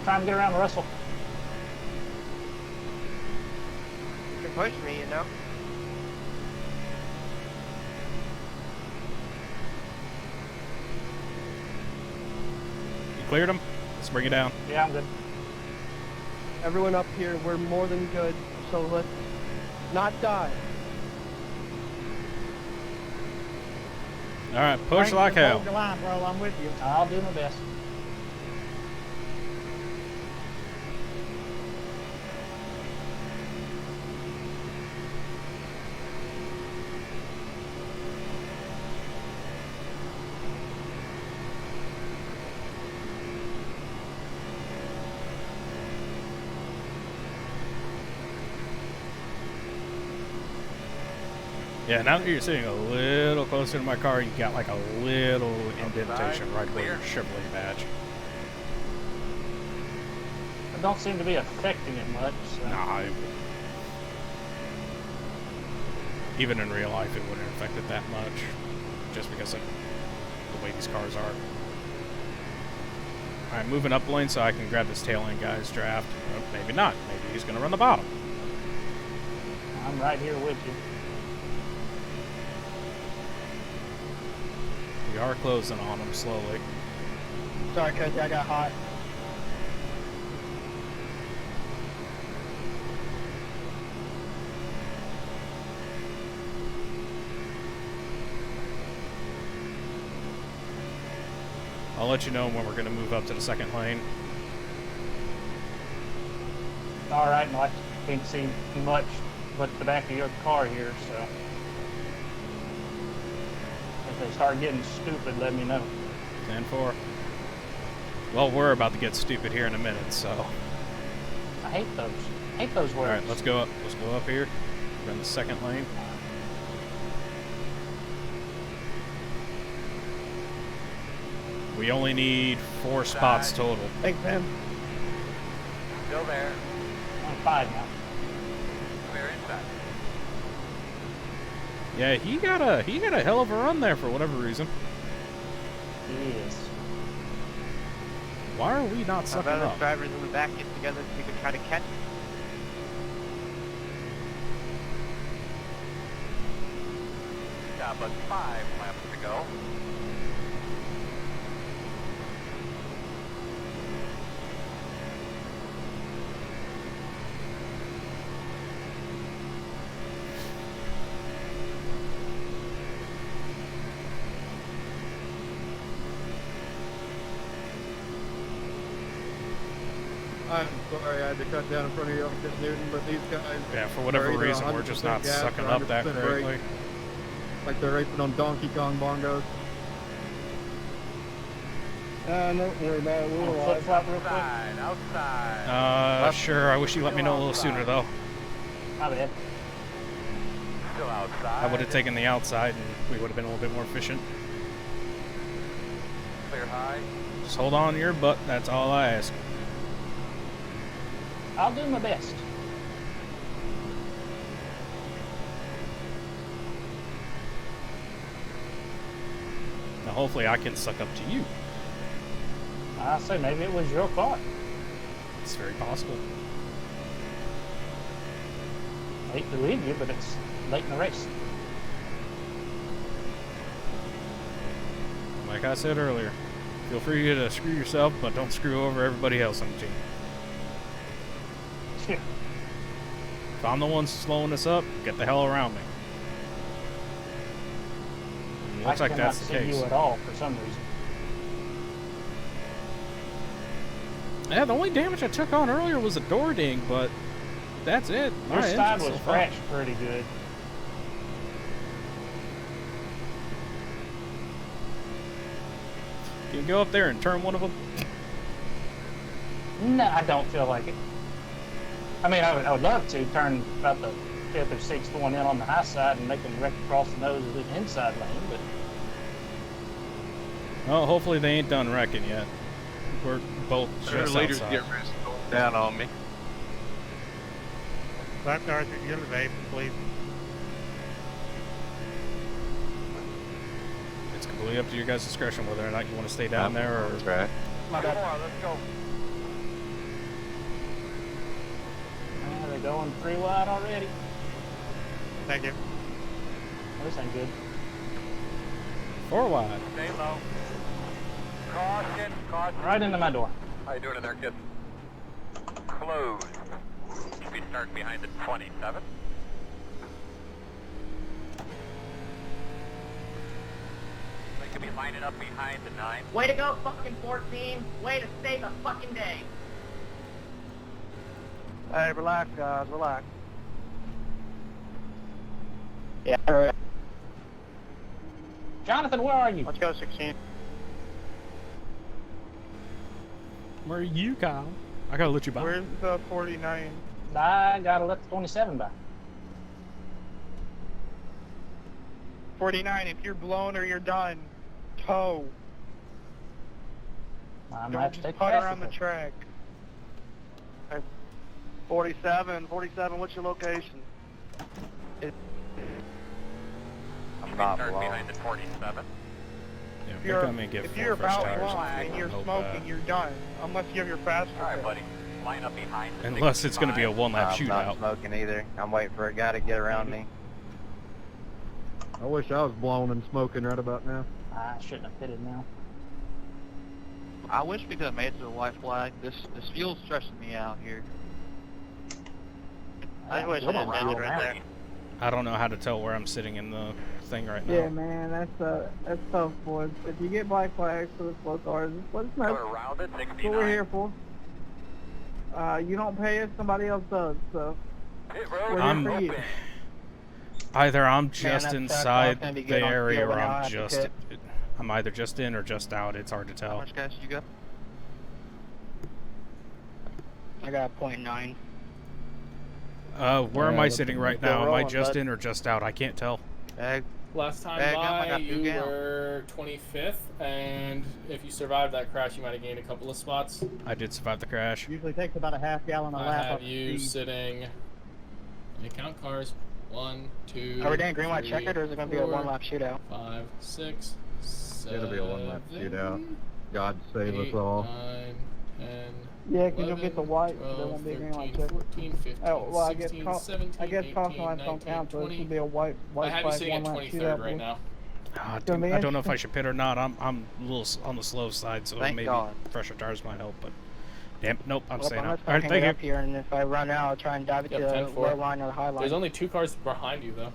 H: Trying to get around Russell.
O: You can push me, you know?
D: You cleared him? Let's bring it down.
H: Yeah, I'm good.
L: Everyone up here, we're more than good, so let's not die.
D: Alright, push like hell.
H: Hold the line, bro. I'm with you. I'll do my best.
D: Yeah, now that you're sitting a little closer to my car, you got like a little indentation right where your Chevrolet badge.
H: It don't seem to be affecting it much. So.
D: Nah, even in real life, it wouldn't affect it that much, just because of the way these cars are. Alright, moving up lane so I can grab this tail end guy's draft. Oh, maybe not. Maybe he's going to run the bottom.
H: I'm right here with you.
D: We are closing on him slowly.
L: Sorry, Cody, I got hot.
D: I'll let you know when we're going to move up to the second lane.
H: All right, and I can't see much but the back of your car here, so if they start getting stupid, let me know.
D: 10-4. Well, we're about to get stupid here in a minute, so.
H: I hate those. I hate those words.
D: All right, let's go up. Let's go up here. We're in the second lane. We only need 4 spots total.
L: Thanks, man.
F: Still there.
H: I'm 5 now.
F: Clear inside.
D: Yeah, he got a hell of a run there for whatever reason.
H: Yes.
D: Why are we not sucking
O: Those
D: up?
O: drivers in the back get together so you can try to catch.
F: Got but 5 laps to go.
K: I'm sorry I had to cut down in front of you, Newton, but these guys...
D: Yeah, for whatever
K: are either
D: reason, we're just not
K: 100% gas
D: sucking
K: or
D: up that
K: 100%
D: quickly.
K: brake, like they're racing on Donkey Kong bongos.
L: Don't worry about it. We're
H: Flip
L: alive.
H: flop real quick.
F: Outside.
D: Sure. I wish you let me know a little sooner, though.
H: My bad.
F: Still outside.
D: I would have taken the outside, and we would have been a little bit more efficient.
F: Clear high.
D: Just hold on to your butt. That's all I ask.
H: I'll do my best.
D: hopefully I can suck up to you.
H: I say maybe it was your car.
D: It's very possible.
H: I hate to leave you, but it's late in the race.
D: Like I said earlier, feel free to screw yourself, but don't screw over everybody else on the team.
H: Yeah.
D: If I'm the one slowing this up, get the hell around me. It looks like that's the
H: I cannot
D: case.
H: see you at all for some reason.
D: Yeah, the only damage I took on earlier was a door ding, but that's it.
H: Your
D: My
H: side
D: engine's
H: was
D: still fine.
H: scratched pretty good.
D: Can you go up there and turn one of them?
H: No, I don't feel like it. I mean, I would love to turn about the 5th or 6th one in on the high side and make them wreck across the nose of the inside lane, but
D: Well, hopefully they ain't done wrecking yet. We're both just
B: leaders
D: outside.
B: get risk going down on me.
E: Black cars at your elevation, please.
D: It's completely up to your guys' discretion whether or not you want to stay down there or...
B: That's right.
F: Come on, let's go.
H: they're going 3 wide already.
E: Thank you.
H: Oh, this ain't good.
D: 4 wide.
F: Stay low. Caution, caution.
H: Right into my door.
F: How you doing in there, kid? Closed. Speed start behind the 27. They could be lining up behind the 9.
P: Way to go, fucking 14. Way to save the fucking day.
N: Hey, relax, guys, relax.
L: Yeah, alright.
H: Jonathan, where are you?
N: Let's go, 16.
D: Where are you, Kyle? I gotta let you by.
N: Where's the 49?
H: I gotta let the 27 by.
N: 49, if you're blown or you're done, tow.
H: I might
N: Don't
H: have to
N: just
H: take
N: putt
H: the
N: around the track. 47, what's your location?
F: Speed start behind the 47.
D: Yeah,
N: If you're,
D: come and get
N: if
D: 4
N: you're
D: fresh
N: about
D: tires.
N: blown and you're smoking, you're done. Unless you have your faster.
F: All right, buddy. Line up behind the
D: Unless it's gonna be a
F: 65.
D: one-lap
Q: I'm not
D: shootout.
Q: smoking either. I'm waiting for a guy to get around me.
K: I wish I was blown and smoking right about now.
H: I shouldn't have pitted now.
Q: I wish we could have made it to the white flag. This fuel's stressing me out here.
N: I wish I didn't
H: Wow.
N: it right there.
D: I don't know how to tell where I'm sitting in the thing right now.
M: Yeah, man, that's tough, boys. If you get black flags for the slow cars, just let us know.
F: Go around it,
M: That's
F: 69.
M: what we're here for. You don't pay us, somebody else does, so
F: Pit
M: we're
F: road
D: I'm-
M: here for you.
F: open.
D: Either I'm
L: that
D: just
L: sucks. I
D: inside
L: was gonna be
D: the
L: good on
D: area
L: field
D: or
L: when I
D: I'm
L: had to
D: just...
L: pit.
D: I'm either just in or just out. It's hard to
Q: How
D: tell.
Q: much gas you got?
L: I got .9.
D: Where am I
K: let's
D: sitting right
L: go
D: now? Am I
L: rolling,
D: just
L: bud.
D: in or just out? I can't tell.
Q: Bag.
I: Last time
Q: Bag up, I
I: by,
Q: got 2
I: you
Q: gallons.
I: were 25th, and if you survived that crash, you might have gained a couple of spots.
D: I did survive the crash.
M: Usually takes about a half gallon a
I: I
M: lap
I: have
M: up to
I: you
M: speed.
I: sitting. Let me count cars. 1, 2.
L: Are we doing green, white,
I: 3,
L: checkered, or is it going to be a
I: 4,
L: one-lap shootout?
I: 5, 6, 7.
K: It'll be a one-lap shootout. God save us
I: 8,
K: all.
I: 9, 10.
M: Yeah, because you'll get the
I: 11,
M: white,
I: 12,
M: there won't be a green light
I: 13,
M: checker.
I: 14, 15,
M: Oh, well, I guess
I: 16, 17,
M: I guess
I: 18,
M: caution lights don't
I: 19,
M: count, so it
I: 20.
M: should be a white
I: I have you
M: flag
I: sitting at
M: one-lap
I: 23rd
M: shootout.
I: right
M: boys.
I: now.
D: Ah,
M: Gonna be
D: I don't know if I
M: interesting.
D: should pit or not. I'm a little on the slow side, so
Q: Thank
D: maybe
Q: God.
D: fresher tires might help. But damn, nope, I'm
L: Well,
D: staying
L: I'm
D: out.
L: just
D: All right,
L: hang
D: thank
L: it
D: you.
L: up here, and if I run out, I'll try and dive it
I: Yep,
L: to the
I: 10-4.
L: low line or the high line.
I: There's only 2 cars behind you, though.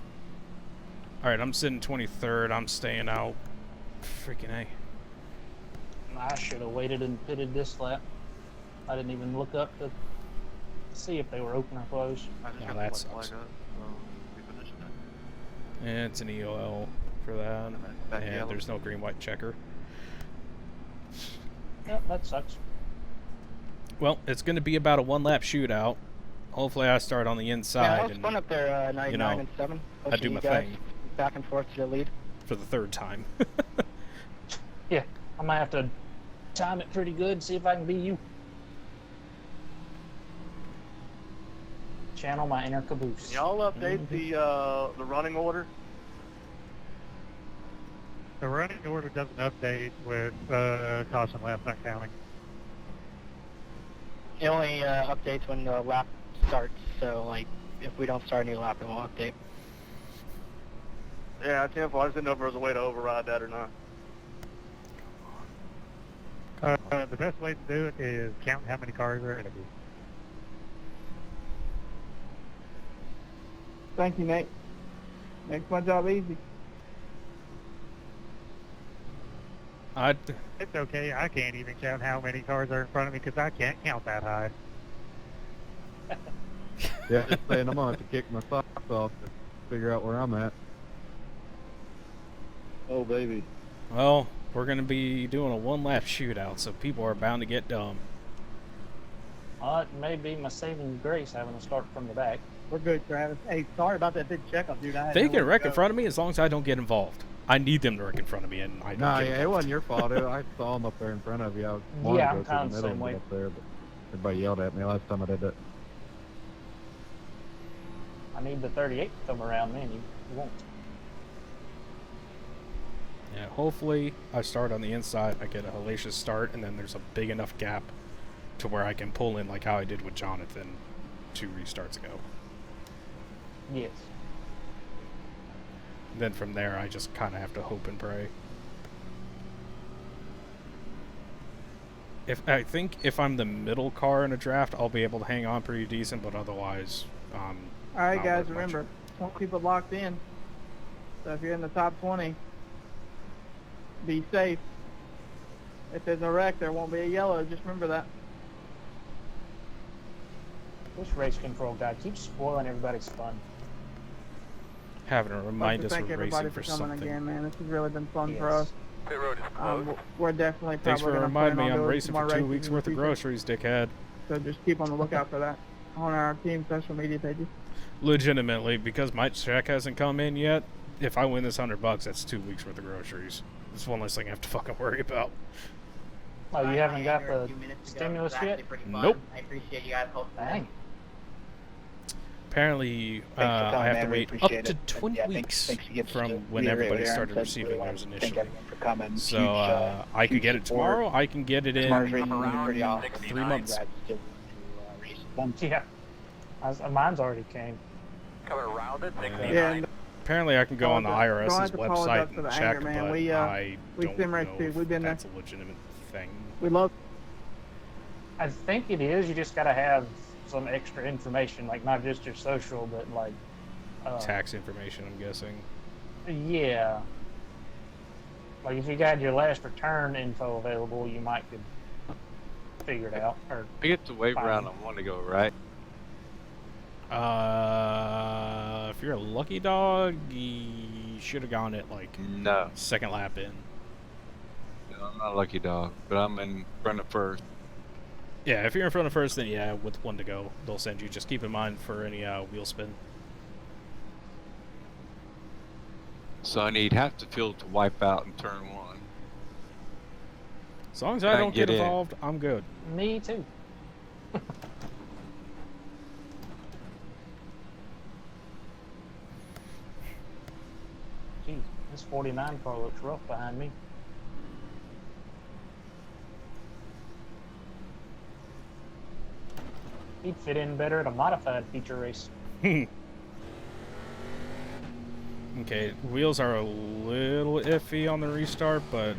D: All right, I'm sitting 23rd. I'm staying out. Freaking A.
H: I should have waited and pitted this lap. I didn't even look up to see if they were open or closed.
Q: I just
D: Yeah,
Q: got
D: that
Q: the
D: sucks.
Q: white flag up, so reposition it.
D: And it's an EOL for that.
Q: Back
D: And
Q: yellow.
D: there's no green white checker.
H: Yep, that sucks.
D: Well, it's going to be about a one-lap shootout. Hopefully, I start on the
L: Yeah,
D: inside
L: that was
D: and
L: fun up there, 99
D: you know,
L: and 7.
D: I
L: pushing
D: do
L: you
D: my
L: guys
D: thing
L: back and forth to the lead.
D: for the 3rd time.
H: Yeah, I might have to time it pretty good and see if I can be you. Channel my inner caboose.
N: Can y'all update the running order?
E: The running order doesn't update with caution laps not counting.
L: It only updates when the lap starts, so like if we don't start a new lap, it won't update.
R: Yeah, 10-4. I just didn't know if there was a way to override that or not.
E: The best way to do it is count how many cars are ahead of you.
M: Thank you, Nate. Makes my job easy.
E: It's okay. I can't even count how many cars are in front of me because I can't count that high.
K: Yeah, just saying, I'm gonna have to kick my socks off to figure out where I'm at.
R: Oh, baby.
D: Well, we're going to be doing a one-lap shootout, so people are bound to get dumb.
H: It may be my saving grace having to start from the back.
M: We're good, Travis. Hey, sorry about that big checkup, dude.
D: They can wreck in front of me as long as I don't get involved. I need them to wreck in front of me, and I don't
K: Nah,
D: get
K: yeah,
D: involved.
K: it wasn't your fault. I saw him up there in front of you. I wanted
H: Yeah,
K: to
H: I'm
K: go
H: kinda
K: through the middle
H: the same
K: and get
H: way.
K: up there, but everybody yelled at me last time I did that.
H: I need the 38 to come around, man. You won't.
D: Yeah, hopefully I start on the inside, I get a hellacious start, and then there's a big enough gap to where I can pull in like how I did with Jonathan 2 restarts ago.
H: Yes.
D: Then from there, I just kind of have to hope and pray. I think if I'm the middle car in a draft, I'll be able to hang on pretty decent, but otherwise,
M: All right,
D: not
M: guys,
D: worth much.
M: remember, 20 people locked in. So if you're in the top 20, be safe. If there's a wreck, there won't be a yellow. Just remember that.
H: This race control guy keeps spoiling everybody's fun.
D: Having to remind us
M: Thank
D: we're
M: everybody
D: racing
M: for
D: for
M: coming
D: something.
M: again, man. This has really been fun for
H: Yes.
M: us.
F: Pit road is closed.
M: We're definitely
D: Thanks for
M: probably gonna
D: reminding
M: plan
D: me
M: on
D: I'm
M: doing
D: racing
M: some
D: for
M: more
D: 2
M: races
D: weeks
M: in the
D: worth of
M: future.
D: groceries, dickhead.
M: So just keep on the lookout for that on our team social media pages.
D: Legitimately, because my check hasn't come in yet, if I win this $100, that's 2 weeks worth of groceries. That's one less thing I have to fucking worry about.
H: Oh, you haven't got the stimulus yet?
D: Nope.
P: I appreciate you guys hosting.
H: Dang.
D: Apparently,
L: for coming,
D: I have
L: man.
D: to
L: We
D: wait up
L: appreciate
D: to
L: it.
D: 20
L: Yeah,
D: weeks
L: thanks again for
D: from when
L: reiterating
D: everybody
L: what Aaron
D: started
L: said.
D: receiving
L: Really
D: theirs
L: Thank
D: initially.
L: everyone for coming.
D: So
L: Huge,
D: I could
L: huge
D: get it
L: support.
D: tomorrow. I can get it in
L: Tomorrow's race is pretty awesome.
D: 3 months.
H: Yeah. Mine's already came.
F: Coming around it, 69.
M: Yeah, and
D: Apparently, I can go on the
M: don't
D: IRS's
M: have to apologize
D: website
M: for the
D: and check,
M: anger, man.
D: but
M: We,
D: I
M: we
D: don't
M: sim race
D: know
M: too.
D: if
M: We've been there.
D: that's a legitimate thing.
M: We love.
H: I think it is. You just got to have some extra information, like not just your social, but like
D: Tax information, I'm guessing.
H: Yeah. Like if you got your last return info available, you might could figure it out. Or
B: I get to wave
H: find
B: around
H: it.
B: on one to go, right?
D: If you're a lucky dog, you should have gone it like
B: No.
D: second lap in.
B: No, I'm not a lucky dog, but I'm in front of first.
D: Yeah, if you're in front of first, then yeah, with one to go, they'll send you. Just keep in mind for any wheel spin.
B: So I need half the field to wipe out in turn 1.
D: As long as
B: I
D: I don't
B: get
D: get
B: in.
D: involved, I'm good.
H: Me too. Geez, this 49 car looks rough behind me. He'd fit in better at a modified feature race.
D: Okay, wheels are a little iffy on the restart, but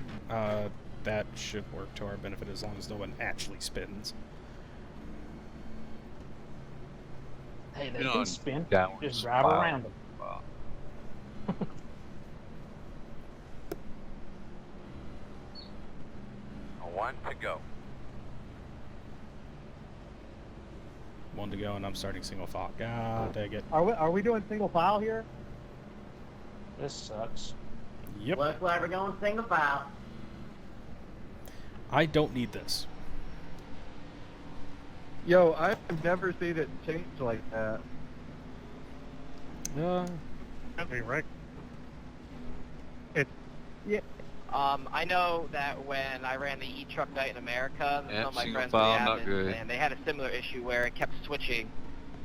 D: that should work to our benefit as long as no one actually spins.
H: Hey, they
B: You know,
H: do spin.
B: downward
H: Just drive
B: spiral.
H: around them.
B: Wow.
F: One to go.
D: One to go, and I'm starting single file. God dang it.
M: Are we doing single file here?
H: This sucks.
D: Yep.
P: Looks like we're going single file.
D: I don't need this.
K: Yo, I've never seen it change like that.
E: That'd be right.
O: I know that when I ran the e-truck night in America,
B: Yeah,
O: some of my
B: single
O: friends
B: file,
O: were
B: not
O: admins,
B: good.
O: and they had a similar issue where it kept switching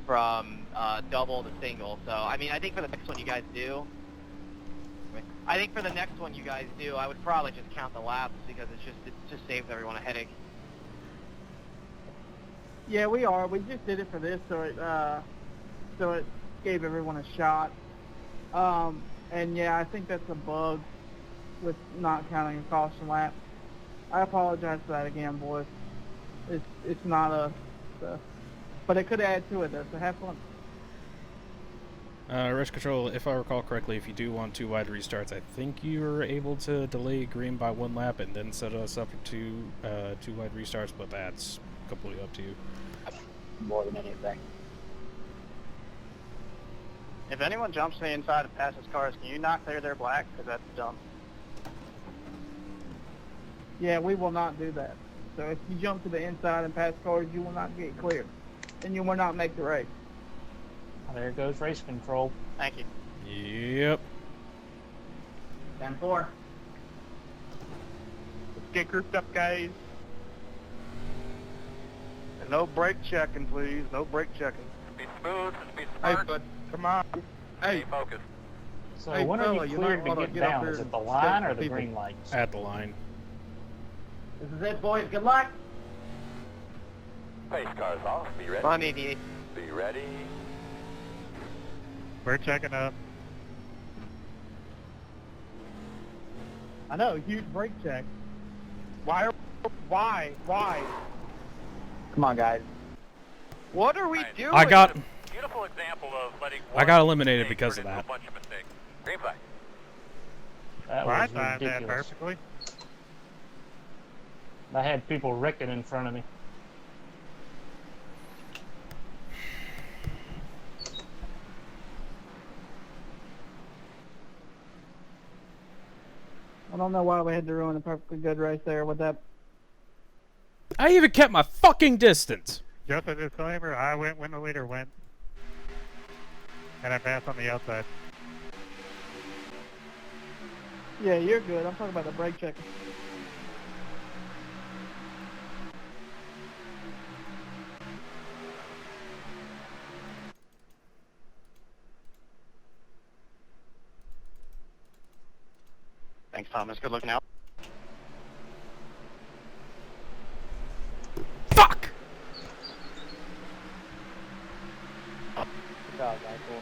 O: from double to single. So, I mean, I think for the next one you guys do, I think for the next one you guys do, I would probably just count the laps because it just saves everyone a headache.
M: Yeah, we are. We just did it for this, so it gave everyone a shot. And yeah, I think that's a bug with not counting a caution lap. I apologize for that again, boys. It's not us, but it could add to it though. So have fun.
D: Rush Control, if I recall correctly, if you do want 2 wide restarts, I think you are able to delay green by 1 lap and then set us up for 2 wide restarts, but that's completely up to you.
H: More than anything.
L: If anyone jumps to the inside and passes cars, can you not clear their black? Because that's dumb.
M: Yeah, we will not do that. So if you jump to the inside and pass cars, you will not get cleared, and you will not make the race.
H: There goes race control.
L: Thank you.
D: Yep.
P: 10-4.
N: Let's get grouped up, guys.
R: And no brake checking, please. No brake checking.
F: Be smooth, be
N: Hey,
F: smart.
N: bud, come on.
R: Hey,
F: Stay focused.
H: So
K: Hey,
H: when
K: fella,
H: are you
K: you
H: cleared
K: might
H: to
K: wanna
H: get
K: get up
H: down?
K: here
H: Is it
K: and
H: the
K: check
H: line
K: for
H: or the
K: people.
H: green lights?
D: At the line.
P: This is it, boys. Good luck.
F: Pace cars off. Be ready.
O: Come on, AD.
F: Be ready.
E: We're checking up.
M: I know, huge brake check.
N: Why?
L: Come on, guys.
O: What are we doing?
D: I got
F: Beautiful example of letting
D: I got eliminated because of
F: turn into
D: that.
F: a bunch of mistakes. Green flag.
H: That
E: Well, I
H: was
E: timed that
H: ridiculous.
E: perfectly.
H: I had people wrecking in front of me.
M: I don't know why we had to ruin a perfectly good race there with that.
D: I even kept my fucking distance.
E: Just a disclaimer, I went when the leader went. And I passed on the outside.
M: Yeah, you're good. I'm talking about the brake check.
L: Thanks, Thomas. Good looking out.
D: Fuck!
L: Good job, guys. Cool.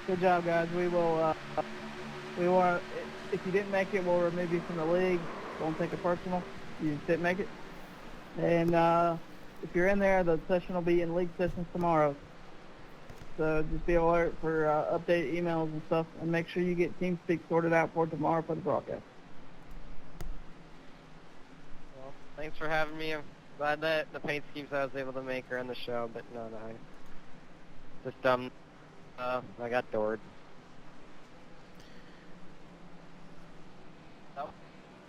M: Good job, guys. We will, if you didn't make it, we'll remove you from the league. Don't take it personal. You just didn't make it. And if you're in there, the session will be in league sessions tomorrow. So just be alert for update emails and stuff, and make sure you get TeamSpeak sorted out for tomorrow for the broadcast.
O: Well, thanks for having me. I'm glad that the paint schemes I was able to make are on the show, but no. Just I got doored.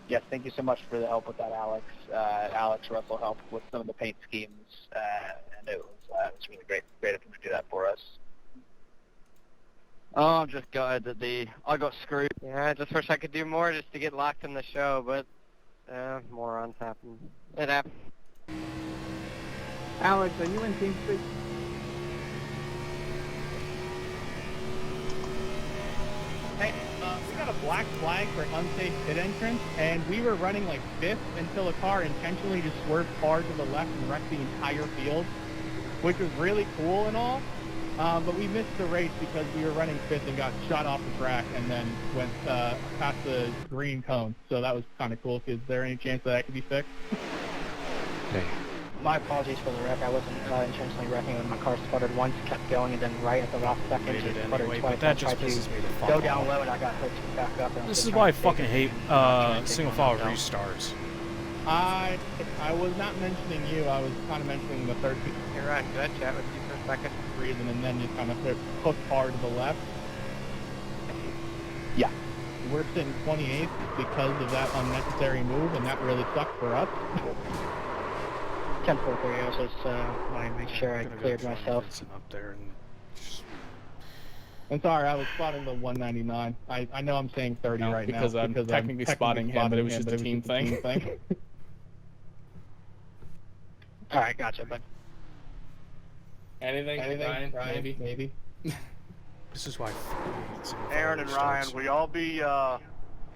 L: Yes, thank you so much for the help with that, Alex. Alex Russell helped with some of the paint schemes, and it was really great of him to do that for us.
O: Oh, I'm just glad that I got screwed. Yeah, I just wish I could do more just to get locked in the show, but morons happen. It happens.
M: Alex, are you in TeamSpeak?
S: Hey, we got a black flag for unsafe pit entrance, and we were running like 5th until a car intentionally just swerved hard to the left and wrecked the entire field, which was really cool and all. But we missed the race because we were running 5th and got shot off the track and then went past the green cone. So that was kind of cool. Is there any chance that could be fixed?
B: Hey.
L: My apologies for the wreck. I wasn't intentionally wrecking when my car sputtered once, kept going, and then right at the last second,
D: Made it
L: it sputtered
D: anyway,
L: twice.
D: but that
L: I
D: just
L: tried
D: pisses
L: to
D: me the fuck
L: go
D: off.
L: down low, and I got hooked back up. And
D: This is why I fucking hate single file restarts.
S: I was not mentioning you. I was kind of mentioning the third people.
O: You're right. Good chat with you for a second.
S: Reason, and then just kind of hooked hard to the left. Yeah. We're sitting 28th because of that unnecessary move, and that really sucked for us.
L: 10-4 for you. I was just wanting to make sure I cleared myself.
D: Up there and
S: I'm sorry, I was spotting the 199. I know I'm saying 30 right now.
I: Because I'm technically spotting him, but it was just a team thing.
L: All right, gotcha, bud.
I: Anything? Ryan?
S: Maybe.
D: This is why.
R: Aaron and Ryan, will y'all be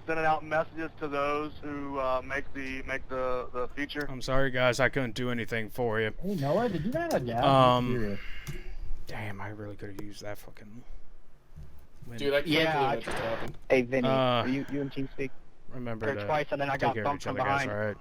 R: sending out messages to those who make the feature?
D: I'm sorry, guys. I couldn't do anything for you.
S: Hey, Noah, did you not have that?
D: Damn, I really could have used that fucking.
I: Dude, I can't believe that just happened.
L: Hey, Vinny, are you in TeamSpeak?
D: Remember
L: Or
D: to
L: twice, and then I
D: take
L: got
D: care of
L: bumped
D: each
L: from
D: other, guys,
L: behind.
D: all right?